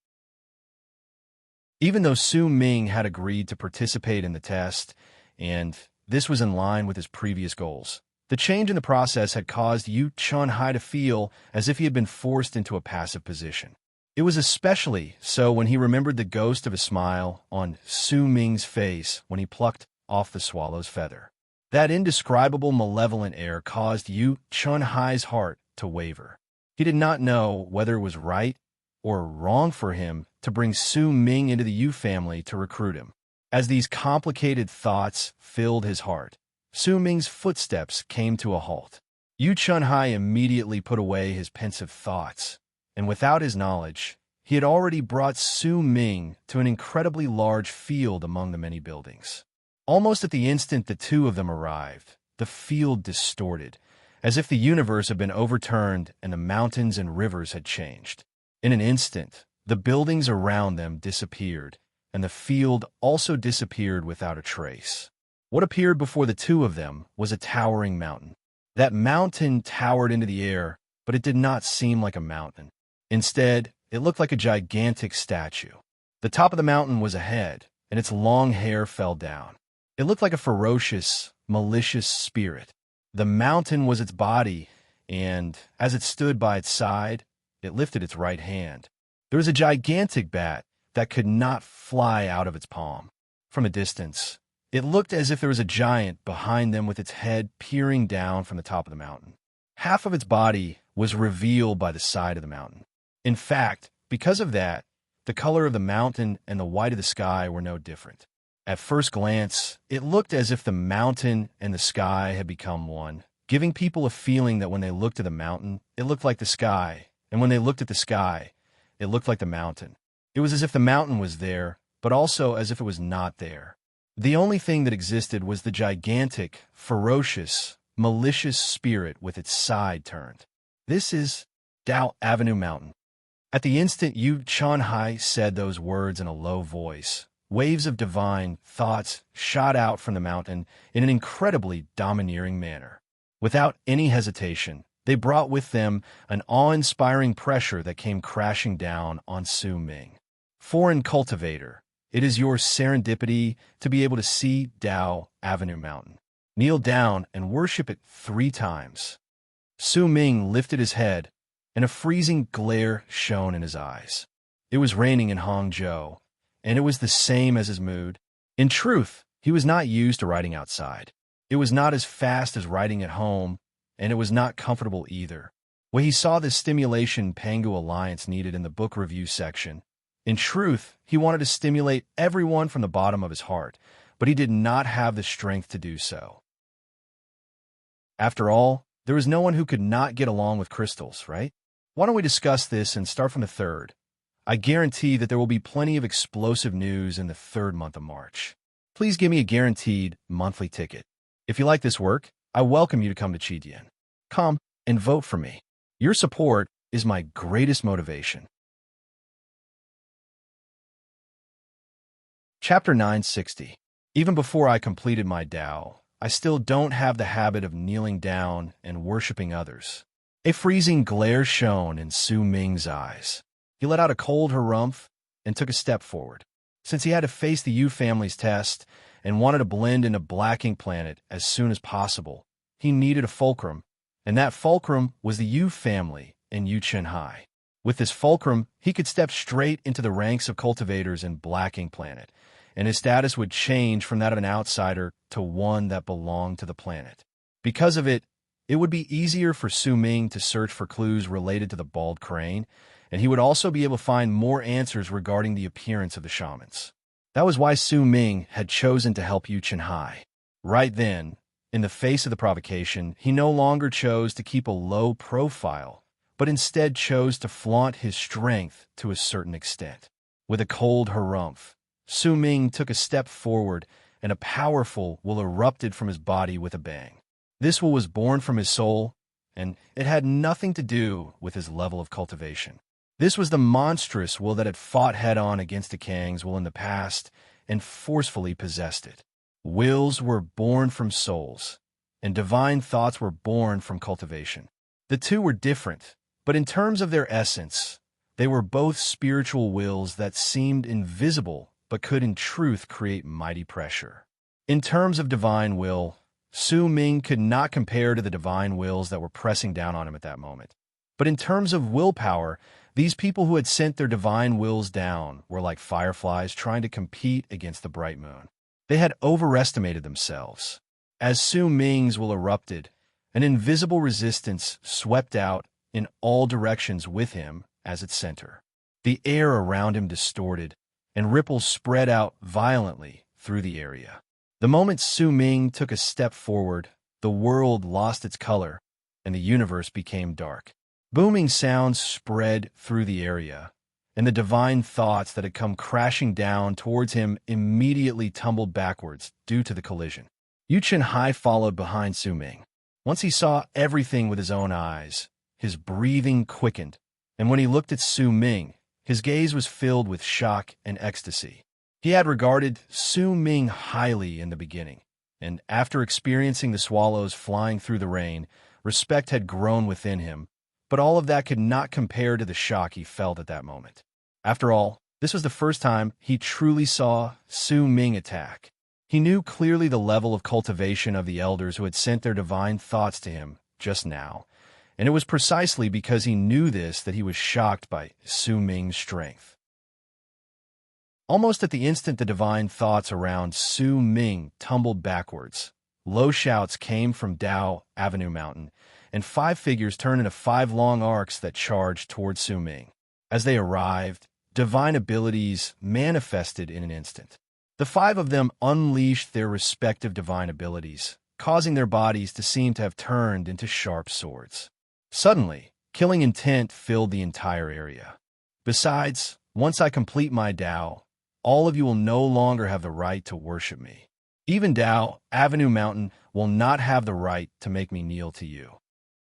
Speaker 1: Even though Su Ming had agreed to participate in the test, and this was in line with his previous goals, the change in the process had caused Yu Chun Hai to feel as if he had been forced into a passive position. It was especially so when he remembered the ghost of a smile on Su Ming's face when he plucked off the swallow's feather. That indescribable malevolent air caused Yu Chun Hai's heart to waver. He did not know whether it was right or wrong for him to bring Su Ming into the Yu family to recruit him. As these complicated thoughts filled his heart, Su Ming's footsteps came to a halt. Yu Chun Hai immediately put away his pensive thoughts, and without his knowledge, he had already brought Su Ming to an incredibly large field among the many buildings. Almost at the instant the two of them arrived, the field distorted, as if the universe had been overturned and the mountains and rivers had changed. In an instant, the buildings around them disappeared, and the field also disappeared without a trace. What appeared before the two of them was a towering mountain. That mountain towered into the air, but it did not seem like a mountain. Instead, it looked like a gigantic statue. The top of the mountain was a head, and its long hair fell down. It looked like a ferocious, malicious spirit. The mountain was its body, and as it stood by its side, it lifted its right hand. There was a gigantic bat that could not fly out of its palm. From a distance, it looked as if there was a giant behind them with its head peering down from the top of the mountain. Half of its body was revealed by the side of the mountain. In fact, because of that, the color of the mountain and the white of the sky were no different. At first glance, it looked as if the mountain and the sky had become one, giving people a feeling that when they looked at the mountain, it looked like the sky, and when they looked at the sky, it looked like the mountain. It was as if the mountain was there, but also as if it was not there. The only thing that existed was the gigantic, ferocious, malicious spirit with its side turned. This is Tao Avenue Mountain. At the instant Yu Chunhai said those words in a low voice, waves of divine thoughts shot out from the mountain in an incredibly domineering manner. Without any hesitation, they brought with them an awe-inspiring pressure that came crashing down on Su Ming. Foreign cultivator, it is your serendipity to be able to see Tao Avenue Mountain. Kneel down and worship it 3 times. Su Ming lifted his head, and a freezing glare shone in his eyes. It was raining in Hangzhou, and it was the same as his mood. In truth, he was not used to riding outside. It was not as fast as riding at home, and it was not comfortable either. When he saw the stimulation Pangu Alliance needed in the book review section, in truth, he wanted to stimulate everyone from the bottom of his heart, but he did not have the strength to do so. After all, there was no one who could not get along with crystals, right? Why don't we discuss this and start from the 3rd? I guarantee that there will be plenty of explosive news in the 3rd month of March. Please give me a guaranteed monthly ticket. If you like this work, I welcome you to come to Qidian. Come and vote for me. Your support is my greatest motivation. Chapter 960. Even before I completed my Tao, I still don't have the habit of kneeling down and worshipping others. A freezing glare shone in Su Ming's eyes. He let out a cold harumph and took a step forward. Since he had to face the Yu family's test and wanted to blend into Black Ink Planet as soon as possible, he needed a fulcrum, and that fulcrum was the Yu family in Yu Chunhai. With this fulcrum, he could step straight into the ranks of cultivators in Black Ink Planet, and his status would change from that of an outsider to one that belonged to the planet. Because of it, it would be easier for Su Ming to search for clues related to the bald crane, and he would also be able to find more answers regarding the appearance of the shamans. That was why Su Ming had chosen to help Yu Chunhai. Right then, in the face of the provocation, he no longer chose to keep a low profile, but instead chose to flaunt his strength to a certain extent. With a cold harumph, Su Ming took a step forward, and a powerful will erupted from his body with a bang. This will was born from his soul, and it had nothing to do with his level of cultivation. This was the monstrous will that had fought head-on against the Kang's will in the past and forcefully possessed it. Wills were born from souls, and divine thoughts were born from cultivation. The two were different, but in terms of their essence, they were both spiritual wills that seemed invisible but could in truth create mighty pressure. In terms of divine will, Su Ming could not compare to the divine wills that were pressing down on him at that moment. But in terms of willpower, these people who had sent their divine wills down were like fireflies trying to compete against the bright moon. They had overestimated themselves. As Su Ming's will erupted, an invisible resistance swept out in all directions with him as its center. The air around him distorted, and ripples spread out violently through the area. The moment Su Ming took a step forward, the world lost its color, and the universe became dark. Booming sounds spread through the area, and the divine thoughts that had come crashing down towards him immediately tumbled backwards due to the collision. Yu Chunhai followed behind Su Ming. Once he saw everything with his own eyes, his breathing quickened, and when he looked at Su Ming, his gaze was filled with shock and ecstasy. He had regarded Su Ming highly in the beginning, and after experiencing the swallows flying through the rain, respect had grown within him, but all of that could not compare to the shock he felt at that moment. After all, this was the first time he truly saw Su Ming attack. He knew clearly the level of cultivation of the elders who had sent their divine thoughts to him just now, and it was precisely because he knew this that he was shocked by Su Ming's strength. Almost at the instant the divine thoughts around Su Ming tumbled backwards, low shouts came from Tao Avenue Mountain, and 5 figures turned into 5 long arcs that charged towards Su Ming. As they arrived, divine abilities manifested in an instant. The 5 of them unleashed their respective divine abilities, causing their bodies to seem to have turned into sharp swords. Suddenly, killing intent filled the entire area. Besides, once I complete my Tao, all of you will no longer have the right to worship me. Even Tao, Avenue Mountain, will not have the right to make me kneel to you.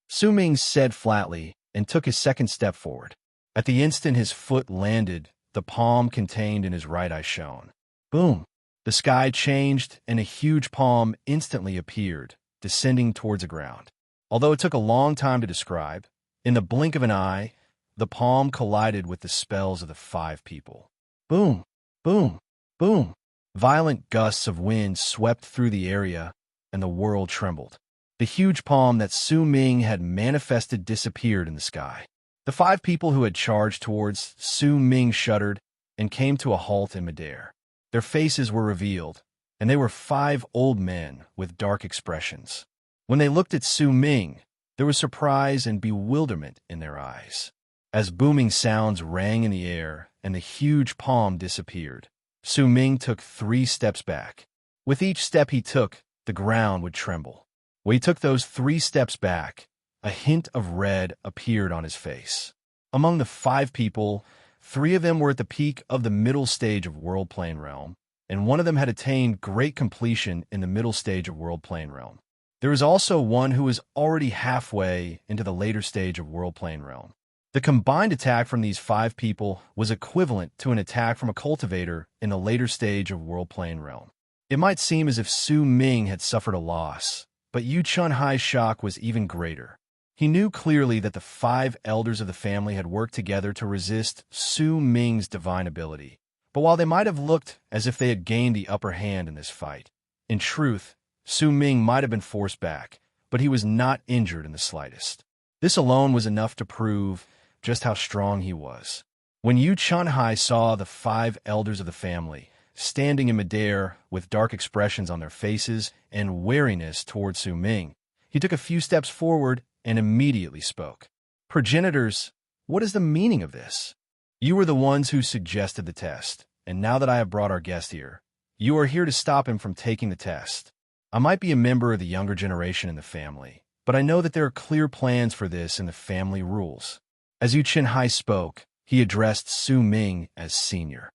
Speaker 1: Su Ming said flatly and took his second step forward. At the instant his foot landed, the palm contained in his right eye shone. Boom! The sky changed and a huge palm instantly appeared, descending towards the ground. Although it took a long time to describe, in the blink of an eye, the palm collided with the spells of the 5 people. Boom! Boom! Boom! Violent gusts of wind swept through the area, and the world trembled. The huge palm that Su Ming had manifested disappeared in the sky. The 5 people who had charged towards Su Ming shuddered and came to a halt in midair. Their faces were revealed, and they were 5 old men with dark expressions. When they looked at Su Ming, there was surprise and bewilderment in their eyes. As booming sounds rang in the air and the huge palm disappeared, Su Ming took 3 steps back. With each step he took, the ground would tremble. When he took those 3 steps back, a hint of red appeared on his face. Among the 5 people, 3 of them were at the peak of the middle stage of World Plane Realm, and 1 of them had attained great completion in the middle stage of World Plane Realm. There was also 1 who was already halfway into the later stage of World Plane Realm. The combined attack from these 5 people was equivalent to an attack from a cultivator in the later stage of World Plane Realm. It might seem as if Su Ming had suffered a loss, but Yu Chunhai's shock was even greater. He knew clearly that the 5 elders of the family had worked together to resist Su Ming's divine ability. But while they might have looked as if they had gained the upper hand in this fight, in truth, Su Ming might have been forced back, but he was not injured in the slightest. This alone was enough to prove just how strong he was. When Yu Chunhai saw the 5 elders of the family standing in midair with dark expressions on their faces and wariness toward Su Ming, he took a few steps forward and immediately spoke. Progenitors, what is the meaning of this? You were the ones who suggested the test, and now that I have brought our guest here, you are here to stop him from taking the test. I might be a member of the younger generation in the family, but I know that there are clear plans for this in the family rules. As Yu Chunhai spoke, he addressed Su Ming as senior.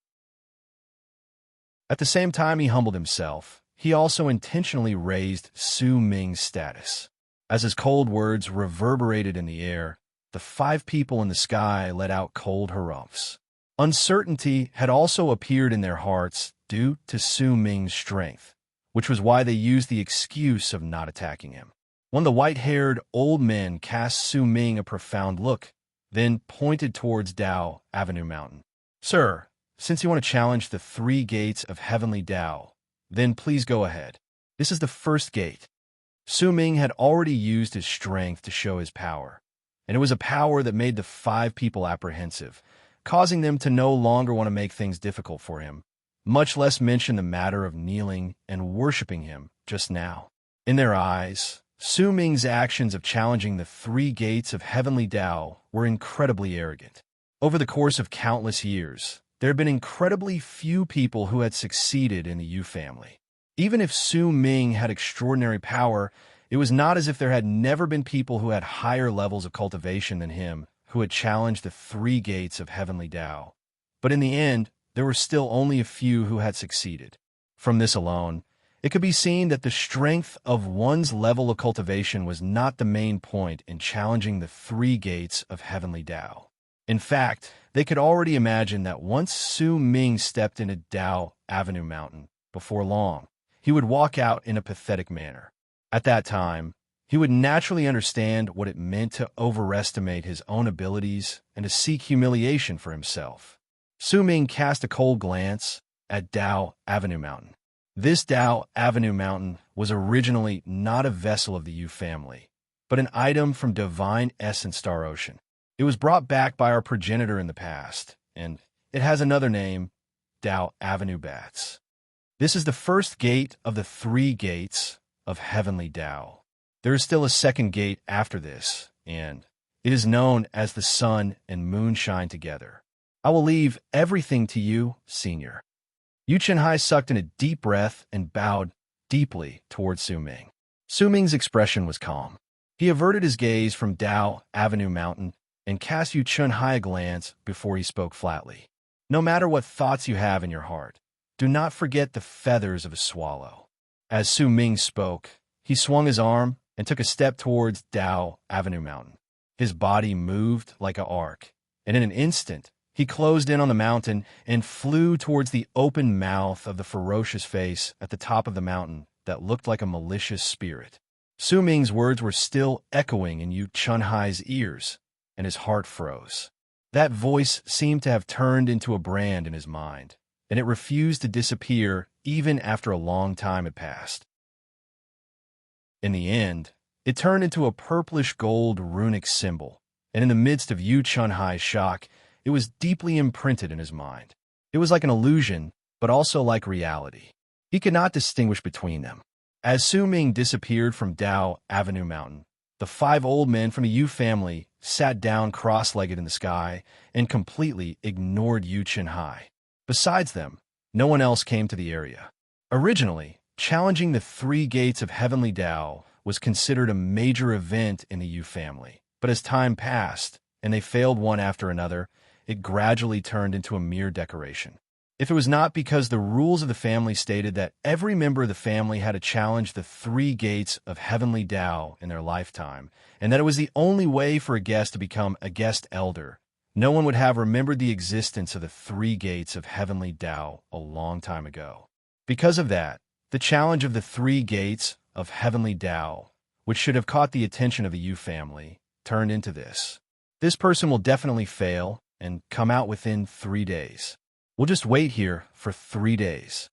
Speaker 1: At the same time he humbled himself, he also intentionally raised Su Ming's status. As his cold words reverberated in the air, the 5 people in the sky let out cold harumphs. Uncertainty had also appeared in their hearts due to Su Ming's strength, which was why they used the excuse of not attacking him. One of the white-haired old men cast Su Ming a profound look, then pointed towards Tao Avenue Mountain. Sir, since you want to challenge the 3 gates of heavenly Tao, then please go ahead. This is the first gate. Su Ming had already used his strength to show his power, and it was a power that made the 5 people apprehensive, causing them to no longer want to make things difficult for him, much less mention the matter of kneeling and worshiping him just now. In their eyes, Su Ming's actions of challenging the 3 gates of heavenly Tao were incredibly arrogant. Over the course of countless years, there had been incredibly few people who had succeeded in the Yu family. Even if Su Ming had extraordinary power, it was not as if there had never been people who had higher levels of cultivation than him who had challenged the 3 gates of heavenly Tao. But in the end, there were still only a few who had succeeded. From this alone, it could be seen that the strength of one's level of cultivation was not the main point in challenging the 3 gates of heavenly Tao. In fact, they could already imagine that once Su Ming stepped into Tao Avenue Mountain, before long, he would walk out in a pathetic manner. At that time, he would naturally understand what it meant to overestimate his own abilities and to seek humiliation for himself. Su Ming cast a cold glance at Tao Avenue Mountain. This Tao Avenue Mountain was originally not a vessel of the Yu family, but an item from Divine Essence Star Ocean. It was brought back by our progenitor in the past, and it has another name, Tao Avenue Bats. This is the first gate of the 3 gates of heavenly Tao. There is still a second gate after this, and it is known as the sun and moon shine together. I will leave everything to you, Senior. Yu Chenhai sucked in a deep breath and bowed deeply towards Su Ming. Su Ming's expression was calm. He averted his gaze from Dao Avenue Mountain and cast Yu Chenhai a glance before he spoke flatly. No matter what thoughts you have in your heart, do not forget the feathers of a swallow. As Su Ming spoke, he swung his arm and took a step towards Dao Avenue Mountain. His body moved like an arc, and in an instant, he closed in on the mountain and flew towards the open mouth of the ferocious face at the top of the mountain that looked like a malicious spirit. Su Ming's words were still echoing in Yu Chenhai's ears, and his heart froze. That voice seemed to have turned into a brand in his mind, and it refused to disappear even after a long time had passed. In the end, it turned into a purplish gold runic symbol, and in the midst of Yu Chenhai's shock, it was deeply imprinted in his mind. It was like an illusion, but also like reality. He could not distinguish between them. As Su Ming disappeared from Dao Avenue Mountain, the 5 old men from the Yu family sat down cross-legged in the sky and completely ignored Yu Chenhai. Besides them, no one else came to the area. Originally, challenging the 3 gates of heavenly Dao was considered a major event in the Yu family, but as time passed, and they failed one after another, it gradually turned into a mere decoration. If it was not because the rules of the family stated that every member of the family had to challenge the 3 gates of heavenly Dao in their lifetime, and that it was the only way for a guest to become a guest elder, no one would have remembered the existence of the 3 gates of heavenly Dao a long time ago. Because of that, the challenge of the 3 gates of heavenly Dao, which should have caught the attention of the Yu family, turned into this. This person will definitely fail and come out within 3 days. We'll just wait here for 3 days.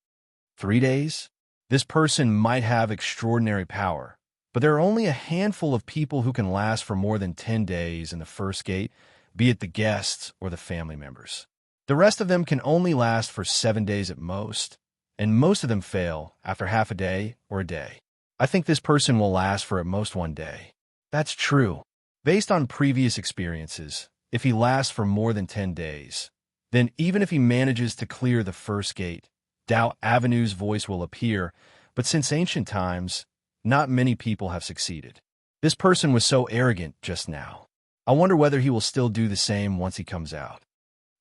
Speaker 1: 3 days? This person might have extraordinary power, but there are only a handful of people who can last for more than 10 days in the first gate, be it the guests or the family members. The rest of them can only last for 7 days at most, and most of them fail after half a day or a day. I think this person will last for at most 1 day. That's true. Based on previous experiences, if he lasts for more than 10 days, then even if he manages to clear the first gate, Dao Avenue's voice will appear, but since ancient times, not many people have succeeded. This person was so arrogant just now. I wonder whether he will still do the same once he comes out.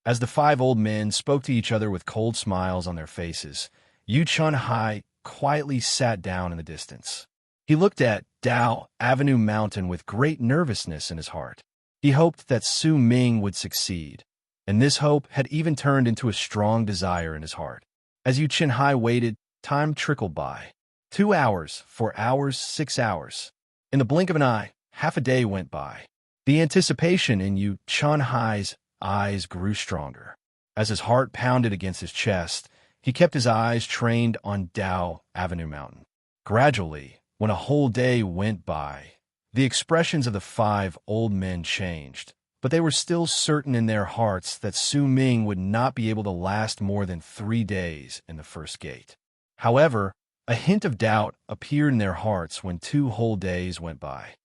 Speaker 1: As the 5 old men spoke to each other with cold smiles on their faces, Yu Chenhai quietly sat down in the distance. He looked at Dao Avenue Mountain with great nervousness in his heart. He hoped that Su Ming would succeed, and this hope had even turned into a strong desire in his heart. As Yu Chenhai waited, time trickled by. 2 hours, 4 hours, 6 hours. In the blink of an eye, half a day went by. The anticipation in Yu Chenhai's eyes grew stronger. As his heart pounded against his chest, he kept his eyes trained on Dao Avenue Mountain. Gradually, when a whole day went by, the expressions of the 5 old men changed, but they were still certain in their hearts that Su Ming would not be able to last more than 3 days in the first gate. However, a hint of doubt appeared in their hearts when 2 whole days went by.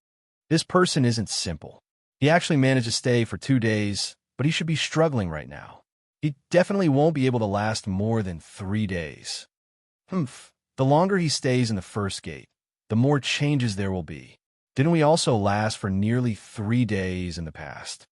Speaker 1: This person isn't simple. He actually managed to stay for 2 days, but he should be struggling right now. He definitely won't be able to last more than 3 days. The longer he stays in the first gate, the more changes there will be. Didn't we also last for nearly 3 days in the past?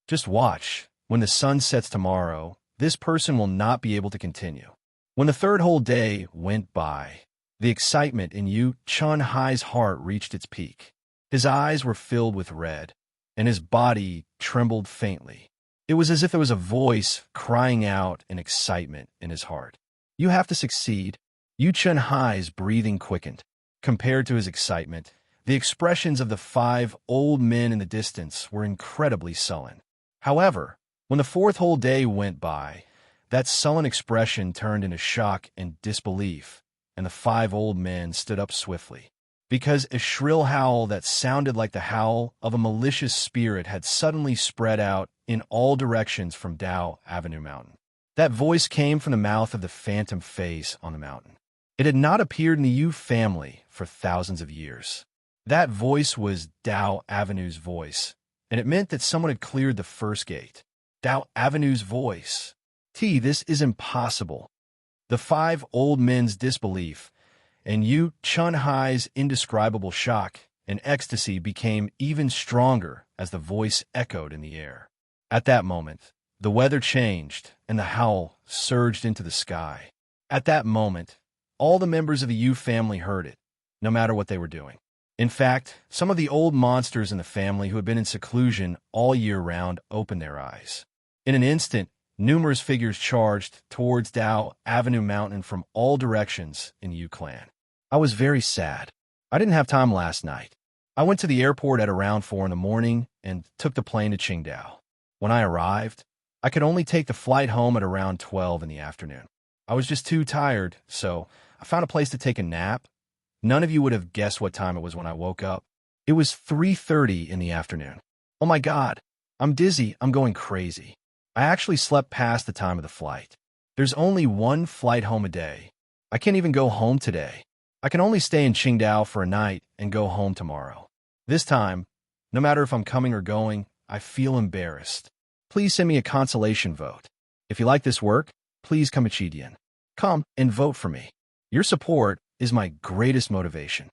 Speaker 1: Just watch. When the sun sets tomorrow, this person will not be able to continue. When the 3rd whole day went by, the excitement in Yu Chenhai's heart reached its peak. His eyes were filled with red, and his body trembled faintly. It was as if there was a voice crying out in excitement in his heart. You have to succeed. Yu Chenhai's breathing quickened. Compared to his excitement, the expressions of the 5 old men in the distance were incredibly sullen. However, when the 4th whole day went by, that sullen expression turned into shock and disbelief, and the 5 old men stood up swiftly. Because a shrill howl that sounded like the howl of a malicious spirit had suddenly spread out in all directions from Dao Avenue Mountain. That voice came from the mouth of the phantom face on the mountain. It had not appeared in the Yu family for thousands of years. That voice was Dao Avenue's voice, and it meant that someone had cleared the first gate. Dao Avenue's voice. This is impossible. The five old men's disbelief and Yu Chunhai's indescribable shock and ecstasy became even stronger as the voice echoed in the air. At that moment, the weather changed and the howl surged into the sky. At that moment, all the members of the Yu family heard it, no matter what they were doing. In fact, some of the old monsters in the family who had been in seclusion all year round opened their eyes. In an instant, numerous figures charged towards Dao Avenue Mountain from all directions in the Yu clan. I was very sad. I didn't have time last night. I went to the airport at around 4 in the morning and took the plane to Qingdao. When I arrived, I could only take the flight home at around 12 in the afternoon. I was just too tired, so I found a place to take a nap. None of you would have guessed what time it was when I woke up. It was 3:30 in the afternoon. Oh my God, I'm dizzy, I'm going crazy. I actually slept past the time of the flight. There's only one flight home a day. I can't even go home today. I can only stay in Qingdao for a night and go home tomorrow. This time, no matter if I'm coming or going, I feel embarrassed. Please send me a consolation vote. If you like this work, please come to Chidian. Come and vote for me. Your support is my greatest motivation.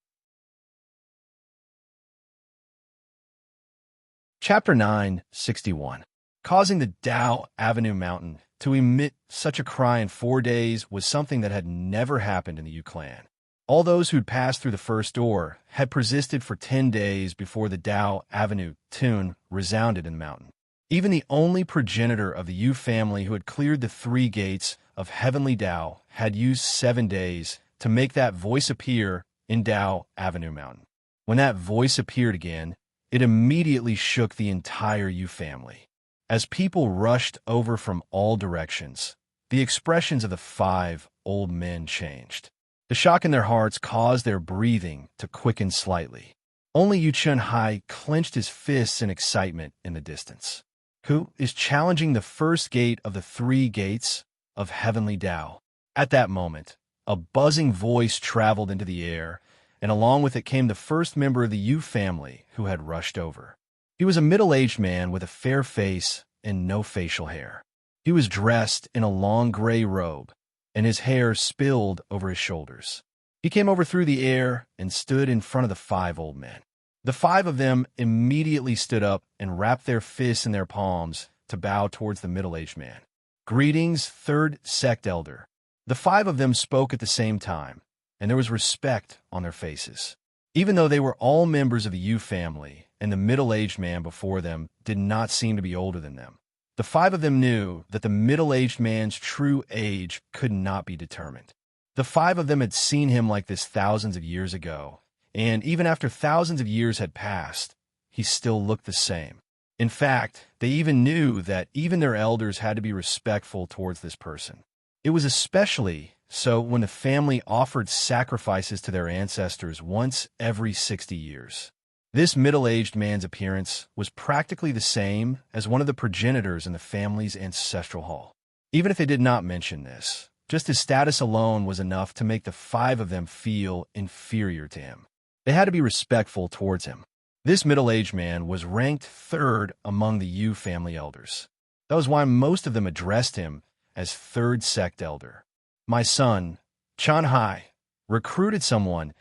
Speaker 1: Chapter 9:61. Causing the Dao Avenue Mountain to emit such a cry in 4 days was something that had never happened in the Yu clan. All those who'd passed through the first door had persisted for 10 days before the Dao Avenue tune resounded in the mountain. Even the only progenitor of the Yu family who had cleared the 3 gates of heavenly Dao had used 7 days to make that voice appear in Dao Avenue Mountain. When that voice appeared again, it immediately shook the entire Yu family. As people rushed over from all directions, the expressions of the 5 old men changed. The shock in their hearts caused their breathing to quicken slightly. Only Yu Chunhai clenched his fists in excitement in the distance. Who is challenging the first gate of the 3 gates of heavenly Dao? At that moment, a buzzing voice traveled into the air, and along with it came the first member of the Yu family who had rushed over. He was a middle-aged man with a fair face and no facial hair. He was dressed in a long gray robe, and his hair spilled over his shoulders. He came over through the air and stood in front of the 5 old men. The 5 of them immediately stood up and wrapped their fists in their palms to bow towards the middle-aged man. Greetings, 3rd sect elder. The 5 of them spoke at the same time, and there was respect on their faces. Even though they were all members of the Yu family, and the middle-aged man before them did not seem to be older than them, the 5 of them knew that the middle-aged man's true age could not be determined. The 5 of them had seen him like this thousands of years ago, and even after thousands of years had passed, he still looked the same. In fact, they even knew that even their elders had to be respectful towards this person. It was especially so when the family offered sacrifices to their ancestors once every 60 years. This middle-aged man's appearance was practically the same as one of the progenitors in the family's ancestral hall. Even if they did not mention this, just his status alone was enough to make the 5 of them feel inferior to him. They had to be respectful towards him. This middle-aged man was ranked 3rd among the Yu family elders. That was why most of them addressed him as 3rd sect elder. My son, Chunhai, recruited someone,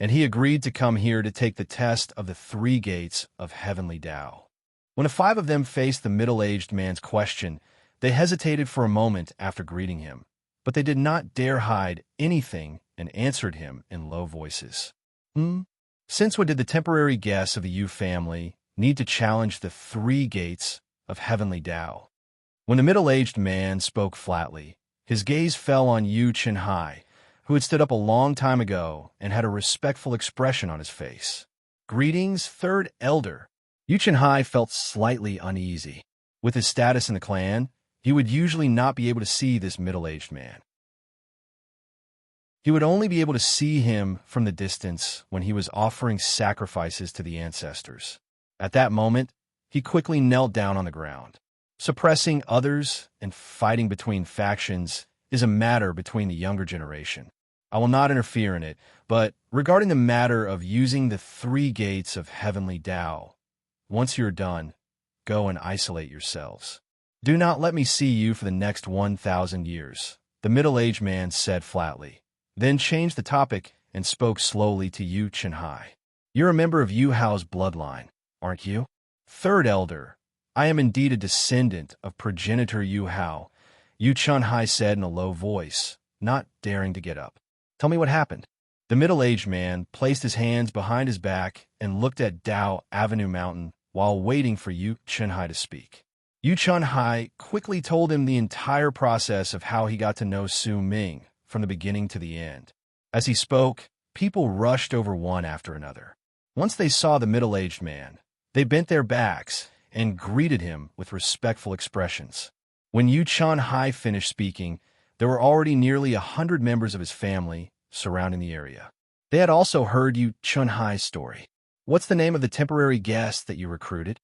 Speaker 1: and he agreed to come here to take the test of the 3 gates of heavenly Dao. When the 5 of them faced the middle-aged man's question, they hesitated for a moment after greeting him, but they did not dare hide anything and answered him in low voices. Since when did the temporary guests of the Yu family need to challenge the 3 gates of heavenly Dao? When the middle-aged man spoke flatly, his gaze fell on Yu Chunhai, who had stood up a long time ago and had a respectful expression on his face. Greetings, 3rd elder. Yu Chunhai felt slightly uneasy. With his status in the clan, he would usually not be able to see this middle-aged man. He would only be able to see him from the distance when he was offering sacrifices to the ancestors. At that moment, he quickly knelt down on the ground. Suppressing others and fighting between factions is a matter between the younger generation. I will not interfere in it, but regarding the matter of using the three gates of heavenly Tao, once you're done, go and isolate yourselves. Do not let me see you for the next 1,000 years, the middle-aged man said flatly, then changed the topic and spoke slowly to Yu Chenhai. You're a member of Yu Hao's bloodline, aren't you? Third elder, I am indeed a descendant of progenitor Yu Hao, Yu Chenhai said in a low voice, not daring to get up. Tell me what happened. The middle-aged man placed his hands behind his back and looked at Dao Avenue Mountain while waiting for Yu Chenhai to speak. Yu Chenhai quickly told him the entire process of how he got to know Su Ming from the beginning to the end. As he spoke, people rushed over one after another. Once they saw the middle-aged man, they bent their backs and greeted him with respectful expressions. When Yu Chenhai finished speaking, there were already nearly 100 members of his family surrounding the area. They had also heard Yu Chenhai's story. What's the name of the temporary guest that you recruited?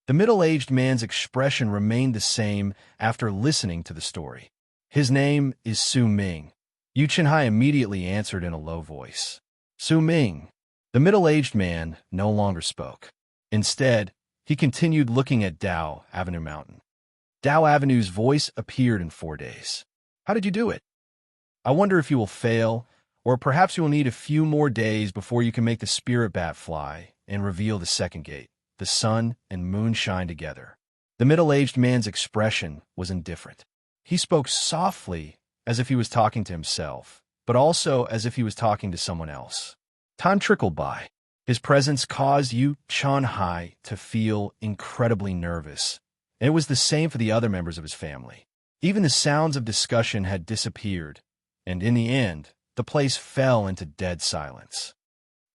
Speaker 1: The middle-aged man's expression remained the same after listening to the story. His name is Su Ming. Yu Chenhai immediately answered in a low voice. Su Ming. The middle-aged man no longer spoke. Instead, he continued looking at Dao Avenue Mountain. Dao Avenue's voice appeared in 4 days. How did you do it? I wonder if you will fail, or perhaps you will need a few more days before you can make the spirit bat fly and reveal the second gate. The sun and moon shine together. The middle-aged man's expression was indifferent. He spoke softly, as if he was talking to himself, but also as if he was talking to someone else. Time trickled by. His presence caused Yu Chenhai to feel incredibly nervous, and it was the same for the other members of his family. Even the sounds of discussion had disappeared, and in the end, the place fell into dead silence.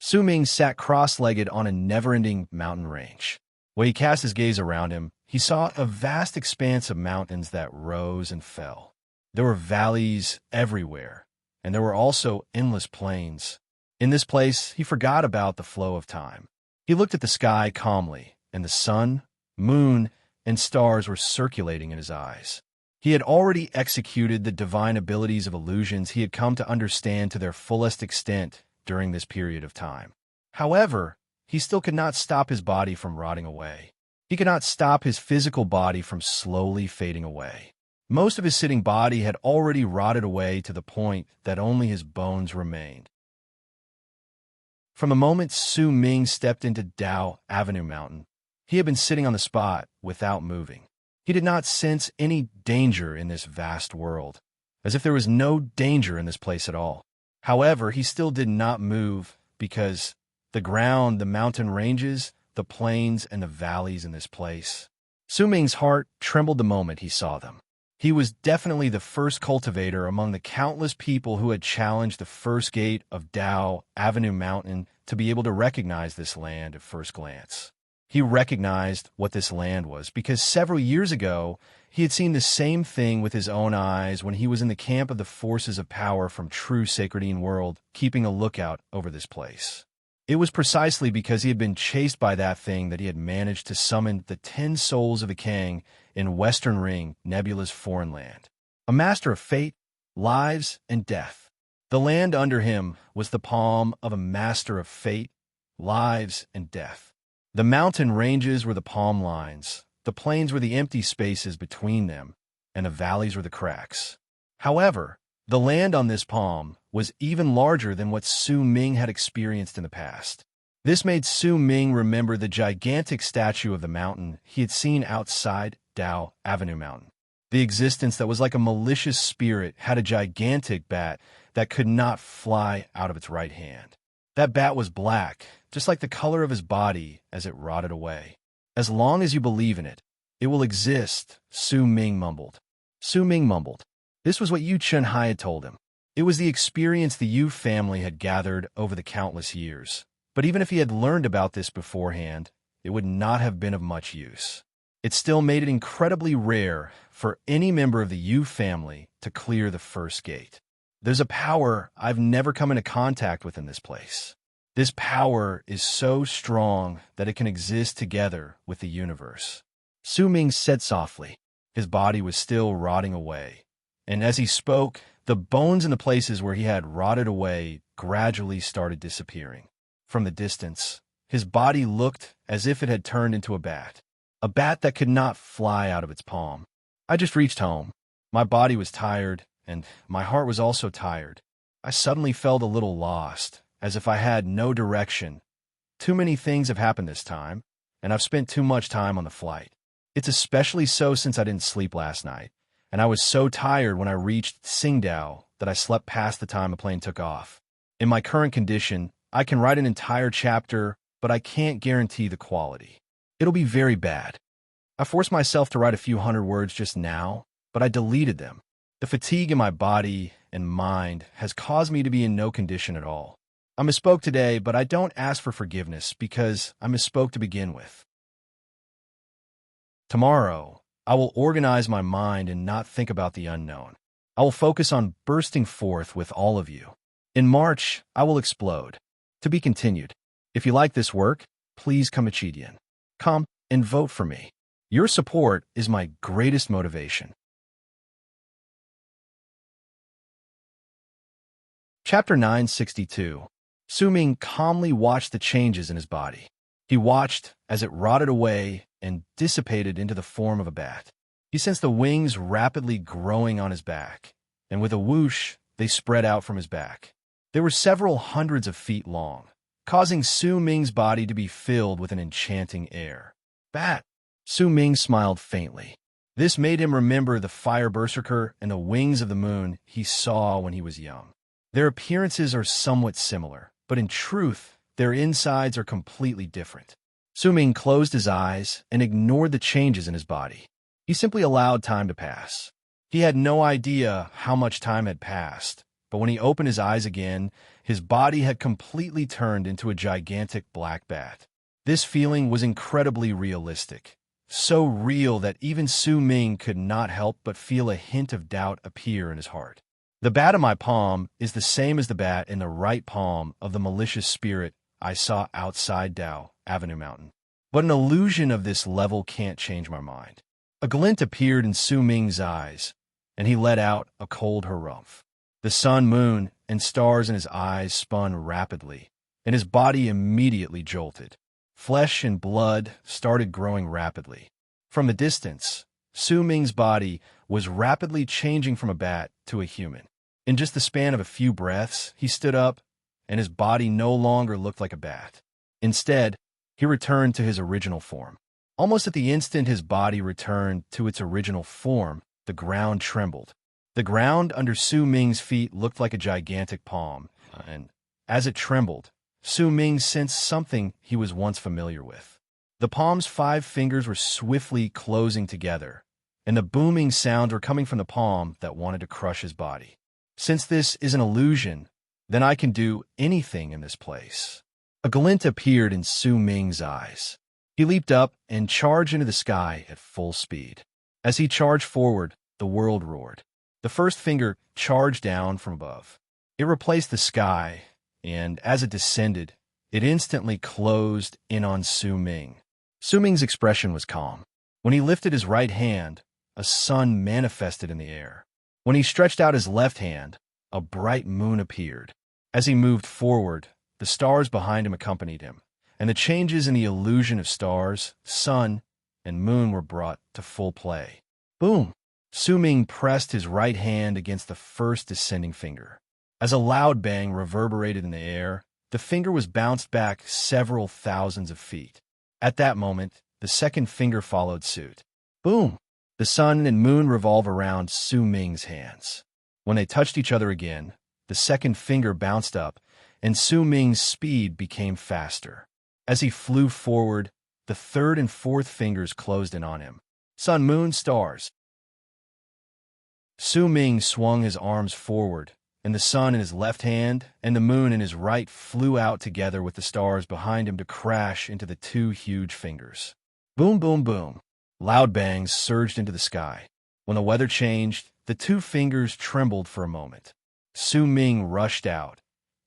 Speaker 1: Su Ming sat cross-legged on a never-ending mountain range. When he cast his gaze around him, he saw a vast expanse of mountains that rose and fell. There were valleys everywhere, and there were also endless plains. In this place, he forgot about the flow of time. He looked at the sky calmly, and the sun, moon, and stars were circulating in his eyes. He had already executed the divine abilities of illusions he had come to understand to their fullest extent during this period of time. However, he still could not stop his body from rotting away. He could not stop his physical body from slowly fading away. Most of his sitting body had already rotted away to the point that only his bones remained. From the moment Su Ming stepped into Dao Avenue Mountain, he had been sitting on the spot without moving. He did not sense any danger in this vast world, as if there was no danger in this place at all. However, he still did not move because the ground, the mountain ranges, the plains, and the valleys in this place. Su Ming's heart trembled the moment he saw them. He was definitely the first cultivator among the countless people who had challenged the first gate of Dao Avenue Mountain to be able to recognize this land at first glance. He recognized what this land was because several years ago, he had seen the same thing with his own eyes when he was in the camp of the forces of power from True Sacredine World, keeping a lookout over this place. It was precisely because he had been chased by that thing that he had managed to summon the 10 souls of a Kang in Western Ring, Nebula's foreign land. A master of fate, lives, and death. The land under him was the palm of a master of fate, lives, and death. The mountain ranges were the palm lines, the plains were the empty spaces between them, and the valleys were the cracks. However, the land on this palm was even larger than what Su Ming had experienced in the past. This made Su Ming remember the gigantic statue of the mountain he had seen outside Dao Avenue Mountain. The existence that was like a malicious spirit had a gigantic bat that could not fly out of its right hand. That bat was black, just like the color of his body as it rotted away. As long as you believe in it, it will exist, Su Ming mumbled. Su Ming mumbled. This was what Yu Chenhai had told him. It was the experience the Yu family had gathered over the countless years. But even if he had learned about this beforehand, it would not have been of much use. It still made it incredibly rare for any member of the Yu family to clear the first gate. There's a power I've never come into contact with in this place. This power is so strong that it can exist together with the universe. Su Ming said softly. His body was still rotting away, and as he spoke, The bones in the places where he had rotted away gradually started disappearing. From the distance, his body looked as if it had turned into a bat that could not fly out of its palm. I just reached home. My body was tired, and my heart was also tired. I suddenly felt a little lost, as if I had no direction. Too many things have happened this time, and I've spent too much time on the flight. It's especially so since I didn't sleep last night, and I was so tired when I reached Tsingtao that I slept past the time the plane took off. In my current condition, I can write an entire chapter, but I can't guarantee the quality. It'll be very bad. I forced myself to write a few hundred words just now, but I deleted them. The fatigue in my body and mind has caused me to be in no condition at all. I misspoke today, but I don't ask for forgiveness because I misspoke to begin with. Tomorrow, I will organize my mind and not think about the unknown. I will focus on bursting forth with all of you. In March, I will explode. To be continued. If you like this work, please come and vote for me. Your support is my greatest motivation. Chapter 962. Su Ming calmly watched the changes in his body. He watched as it rotted away and dissipated into the form of a bat. He sensed the wings rapidly growing on his back, and with a whoosh, they spread out from his back. They were several hundreds of feet long, causing Su Ming's body to be filled with an enchanting air. Bat! Su Ming smiled faintly. This made him remember the fire berserker and the wings of the moon he saw when he was young. Their appearances are somewhat similar, but in truth, their insides are completely different. Su Ming closed his eyes and ignored the changes in his body. He simply allowed time to pass. He had no idea how much time had passed, but when he opened his eyes again, his body had completely turned into a gigantic black bat. This feeling was incredibly realistic, so real that even Su Ming could not help but feel a hint of doubt appear in his heart. The bat in my palm is the same as the bat in the right palm of the malicious spirit I saw outside Dao Avenue Mountain. But an illusion of this level can't change my mind. A glint appeared in Su Ming's eyes, and he let out a cold harumph. The sun, moon, and stars in his eyes spun rapidly, and his body immediately jolted. Flesh and blood started growing rapidly. From the distance, Su Ming's body was rapidly changing from a bat to a human. In just the span of a few breaths, he stood up, and his body no longer looked like a bat. Instead, he returned to his original form. Almost at the instant his body returned to its original form, the ground trembled. The ground under Su Ming's feet looked like a gigantic palm, and as it trembled, Su Ming sensed something he was once familiar with. The palm's 5 fingers were swiftly closing together, and the booming sounds were coming from the palm that wanted to crush his body. Since this is an illusion, then I can do anything in this place. A glint appeared in Su Ming's eyes. He leaped up and charged into the sky at full speed. As he charged forward, the world roared. The first finger charged down from above. It replaced the sky, and as it descended, it instantly closed in on Su Ming. Su Ming's expression was calm. When he lifted his right hand, a sun manifested in the air. When he stretched out his left hand, a bright moon appeared. As he moved forward, the stars behind him accompanied him, and the changes in the illusion of stars, sun, and moon were brought to full play. Boom! Su Ming pressed his right hand against the first descending finger. As a loud bang reverberated in the air, the finger was bounced back several thousands of feet. At that moment, the second finger followed suit. Boom! The sun and moon revolve around Su Ming's hands. When they touched each other again, the second finger bounced up, and Su Ming's speed became faster. As he flew forward, the third and fourth fingers closed in on him. Sun, moon, stars. Su Ming swung his arms forward, and the sun in his left hand and the moon in his right flew out together with the stars behind him to crash into the 2 huge fingers. Boom, boom, boom. Loud bangs surged into the sky. When the weather changed, the 2 fingers trembled for a moment. Su Ming rushed out,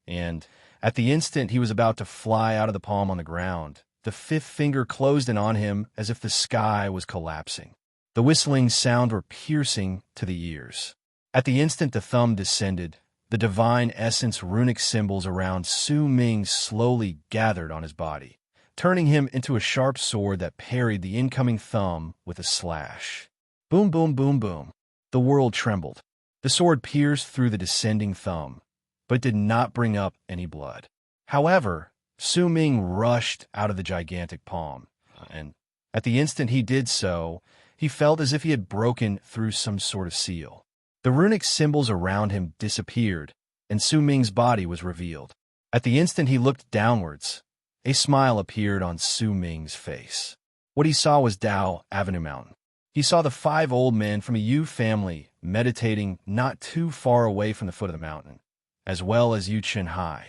Speaker 1: and at the instant he was about to fly out of the palm on the ground, the 5th finger closed in on him as if the sky was collapsing. The whistling sounds were piercing to the ears. At the instant the thumb descended, the divine essence runic symbols around Su Ming slowly gathered on his body, turning him into a sharp sword that parried the incoming thumb with a slash. Boom, boom, boom, boom. The world trembled. The sword pierced through the descending thumb, but did not bring up any blood. However, Su Ming rushed out of the gigantic palm, and at the instant he did so, he felt as if he had broken through some sort of seal. The runic symbols around him disappeared, and Su Ming's body was revealed. At the instant he looked downwards, a smile appeared on Su Ming's face. What he saw was Dao Avenue Mountain. He saw the 5 old men from a Yu family meditating not too far away from the foot of the mountain, as well as Yu Chenhai.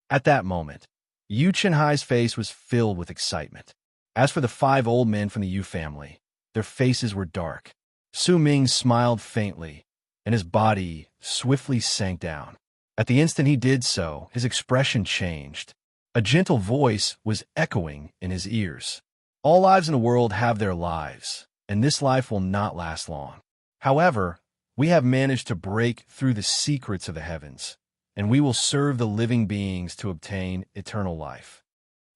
Speaker 1: At that moment, Yu Chenhai's face was filled with excitement. As for the 5 old men from the Yu family, their faces were dark. Su Ming smiled faintly, and his body swiftly sank down. At the instant he did so, his expression changed. A gentle voice was echoing in his ears. All lives in the world have their lives, and this life will not last long. However, we have managed to break through the secrets of the heavens, and we will serve the living beings to obtain eternal life.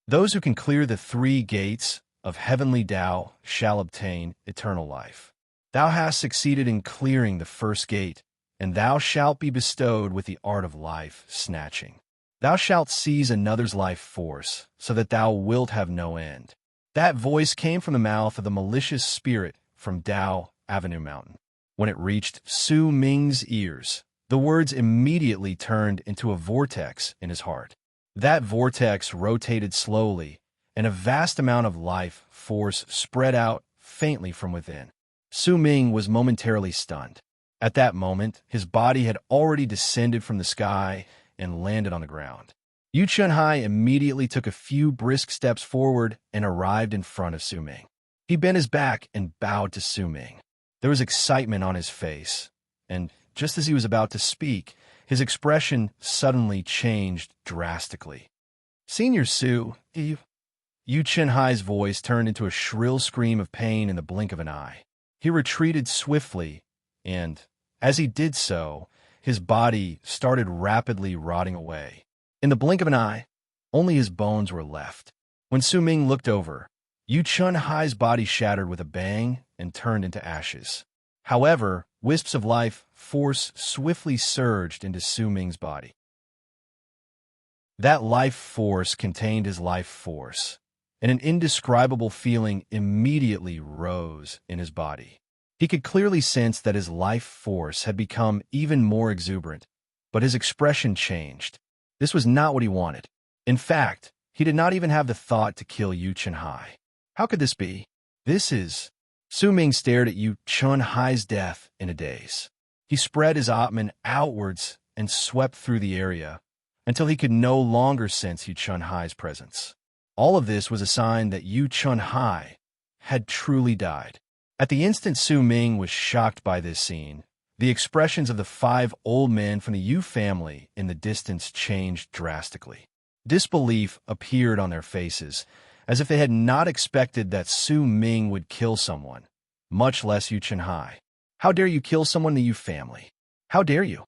Speaker 1: Those who can clear the 3 gates of heavenly Tao shall obtain eternal life. Thou hast succeeded in clearing the first gate, and thou shalt be bestowed with the art of life snatching. Thou shalt seize another's life force, so that thou wilt have no end. That voice came from the mouth of the malicious spirit from Dao Avenue Mountain. When it reached Su Ming's ears, the words immediately turned into a vortex in his heart. That vortex rotated slowly, and a vast amount of life force spread out faintly from within. Su Ming was momentarily stunned. At that moment, his body had already descended from the sky and landed on the ground. Yu Chenhai immediately took a few brisk steps forward and arrived in front of Su Ming. He bent his back and bowed to Su Ming. There was excitement on his face, and just as he was about to speak, his expression suddenly changed drastically. "Senior Su," Yu Chenhai's voice turned into a shrill scream of pain in the blink of an eye. He retreated swiftly, and as he did so, his body started rapidly rotting away. In the blink of an eye, only his bones were left. When Su Ming looked over, Yu Chenhai's body shattered with a bang and turned into ashes. However, wisps of life force swiftly surged into Su Ming's body. That life force contained his life force, and an indescribable feeling immediately rose in his body. He could clearly sense that his life force had become even more exuberant, but his expression changed. This was not what he wanted. In fact, he did not even have the thought to kill Yu Chenhai. How could this be? Su Ming stared at Yu Chenhai's death in a daze. He spread his Atman outwards and swept through the area until he could no longer sense Yu Chenhai's presence. All of this was a sign that Yu Chenhai had truly died. At the instant Su Ming was shocked by this scene, the expressions of the 5 old men from the Yu family in the distance changed drastically. Disbelief appeared on their faces, as if they had not expected that Su Ming would kill someone, much less Yu Chenhai. "How dare you kill someone in the Yu family? How dare you?"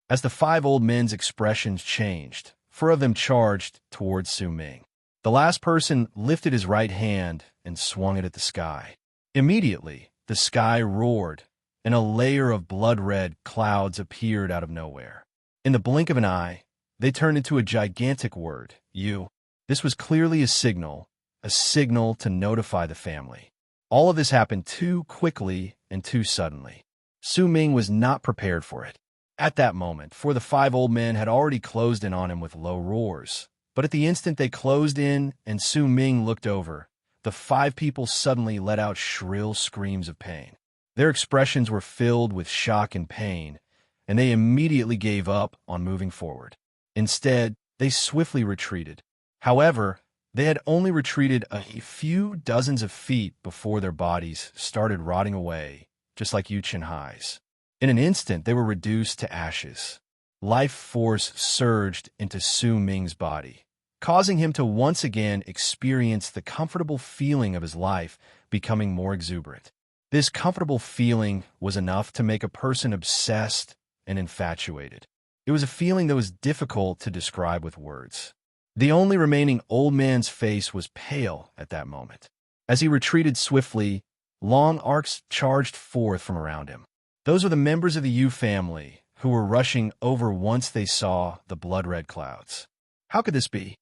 Speaker 1: As the 5 old men's expressions changed, 4 of them charged towards Su Ming. The last person lifted his right hand and swung it at the sky. Immediately, the sky roared, and a layer of blood-red clouds appeared out of nowhere. In the blink of an eye, they turned into a gigantic word, "Yu." This was clearly a signal to notify the family. All of this happened too quickly and too suddenly. Su Ming was not prepared for it. At that moment, for the 5 old men had already closed in on him with low roars. But at the instant they closed in and Su Ming looked over, the 5 people suddenly let out shrill screams of pain. Their expressions were filled with shock and pain, and they immediately gave up on moving forward. Instead, they swiftly retreated. However, they had only retreated a few dozens of feet before their bodies started rotting away, just like Yu Chenhai's. In an instant, they were reduced to ashes. Life force surged into Su Ming's body, causing him to once again experience the comfortable feeling of his life becoming more exuberant. This comfortable feeling was enough to make a person obsessed and infatuated. It was a feeling that was difficult to describe with words. The only remaining old man's face was pale at that moment. As he retreated swiftly, long arcs charged forth from around him. Those were the members of the Yu family who were rushing over once they saw the blood-red clouds. How could this be?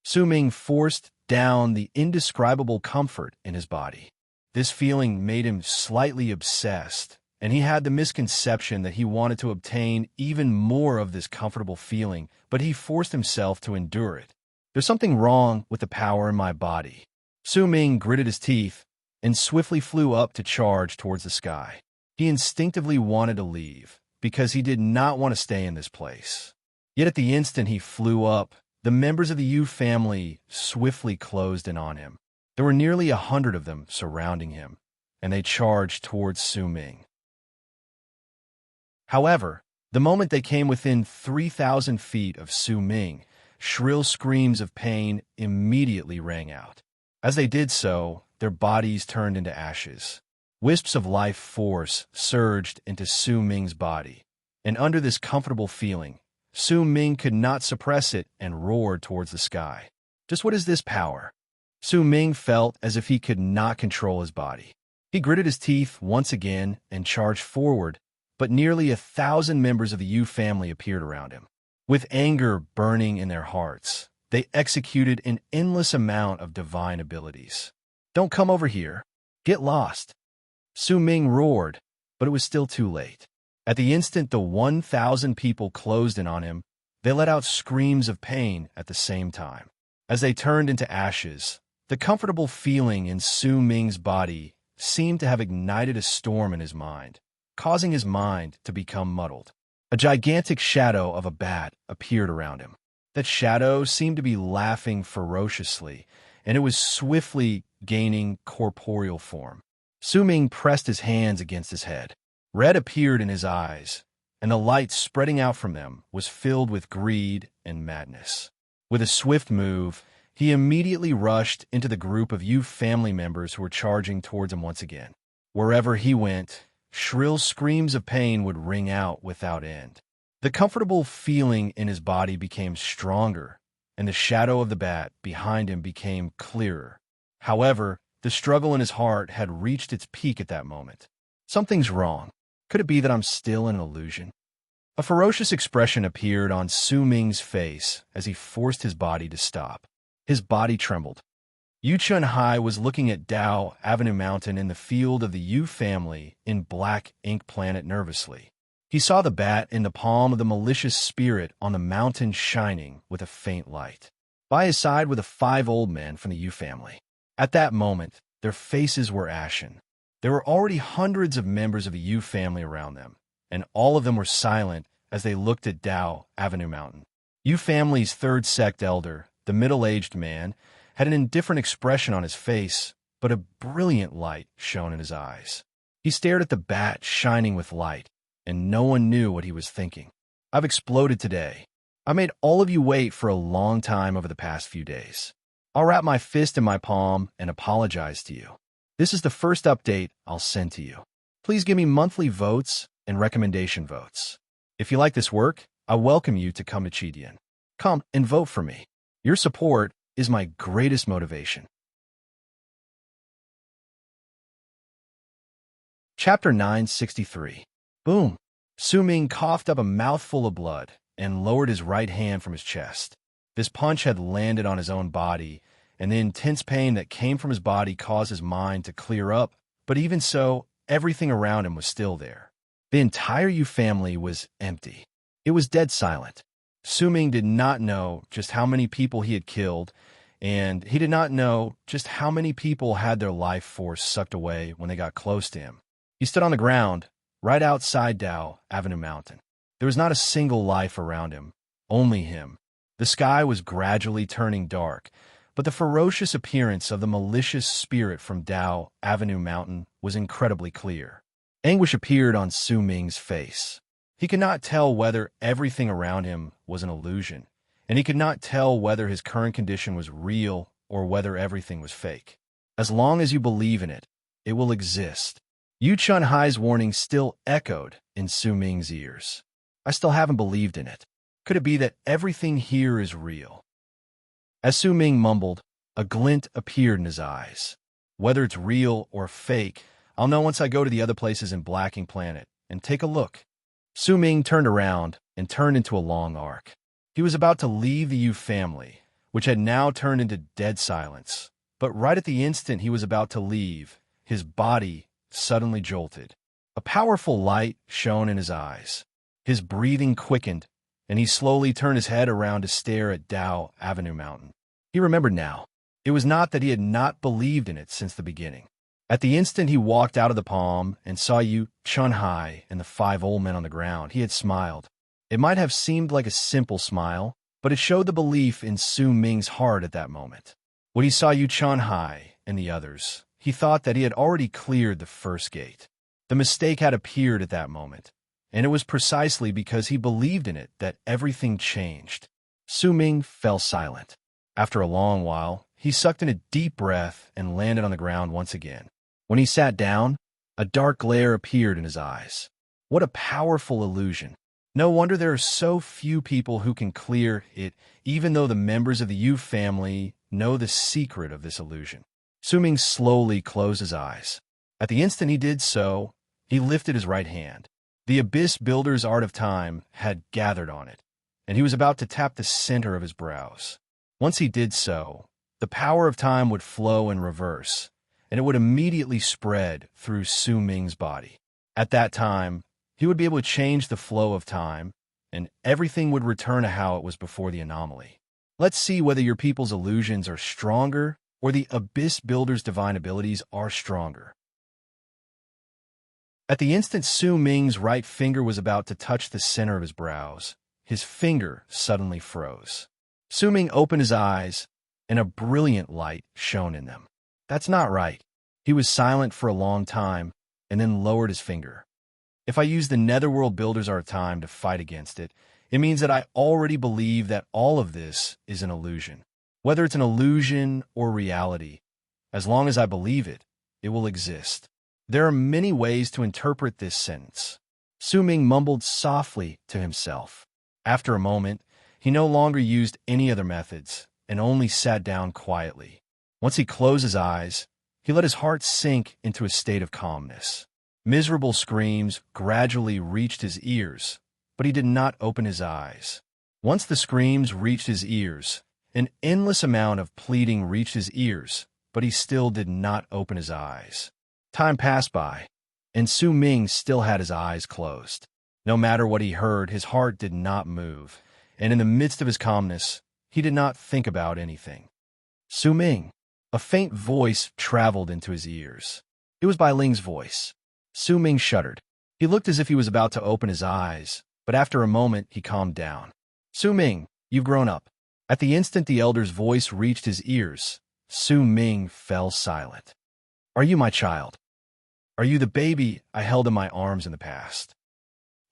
Speaker 1: Su Ming forced down the indescribable comfort in his body. This feeling made him slightly obsessed, and he had the misconception that he wanted to obtain even more of this comfortable feeling, but he forced himself to endure it. There's something wrong with the power in my body. Su Ming gritted his teeth and swiftly flew up to charge towards the sky. He instinctively wanted to leave, because he did not want to stay in this place. Yet at the instant he flew up, the members of the Yu family swiftly closed in on him. There were nearly 100 of them surrounding him, and they charged towards Su Ming. However, the moment they came within 3,000 feet of Su Ming, shrill screams of pain immediately rang out. As they did so, their bodies turned into ashes. Wisps of life force surged into Su Ming's body, and under this comfortable feeling, Su Ming could not suppress it and roared towards the sky. Just what is this power? Su Ming felt as if he could not control his body. He gritted his teeth once again and charged forward, but nearly 1,000 members of the Yu family appeared around him. With anger burning in their hearts, they executed an endless amount of divine abilities. Don't come over here. Get lost. Su Ming roared, but it was still too late. At the instant the 1,000 people closed in on him, they let out screams of pain at the same time. As they turned into ashes, the comfortable feeling in Su Ming's body seemed to have ignited a storm in his mind, causing his mind to become muddled. A gigantic shadow of a bat appeared around him. That shadow seemed to be laughing ferociously, and it was swiftly gaining corporeal form. Su Ming pressed his hands against his head. Red appeared in his eyes, and the light spreading out from them was filled with greed and madness. With a swift move, he immediately rushed into the group of Yu family members who were charging towards him once again. Wherever he went, shrill screams of pain would ring out without end. The comfortable feeling in his body became stronger, and the shadow of the bat behind him became clearer. However, the struggle in his heart had reached its peak at that moment. Something's wrong. Could it be that I'm still in an illusion? A ferocious expression appeared on Su Ming's face as he forced his body to stop. His body trembled. Yu Chunhai was looking at Dao Avenue Mountain in the field of the Yu family in Black Ink Planet nervously. He saw the bat in the palm of the malicious spirit on the mountain shining with a faint light. By his side were the 5 old men from the Yu family. At that moment, their faces were ashen. There were already hundreds of members of the Yu family around them, and all of them were silent as they looked at Dao Avenue Mountain. Yu family's 3rd sect elder, the middle-aged man, had an indifferent expression on his face, but a brilliant light shone in his eyes. He stared at the bat shining with light, and no one knew what he was thinking. I've exploded today. I made all of you wait for a long time over the past few days. I'll wrap my fist in my palm and apologize to you. This is the first update I'll send to you. Please give me monthly votes and recommendation votes. If you like this work, I welcome you to come to Chidian. Come and vote for me. Your support is my greatest motivation. Chapter 963. Boom. Su Ming coughed up a mouthful of blood and lowered his right hand from his chest. This punch had landed on his own body, and the intense pain that came from his body caused his mind to clear up, but even so, everything around him was still there. The entire Yu family was empty. It was dead silent. Su Ming did not know just how many people he had killed, and he did not know just how many people had their life force sucked away when they got close to him. He stood on the ground, right outside Dao Avenue Mountain. There was not a single life around him, only him. The sky was gradually turning dark, but the ferocious appearance of the malicious spirit from Dao Avenue Mountain was incredibly clear. Anguish appeared on Su Ming's face. He could not tell whether everything around him was an illusion, and he could not tell whether his current condition was real or whether everything was fake. As long as you believe in it, it will exist. Yu Chunhai's warning still echoed in Su Ming's ears. I still haven't believed in it. Could it be that everything here is real? As Su Ming mumbled, a glint appeared in his eyes. Whether it's real or fake, I'll know once I go to the other places in Blacking Planet and take a look. Su Ming turned around and turned into a long arc. He was about to leave the Yu family, which had now turned into dead silence. But right at the instant he was about to leave, his body suddenly jolted. A powerful light shone in his eyes. His breathing quickened, and he slowly turned his head around to stare at Dao Avenue Mountain. He remembered now. It was not that he had not believed in it since the beginning. At the instant he walked out of the palm and saw Yu Chunhai and the 5 old men on the ground, he had smiled. It might have seemed like a simple smile, but it showed the belief in Su Ming's heart at that moment. When he saw Yu Chunhai and the others, he thought that he had already cleared the first gate. The mistake had appeared at that moment, and it was precisely because he believed in it that everything changed. Su Ming fell silent. After a long while, he sucked in a deep breath and landed on the ground once again. When he sat down, a dark glare appeared in his eyes. What a powerful illusion. No wonder there are so few people who can clear it, even though the members of the Yu family know the secret of this illusion. Su Ming slowly closed his eyes. At the instant he did so, he lifted his right hand. The Abyss Builder's Art of Time had gathered on it, and he was about to tap the center of his brows. Once he did so, the power of time would flow in reverse, and it would immediately spread through Su Ming's body. At that time, he would be able to change the flow of time, and everything would return to how it was before the anomaly. Let's see whether your people's illusions are stronger or the Abyss Builder's divine abilities are stronger. At the instant Su Ming's right finger was about to touch the center of his brows, his finger suddenly froze. Su Ming opened his eyes, and a brilliant light shone in them. That's not right. He was silent for a long time, and then lowered his finger. If I use the Netherworld Builder's Art of Time to fight against it, it means that I already believe that all of this is an illusion. Whether it's an illusion or reality, as long as I believe it, it will exist. There are many ways to interpret this sentence. Su Ming mumbled softly to himself. After a moment, he no longer used any other methods and only sat down quietly. Once he closed his eyes, he let his heart sink into a state of calmness. Miserable screams gradually reached his ears, but he did not open his eyes. Once the screams reached his ears, an endless amount of pleading reached his ears, but he still did not open his eyes. Time passed by, and Su Ming still had his eyes closed. No matter what he heard, his heart did not move, and in the midst of his calmness, he did not think about anything. Su Ming. A faint voice traveled into his ears. It was Bai Ling's voice. Su Ming shuddered. He looked as if he was about to open his eyes, but after a moment he calmed down. Su Ming, you've grown up. At the instant the elder's voice reached his ears, Su Ming fell silent. Are you my child? Are you the baby I held in my arms in the past?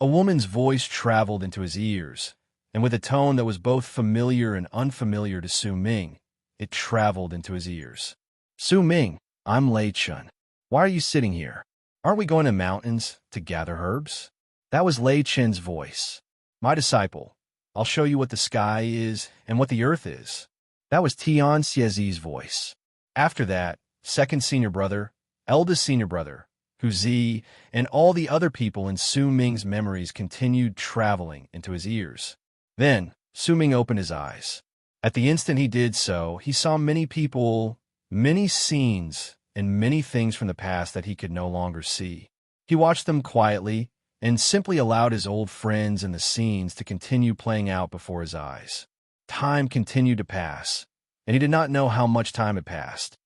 Speaker 1: A woman's voice traveled into his ears, and with a tone that was both familiar and unfamiliar to Su Ming, it traveled into his ears. Su Ming, I'm Lei Chun. Why are you sitting here? Aren't we going to mountains to gather herbs? That was Lei Chun's voice. My disciple, I'll show you what the sky is and what the earth is. That was Tian Xiezi's voice. After that, second senior brother, eldest senior brother, Huzi, and all the other people in Su Ming's memories continued traveling into his ears. Then, Su Ming opened his eyes. At the instant he did so, he saw many people, many scenes, and many things from the past that he could no longer see. He watched them quietly and simply allowed his old friends and the scenes to continue playing out before his eyes. Time continued to pass, and he did not know how much time had passed.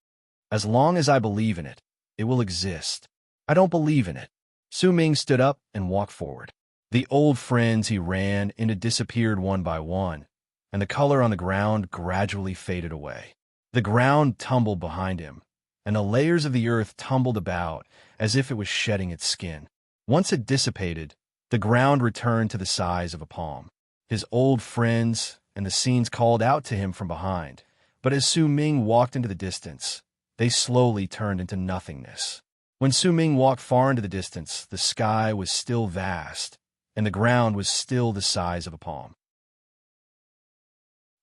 Speaker 1: As long as I believe in it, it will exist. I don't believe in it. Su Ming stood up and walked forward. The old friends he ran into disappeared one by one, and the color on the ground gradually faded away. The ground tumbled behind him, and the layers of the earth tumbled about as if it was shedding its skin. Once it dissipated, the ground returned to the size of a palm. His old friends and the scenes called out to him from behind, but as Su Ming walked into the distance, they slowly turned into nothingness. When Su Ming walked far into the distance, the sky was still vast, and the ground was still the size of a palm.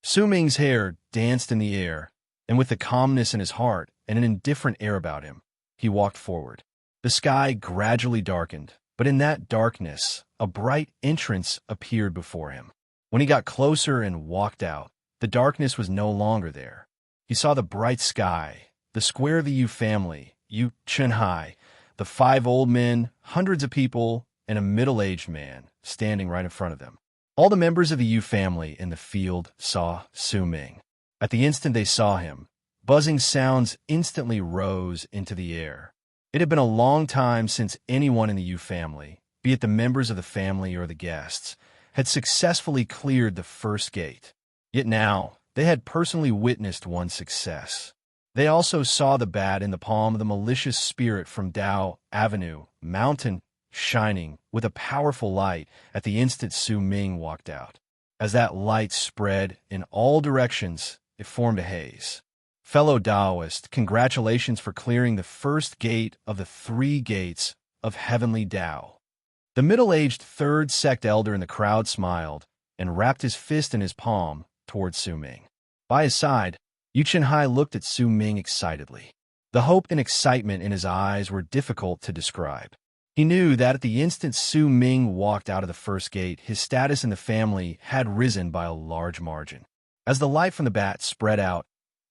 Speaker 1: Su Ming's hair danced in the air, and with the calmness in his heart and an indifferent air about him, he walked forward. The sky gradually darkened, but in that darkness, a bright entrance appeared before him. When he got closer and walked out, the darkness was no longer there. He saw the bright sky, the square of the Yu family, Yu Chenhai, the 5 old men, hundreds of people, and a middle-aged man standing right in front of them. All the members of the Yu family in the field saw Su Ming. At the instant they saw him, buzzing sounds instantly rose into the air. It had been a long time since anyone in the Yu family, be it the members of the family or the guests, had successfully cleared the first gate. Yet now, they had personally witnessed one success. They also saw the bat in the palm of the malicious spirit from Dao Avenue, Mountain, shining with a powerful light at the instant Su Ming walked out. As that light spread in all directions, it formed a haze. Fellow Taoist, congratulations for clearing the first gate of the 3 gates of heavenly Tao. The middle-aged 3rd sect elder in the crowd smiled and wrapped his fist in his palm towards Su Ming. By his side, Yu Chenhai looked at Su Ming excitedly. The hope and excitement in his eyes were difficult to describe. He knew that at the instant Su Ming walked out of the first gate, his status in the family had risen by a large margin. As the light from the bat spread out,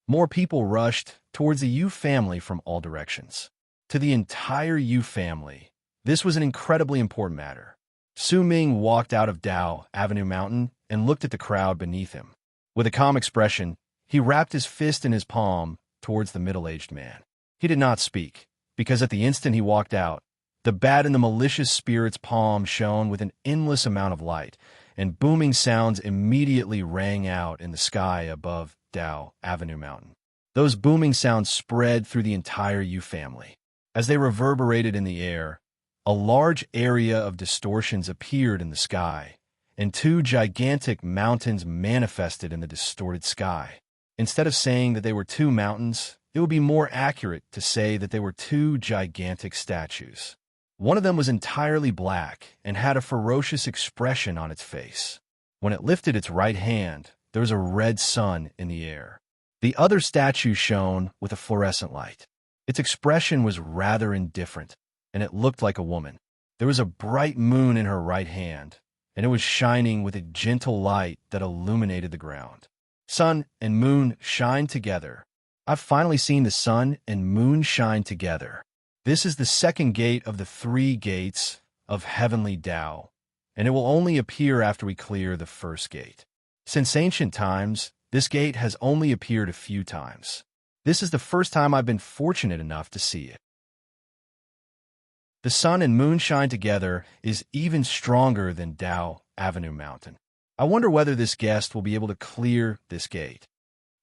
Speaker 1: more people rushed towards the Yu family from all directions. To the entire Yu family, this was an incredibly important matter. Su Ming walked out of Dao Avenue Mountain and looked at the crowd beneath him. With a calm expression, he wrapped his fist in his palm towards the middle-aged man. He did not speak, because at the instant he walked out, the bat in the malicious spirit's palm shone with an endless amount of light, and booming sounds immediately rang out in the sky above Dao Avenue Mountain. Those booming sounds spread through the entire Yu family. As they reverberated in the air, a large area of distortions appeared in the sky, and 2 gigantic mountains manifested in the distorted sky. Instead of saying that they were 2 mountains, it would be more accurate to say that they were 2 gigantic statues. One of them was entirely black and had a ferocious expression on its face. When it lifted its right hand, there was a red sun in the air. The other statue shone with a fluorescent light. Its expression was rather indifferent, and it looked like a woman. There was a bright moon in her right hand, and it was shining with a gentle light that illuminated the ground. Sun and moon shine together. I've finally seen the sun and moon shine together. This is the 2nd gate of the 3 gates of heavenly Tao, and it will only appear after we clear the first gate. Since ancient times, this gate has only appeared a few times. This is the first time I've been fortunate enough to see it. The sun and moon shine together is even stronger than Dao Avenue Mountain. I wonder whether this guest will be able to clear this gate.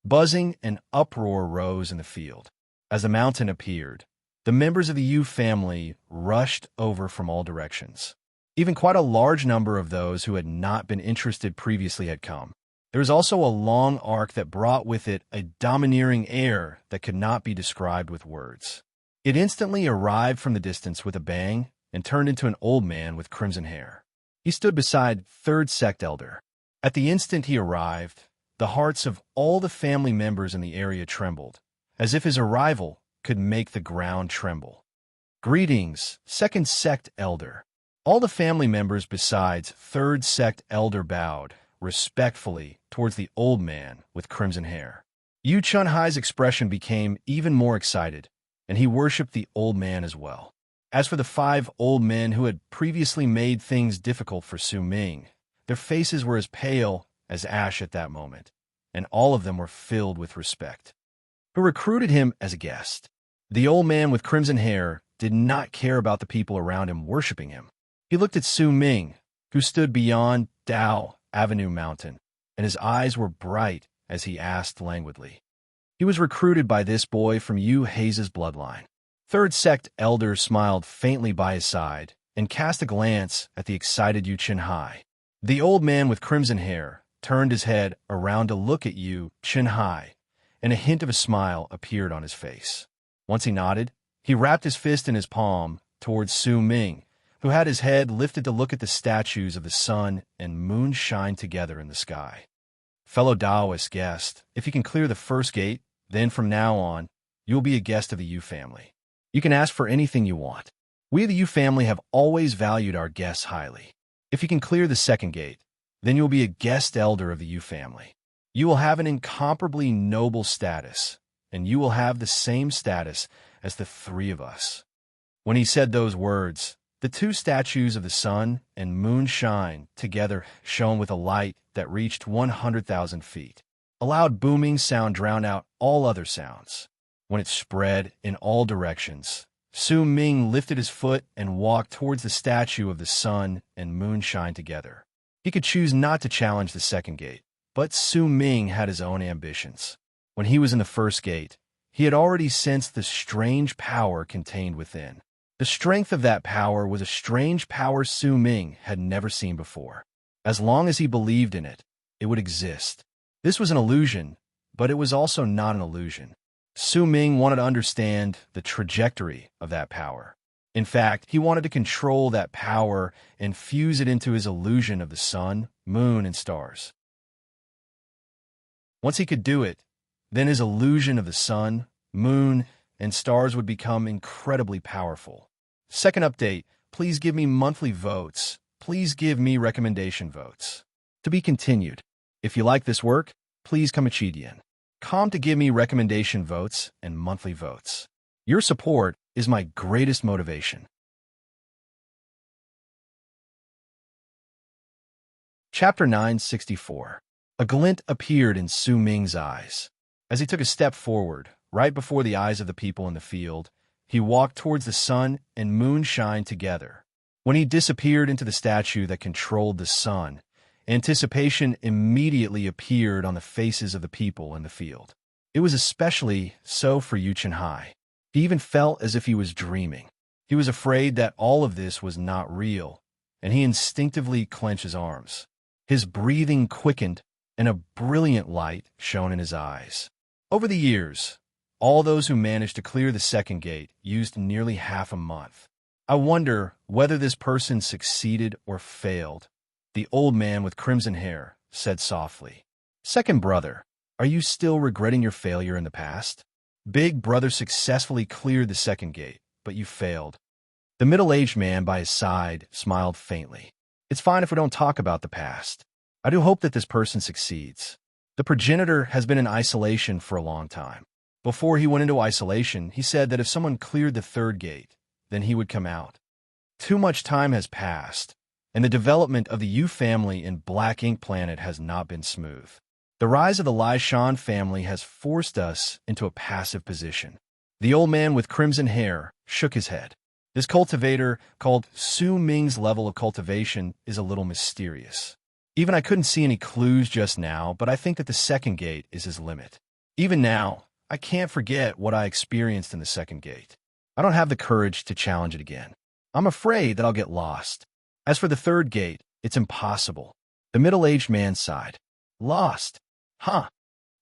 Speaker 1: Buzzing and uproar rose in the field. As the mountain appeared, the members of the Yu family rushed over from all directions. Even quite a large number of those who had not been interested previously had come. There was also a long arc that brought with it a domineering air that could not be described with words. It instantly arrived from the distance with a bang and turned into an old man with crimson hair. He stood beside 3rd sect elder. At the instant he arrived, the hearts of all the family members in the area trembled, as if his arrival could make the ground tremble. Greetings, 2nd sect elder. All the family members besides 3rd sect elder bowed respectfully towards the old man with crimson hair. Yu Chenhai's expression became even more excited, and he worshipped the old man as well. As for the 5 old men who had previously made things difficult for Su Ming, their faces were as pale as ash at that moment, and all of them were filled with respect. Who recruited him as a guest? The old man with crimson hair did not care about the people around him worshipping him. He looked at Su Ming, who stood beyond Dao Avenue Mountain, and his eyes were bright as he asked languidly. He was recruited by this boy from Yu Haze's bloodline. 3rd sect elder smiled faintly by his side and cast a glance at the excited Yu Chenhai. The old man with crimson hair turned his head around to look at Yu Chenhai, and a hint of a smile appeared on his face. Once he nodded, he wrapped his fist in his palm towards Su Ming, who had his head lifted to look at the statues of the sun and moon shine together in the sky. Fellow Taoist guest, if you can clear the first gate, then from now on, you will be a guest of the Yu family. You can ask for anything you want. We, the Yu family, have always valued our guests highly. If you can clear the second gate, then you will be a guest elder of the Yu family. You will have an incomparably noble status, and you will have the same status as the three of us. When he said those words, the two statues of the sun and moon shine together shone with a light that reached 100,000 feet. A loud booming sound drowned out all other sounds. When it spread in all directions, Su Ming lifted his foot and walked towards the statue of the sun and moon shine together. He could choose not to challenge the second gate, but Su Ming had his own ambitions. When he was in the first gate, he had already sensed the strange power contained within. The strength of that power was a strange power Su Ming had never seen before. As long as he believed in it, it would exist. This was an illusion, but it was also not an illusion. Su Ming wanted to understand the trajectory of that power. In fact, he wanted to control that power and fuse it into his illusion of the sun, moon, and stars. Once he could do it, then his illusion of the sun, moon, and stars would become incredibly powerful. Second update, please give me monthly votes. Please give me recommendation votes. To be continued. If you like this work, please come Chidian. Come to give me recommendation votes and monthly votes. Your support is my greatest motivation. Chapter 964. A glint appeared in Su Ming's eyes. As he took a step forward, right before the eyes of the people in the field, he walked towards the sun and moon shine together. When he disappeared into the statue that controlled the sun, anticipation immediately appeared on the faces of the people in the field. It was especially so for Yu Chenhai. He even felt as if he was dreaming. He was afraid that all of this was not real, and he instinctively clenched his arms. His breathing quickened, and a brilliant light shone in his eyes. Over the years, all those who managed to clear the second gate used nearly half a month. I wonder whether this person succeeded or failed. The old man with crimson hair said softly, "Second brother, are you still regretting your failure in the past? Big brother successfully cleared the second gate, but you failed." The middle-aged man by his side smiled faintly. "It's fine if we don't talk about the past. I do hope that this person succeeds. The progenitor has been in isolation for a long time. Before he went into isolation, he said that if someone cleared the third gate, then he would come out. Too much time has passed, and the development of the Yu family in Black Ink Planet has not been smooth. The rise of the Lai Shan family has forced us into a passive position." The old man with crimson hair shook his head. "This cultivator, called Su Ming's level of cultivation, is a little mysterious. Even I couldn't see any clues just now, but I think that the second gate is his limit. Even now, I can't forget what I experienced in the second gate. I don't have the courage to challenge it again. I'm afraid that I'll get lost. As for the third gate, it's impossible." The middle-aged man sighed. "Lost? Huh."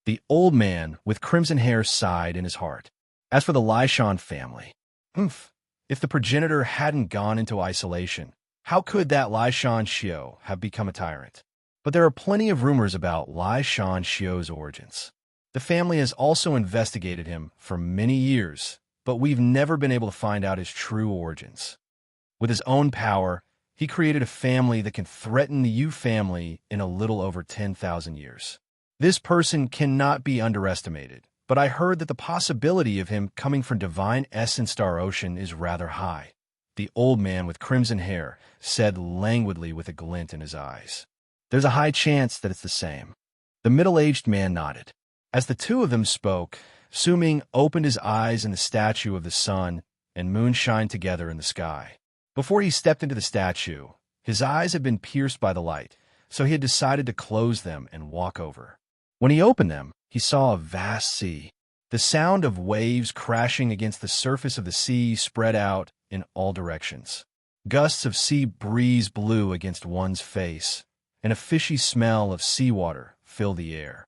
Speaker 1: The old man with crimson hair sighed in his heart. As for the Lai Shan family, if the progenitor hadn't gone into isolation, how could that Lai Shan Xiao have become a tyrant? But there are plenty of rumors about Lai Shan Xiao's origins. The family has also investigated him for many years, but we've never been able to find out his true origins. With his own power, he created a family that can threaten the Yu family in a little over 10,000 years. This person cannot be underestimated, but I heard that the possibility of him coming from Divine Essence Star Ocean is rather high. The old man with crimson hair said languidly with a glint in his eyes. "There's a high chance that it's the same." The middle-aged man nodded. As the two of them spoke, Su Ming opened his eyes and the statue of the sun and moon shine together in the sky. Before he stepped into the statue, his eyes had been pierced by the light, so he had decided to close them and walk over. When he opened them, he saw a vast sea. The sound of waves crashing against the surface of the sea spread out in all directions. Gusts of sea breeze blew against one's face, and a fishy smell of seawater filled the air.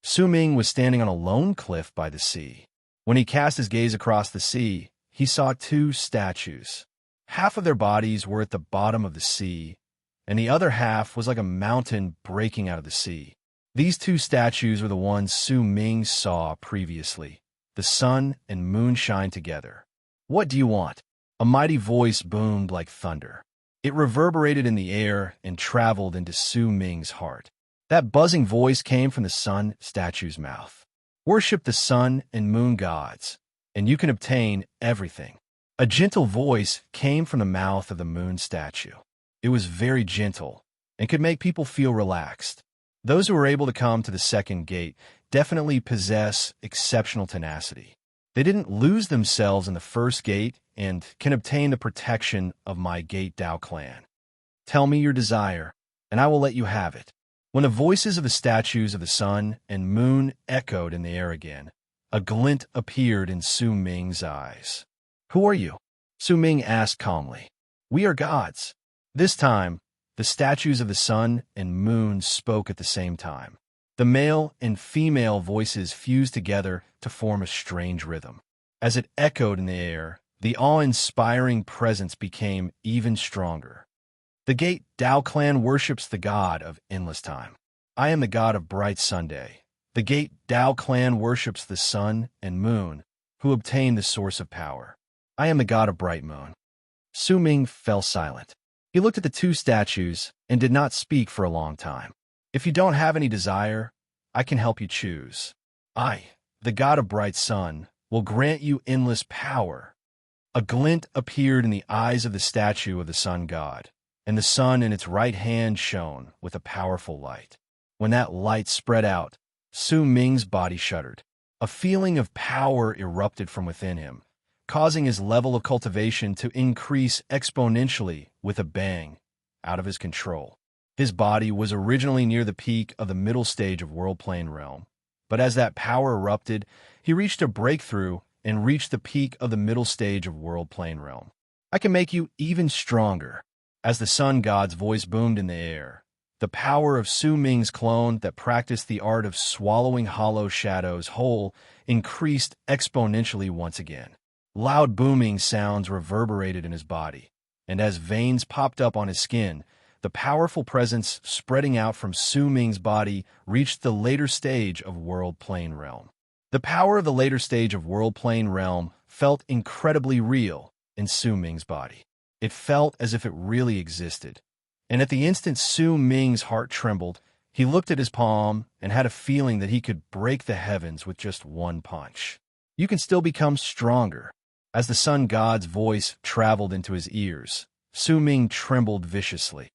Speaker 1: Su Ming was standing on a lone cliff by the sea. When he cast his gaze across the sea, he saw two statues. Half of their bodies were at the bottom of the sea, and the other half was like a mountain breaking out of the sea. These two statues were the ones Su Ming saw previously. The sun and moon shine together. "What do you want?" A mighty voice boomed like thunder. It reverberated in the air and traveled into Su Ming's heart. That buzzing voice came from the sun statue's mouth. "Worship the sun and moon gods, and you can obtain everything." A gentle voice came from the mouth of the moon statue. It was very gentle and could make people feel relaxed. Those who were able to come to the second gate definitely possess exceptional tenacity. They didn't lose themselves in the first gate and can obtain the protection of my Gate Dao clan. "Tell me your desire, and I will let you have it." When the voices of the statues of the sun and moon echoed in the air again, a glint appeared in Su Ming's eyes. "Who are you?" Su Ming asked calmly. "We are gods." This time, the statues of the sun and moon spoke at the same time. The male and female voices fused together to form a strange rhythm. As it echoed in the air, the awe-inspiring presence became even stronger. "The Gate Dao clan worships the god of endless time. I am the god of bright Sunday. The Gate Dao clan worships the sun and moon, who obtain the source of power. I am the god of bright moon." Su Ming fell silent. He looked at the two statues and did not speak for a long time. "If you don't have any desire, I can help you choose. I, the god of bright sun, will grant you endless power." A glint appeared in the eyes of the statue of the sun god, and the sun in its right hand shone with a powerful light. When that light spread out, Su Ming's body shuddered. A feeling of power erupted from within him, causing his level of cultivation to increase exponentially with a bang, out of his control. His body was originally near the peak of the middle stage of World Plane Realm, but as that power erupted, he reached a breakthrough and reached the peak of the middle stage of World Plane Realm. "I can make you even stronger." As the sun god's voice boomed in the air, the power of Su Ming's clone that practiced the art of swallowing hollow shadows whole increased exponentially once again. Loud booming sounds reverberated in his body, and as veins popped up on his skin, the powerful presence spreading out from Su Ming's body reached the later stage of World Plane Realm. The power of the later stage of World Plane Realm felt incredibly real in Su Ming's body. It felt as if it really existed. And at the instant Su Ming's heart trembled, he looked at his palm and had a feeling that he could break the heavens with just one punch. "You can still become stronger." As the sun god's voice traveled into his ears, Su Ming trembled viciously.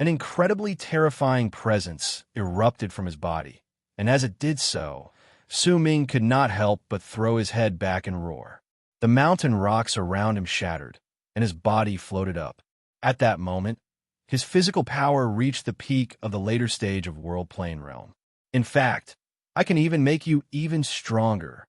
Speaker 1: An incredibly terrifying presence erupted from his body, and as it did so, Su Ming could not help but throw his head back and roar. The mountain rocks around him shattered, and his body floated up. At that moment, his physical power reached the peak of the later stage of World Plane Realm. "In fact, I can even make you even stronger."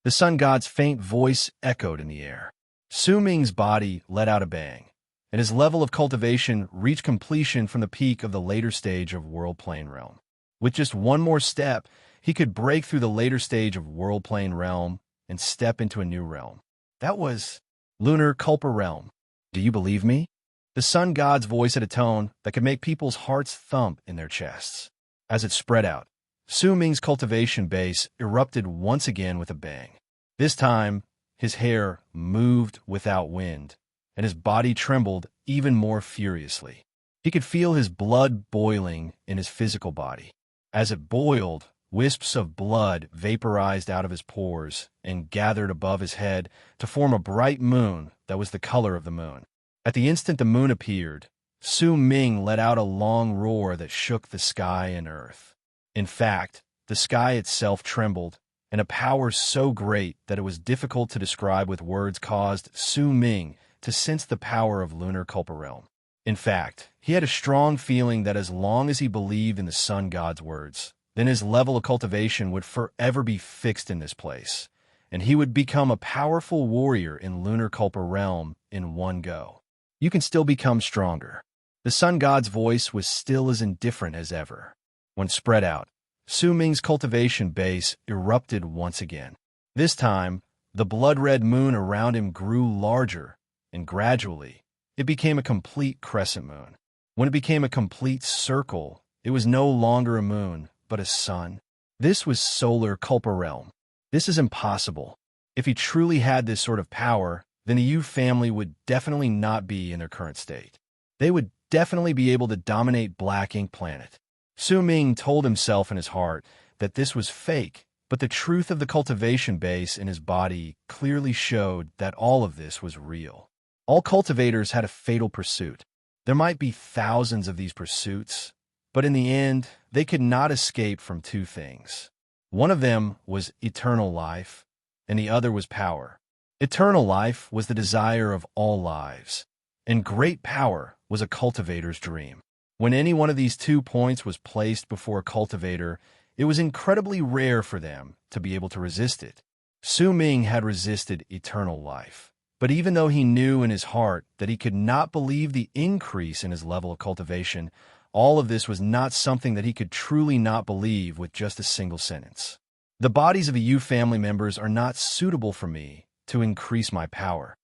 Speaker 1: The sun god's faint voice echoed in the air. Su Ming's body let out a bang, and his level of cultivation reached completion from the peak of the later stage of World Plane Realm. With just one more step, he could break through the later stage of World Plane Realm and step into a new realm. That was Lunar Culpa Realm. "Do you believe me?" The sun god's voice had a tone that could make people's hearts thump in their chests. As it spread out, Su Ming's cultivation base erupted once again with a bang. This time, his hair moved without wind, and his body trembled even more furiously. He could feel his blood boiling in his physical body. As it boiled, wisps of blood vaporized out of his pores and gathered above his head to form a bright moon that was the color of the moon. At the instant the moon appeared, Su Ming let out a long roar that shook the sky and earth. In fact, the sky itself trembled, and a power so great that it was difficult to describe with words caused Su Ming to sense the power of Lunar Culpa Realm. In fact, he had a strong feeling that as long as he believed in the sun god's words, then his level of cultivation would forever be fixed in this place, and he would become a powerful warrior in Lunar Culpa Realm in one go. "You can still become stronger." The sun god's voice was still as indifferent as ever. When spread out, Su Ming's cultivation base erupted once again. This time, The blood-red moon around him grew larger, and gradually, it became a complete crescent moon. When it became a complete circle, it was no longer a moon, but a sun. This was solar culpa realm. This is impossible. If he truly had this sort of power, then the Yu family would definitely not be in their current state. They would definitely be able to dominate Black Ink Planet. Su Ming told himself in his heart that this was fake, but the truth of the cultivation base in his body clearly showed that all of this was real. All cultivators had a fatal pursuit. There might be thousands of these pursuits, but in the end, they could not escape from two things. One of them was eternal life, and the other was power. Eternal life was the desire of all lives, and great power was a cultivator's dream. When any one of these 2 points was placed before a cultivator, it was incredibly rare for them to be able to resist it. Su Ming had resisted eternal life, but even though he knew in his heart that he could not believe the increase in his level of cultivation, all of this was not something that he could truly not believe with just a single sentence. The bodies of the Yu family members are not suitable for me to increase my power.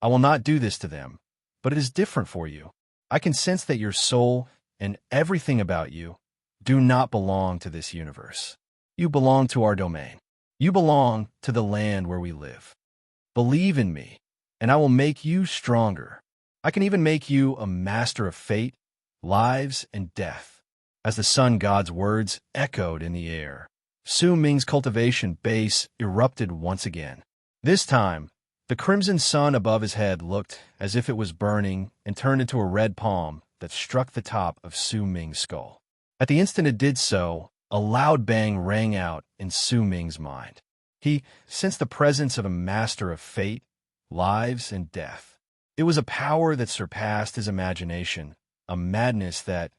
Speaker 1: I will not do this to them, but it is different for you. I can sense that your soul and everything about you do not belong to this universe. You belong to our domain. You belong to the land where we live. Believe in me, and I will make you stronger. I can even make you a master of fate, lives, and death. As the sun god's words echoed in the air, Su Ming's cultivation base erupted once again. This time, the crimson sun above his head looked as if it was burning and turned into a red palm that struck the top of Su Ming's skull. At the instant it did so, a loud bang rang out in Su Ming's mind. He sensed the presence of a master of fate, lives, and death. It was a power that surpassed his imagination, a madness that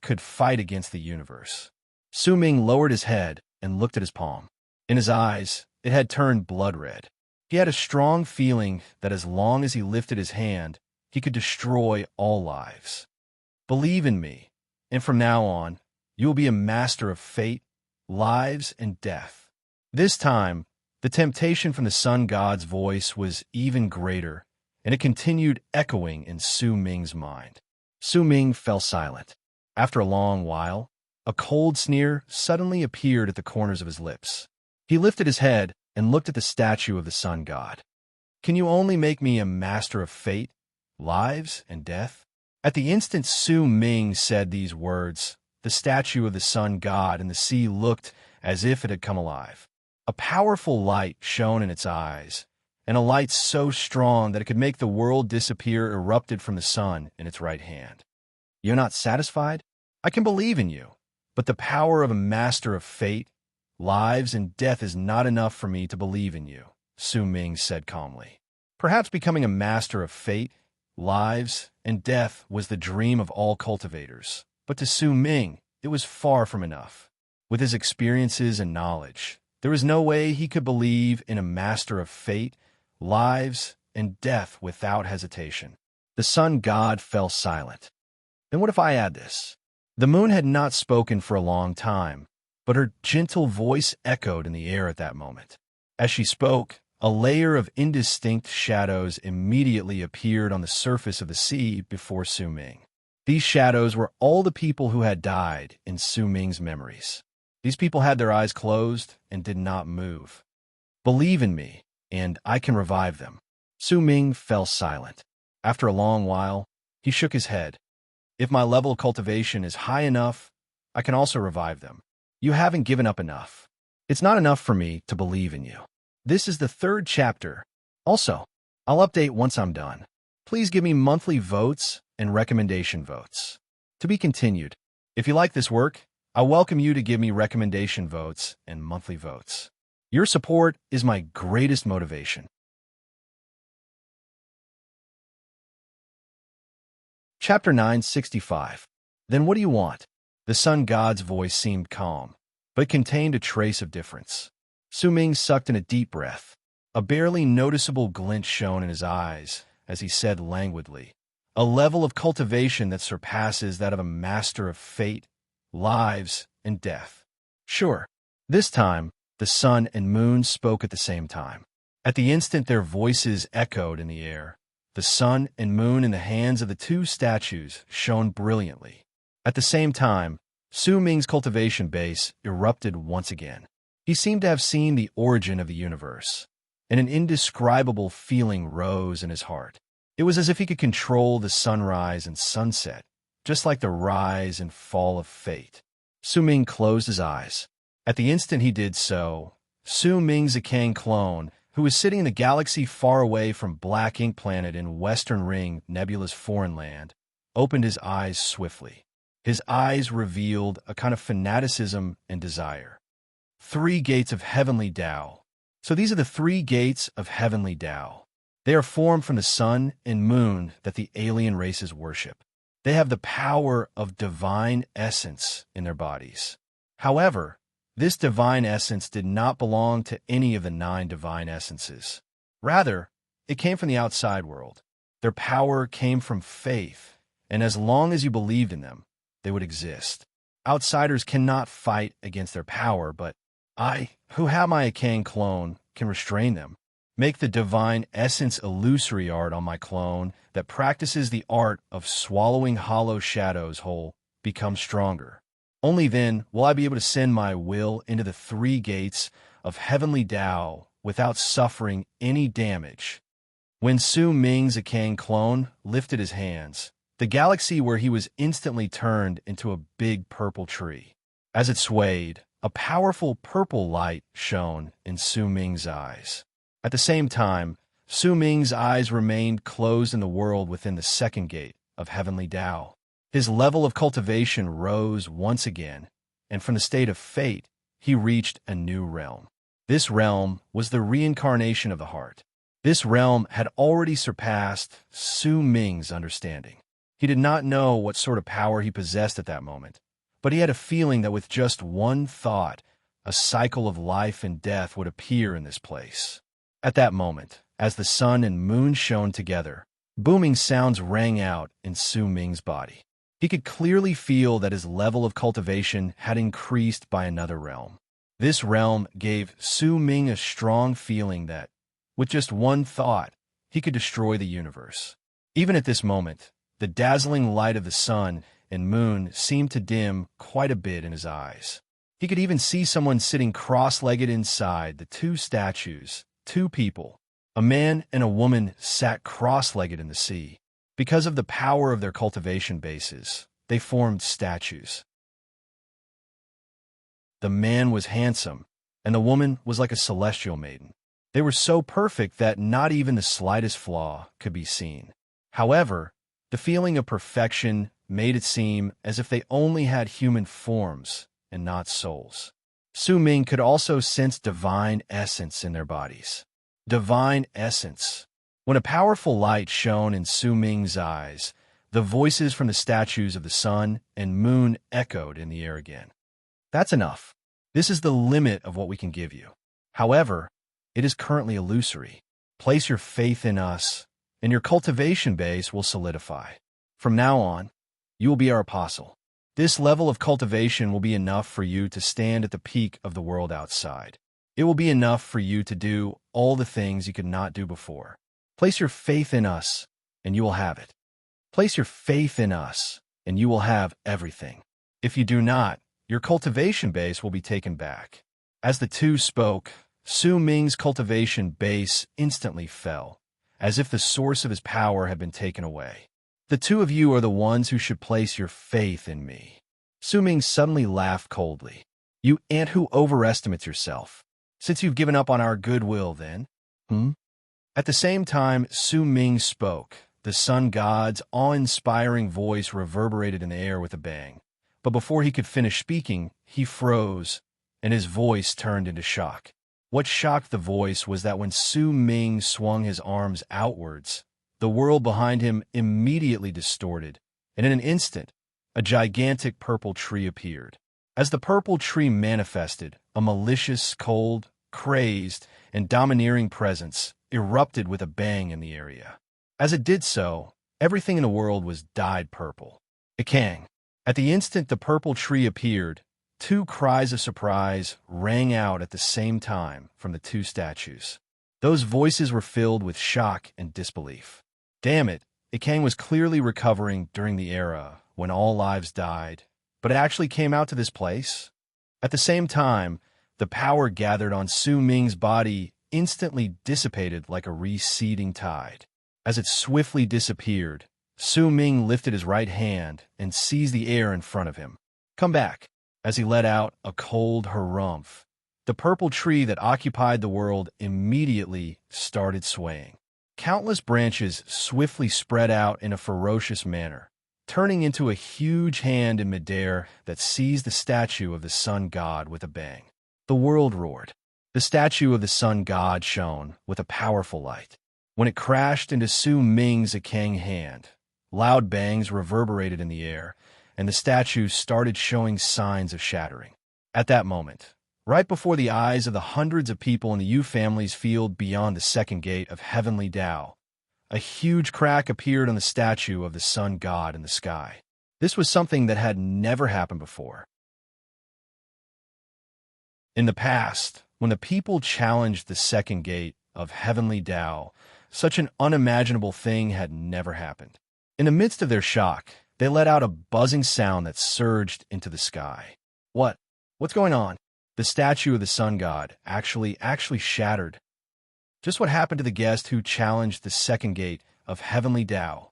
Speaker 1: could fight against the universe. Su Ming lowered his head and looked at his palm. In his eyes, it had turned blood red. He had a strong feeling that as long as he lifted his hand, he could destroy all lives. Believe in me, and from now on, you will be a master of fate, lives, and death. This time, the temptation from the sun god's voice was even greater, and it continued echoing in Su Ming's mind. Su Ming fell silent. After a long while, a cold sneer suddenly appeared at the corners of his lips. He lifted his head and looked at the statue of the sun god. Can you only make me a master of fate, lives, and death? At the instant Su Ming said these words, the statue of the sun god and the sea looked as if it had come alive. A powerful light shone in its eyes, and a light so strong that it could make the world disappear erupted from the sun in its right hand. You're not satisfied? I can believe in you, but the power of a master of fate, lives, and death is not enough for me to believe in you, Su Ming said calmly. Perhaps becoming a master of fate, lives, and death was the dream of all cultivators, but to Su Ming, it was far from enough. With his experiences and knowledge, there was no way he could believe in a master of fate, lives, and death without hesitation. The sun god fell silent. Then what if I add this? The moon had not spoken for a long time, but her gentle voice echoed in the air at that moment. As she spoke, a layer of indistinct shadows immediately appeared on the surface of the sea before Su Ming. These shadows were all the people who had died in Su Ming's memories. These people had their eyes closed and did not move. Believe in me, and I can revive them. Su Ming fell silent. After a long while, he shook his head. If my level of cultivation is high enough, I can also revive them. You haven't given up enough. It's not enough for me to believe in you. This is the 3rd chapter. Also, I'll update once I'm done. Please give me monthly votes and recommendation votes. To be continued. If you like this work, I welcome you to give me recommendation votes and monthly votes. Your support is my greatest motivation. Chapter 965. Then what do you want? The sun god's voice seemed calm, but contained a trace of difference. Su Ming sucked in a deep breath. A barely noticeable glint shone in his eyes as he said languidly, a level of cultivation that surpasses that of a master of fate, lives, and death. Sure, this time, The sun and moon spoke at the same time. At the instant their voices echoed in the air. The sun and moon in the hands of the two statues shone brilliantly. At the same time, Su Ming's cultivation base erupted once again. He seemed to have seen the origin of the universe, and an indescribable feeling rose in his heart. It was as if he could control the sunrise and sunset, just like the rise and fall of fate. Su Ming closed his eyes. At the instant he did so, Su Ming's Akang clone, who was sitting in a galaxy far away from Black Ink Planet in Western Ring Nebula's foreign land, opened his eyes swiftly. His eyes revealed a kind of fanaticism and desire. 3 gates of heavenly Tao. So these are the 3 gates of heavenly Tao. They are formed from the sun and moon that the alien races worship. They have the power of divine essence in their bodies. However, this divine essence did not belong to any of the 9 divine essences. Rather, it came from the outside world. Their power came from faith, and as long as you believed in them, they would exist. Outsiders cannot fight against their power, but I, who have my Akang clone, can restrain them. Make the divine essence illusory art on my clone that practices the art of swallowing hollow shadows whole become stronger. Only then will I be able to send my will into the 3 gates of heavenly Tao without suffering any damage. When Su Ming's Akang clone lifted his hands, the galaxy where he was instantly turned into a big purple tree. As it swayed, a powerful purple light shone in Su Ming's eyes. At the same time, Su Ming's eyes remained closed in the world within the 2nd gate of heavenly Tao. His level of cultivation rose once again, and from the state of fate, he reached a new realm. This realm was the reincarnation of the heart. This realm had already surpassed Su Ming's understanding. He did not know what sort of power he possessed at that moment, but he had a feeling that with just one thought, a cycle of life and death would appear in this place. At that moment, as the sun and moon shone together, booming sounds rang out in Su Ming's body. He could clearly feel that his level of cultivation had increased by another realm. This realm gave Su Ming a strong feeling that, with just one thought, he could destroy the universe. Even at this moment, the dazzling light of the sun and moon seemed to dim quite a bit in his eyes. He could even see someone sitting cross-legged inside the 2 statues. 2 people, a man and a woman, sat cross-legged in the sea. Because of the power of their cultivation bases, they formed statues. The man was handsome, and the woman was like a celestial maiden. They were so perfect that not even the slightest flaw could be seen. However, the feeling of perfection made it seem as if they only had human forms and not souls. Su Ming could also sense divine essence in their bodies. Divine essence. When a powerful light shone in Su Ming's eyes, the voices from the statues of the sun and moon echoed in the air again. That's enough. This is the limit of what we can give you. However, it is currently illusory. Place your faith in us, and your cultivation base will solidify. From now on, you will be our apostle. This level of cultivation will be enough for you to stand at the peak of the world outside. It will be enough for you to do all the things you could not do before. Place your faith in us, and you will have it. Place your faith in us, and you will have everything. If you do not, your cultivation base will be taken back. As the 2 spoke, Su Ming's cultivation base instantly fell, as if the source of his power had been taken away. The 2 of you are the ones who should place your faith in me. Su Ming suddenly laughed coldly. You ant who overestimates yourself. Since you've given up on our goodwill, then? At the same time Su Ming spoke, the sun god's awe-inspiring voice reverberated in the air with a bang. But before he could finish speaking, he froze, and his voice turned into shock. What shocked the voice was that when Su Ming swung his arms outwards, the world behind him immediately distorted, and in an instant, a gigantic purple tree appeared. As the purple tree manifested, a malicious, cold, crazed, and domineering presence erupted with a bang in the area. As it did so, everything in the world was dyed purple. Akang. At the instant the purple tree appeared, Two cries of surprise rang out at the same time from the two statues. Those voices were filled with shock and disbelief. Damn it, Ikang was clearly recovering during the era when all lives died, but it actually came out to this place? At the same time, the power gathered on Su Ming's body instantly dissipated like a receding tide. As it swiftly disappeared, Su Ming lifted his right hand and seized the air in front of him. Come back. As he let out a cold harumph, the purple tree that occupied the world immediately started swaying. Countless branches swiftly spread out in a ferocious manner, turning into a huge hand in midair that seized the statue of the sun god with a bang. The world roared. The statue of the sun god shone with a powerful light. When it crashed into Su Ming's Ikang hand, loud bangs reverberated in the air, and the statue started showing signs of shattering. At that moment, right before the eyes of the hundreds of people in the Yu family's field beyond the second gate of heavenly Tao, a huge crack appeared on the statue of the sun god in the sky. This was something that had never happened before. In the past, when the people challenged the second gate of heavenly Tao, such an unimaginable thing had never happened. In the midst of their shock, they let out a buzzing sound that surged into the sky. What's going on? The statue of the sun god actually shattered. Just what happened to the guest who challenged the second gate of heavenly Tao?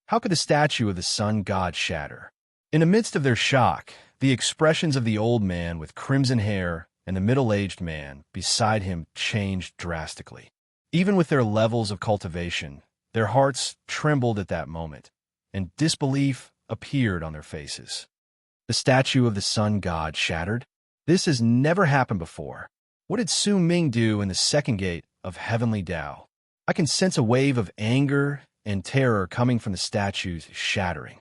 Speaker 1: How could the statue of the sun god shatter? In the midst of their shock, the expressions of the old man with crimson hair and the middle-aged man beside him changed drastically. Even with their levels of cultivation, their hearts trembled at that moment, and disbelief appeared on their faces. The statue of the sun god shattered? This has never happened before. What did Su Ming do in the second gate of heavenly Tao? I can sense a wave of anger and terror coming from the statue's shattering.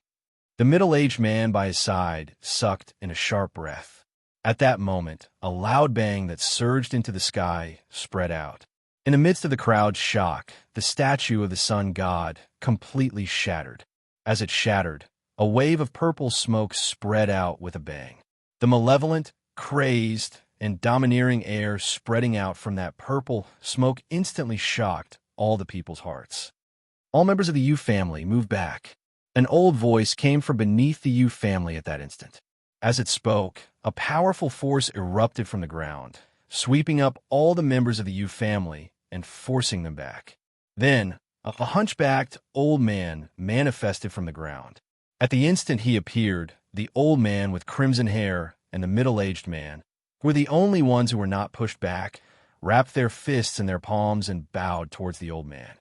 Speaker 1: The middle-aged man by his side sucked in a sharp breath. At that moment, a loud bang that surged into the sky spread out. In the midst of the crowd's shock, the statue of the sun god completely shattered. As it shattered, a wave of purple smoke spread out with a bang. The malevolent, crazed, and domineering air spreading out from that purple smoke instantly shocked all the people's hearts. All members of the Yu family moved back. An old voice came from beneath the Yu family at that instant. As it spoke, a powerful force erupted from the ground, sweeping up all the members of the Yu family and forcing them back. Then, a hunchbacked old man manifested from the ground. At the instant he appeared, the old man with crimson hair and the middle-aged man, who were the only ones who were not pushed back, wrapped their fists in their palms and bowed towards the old man.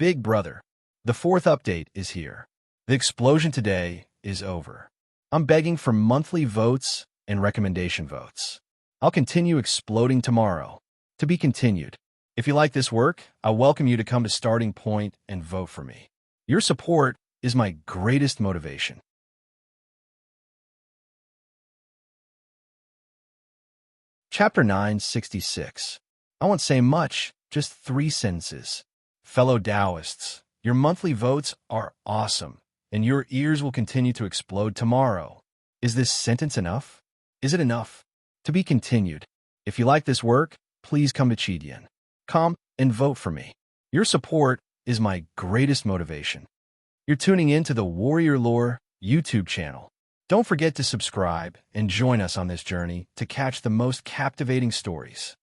Speaker 1: Big brother, the fourth update is here. The explosion today is over. I'm begging for monthly votes and recommendation votes. I'll continue exploding tomorrow. To be continued. If you like this work, I welcome you to come to Starting Point and vote for me. Your support is my greatest motivation. Chapter 966. I won't say much, just 3 sentences. Fellow Taoists, your monthly votes are awesome, and your ears will continue to explode tomorrow. Is this sentence enough? Is it enough? To be continued. If you like this work, please come to Chidian. Come and vote for me. Your support is my greatest motivation. You're tuning in to the Warrior Lore YouTube channel. Don't forget to subscribe and join us on this journey to catch the most captivating stories.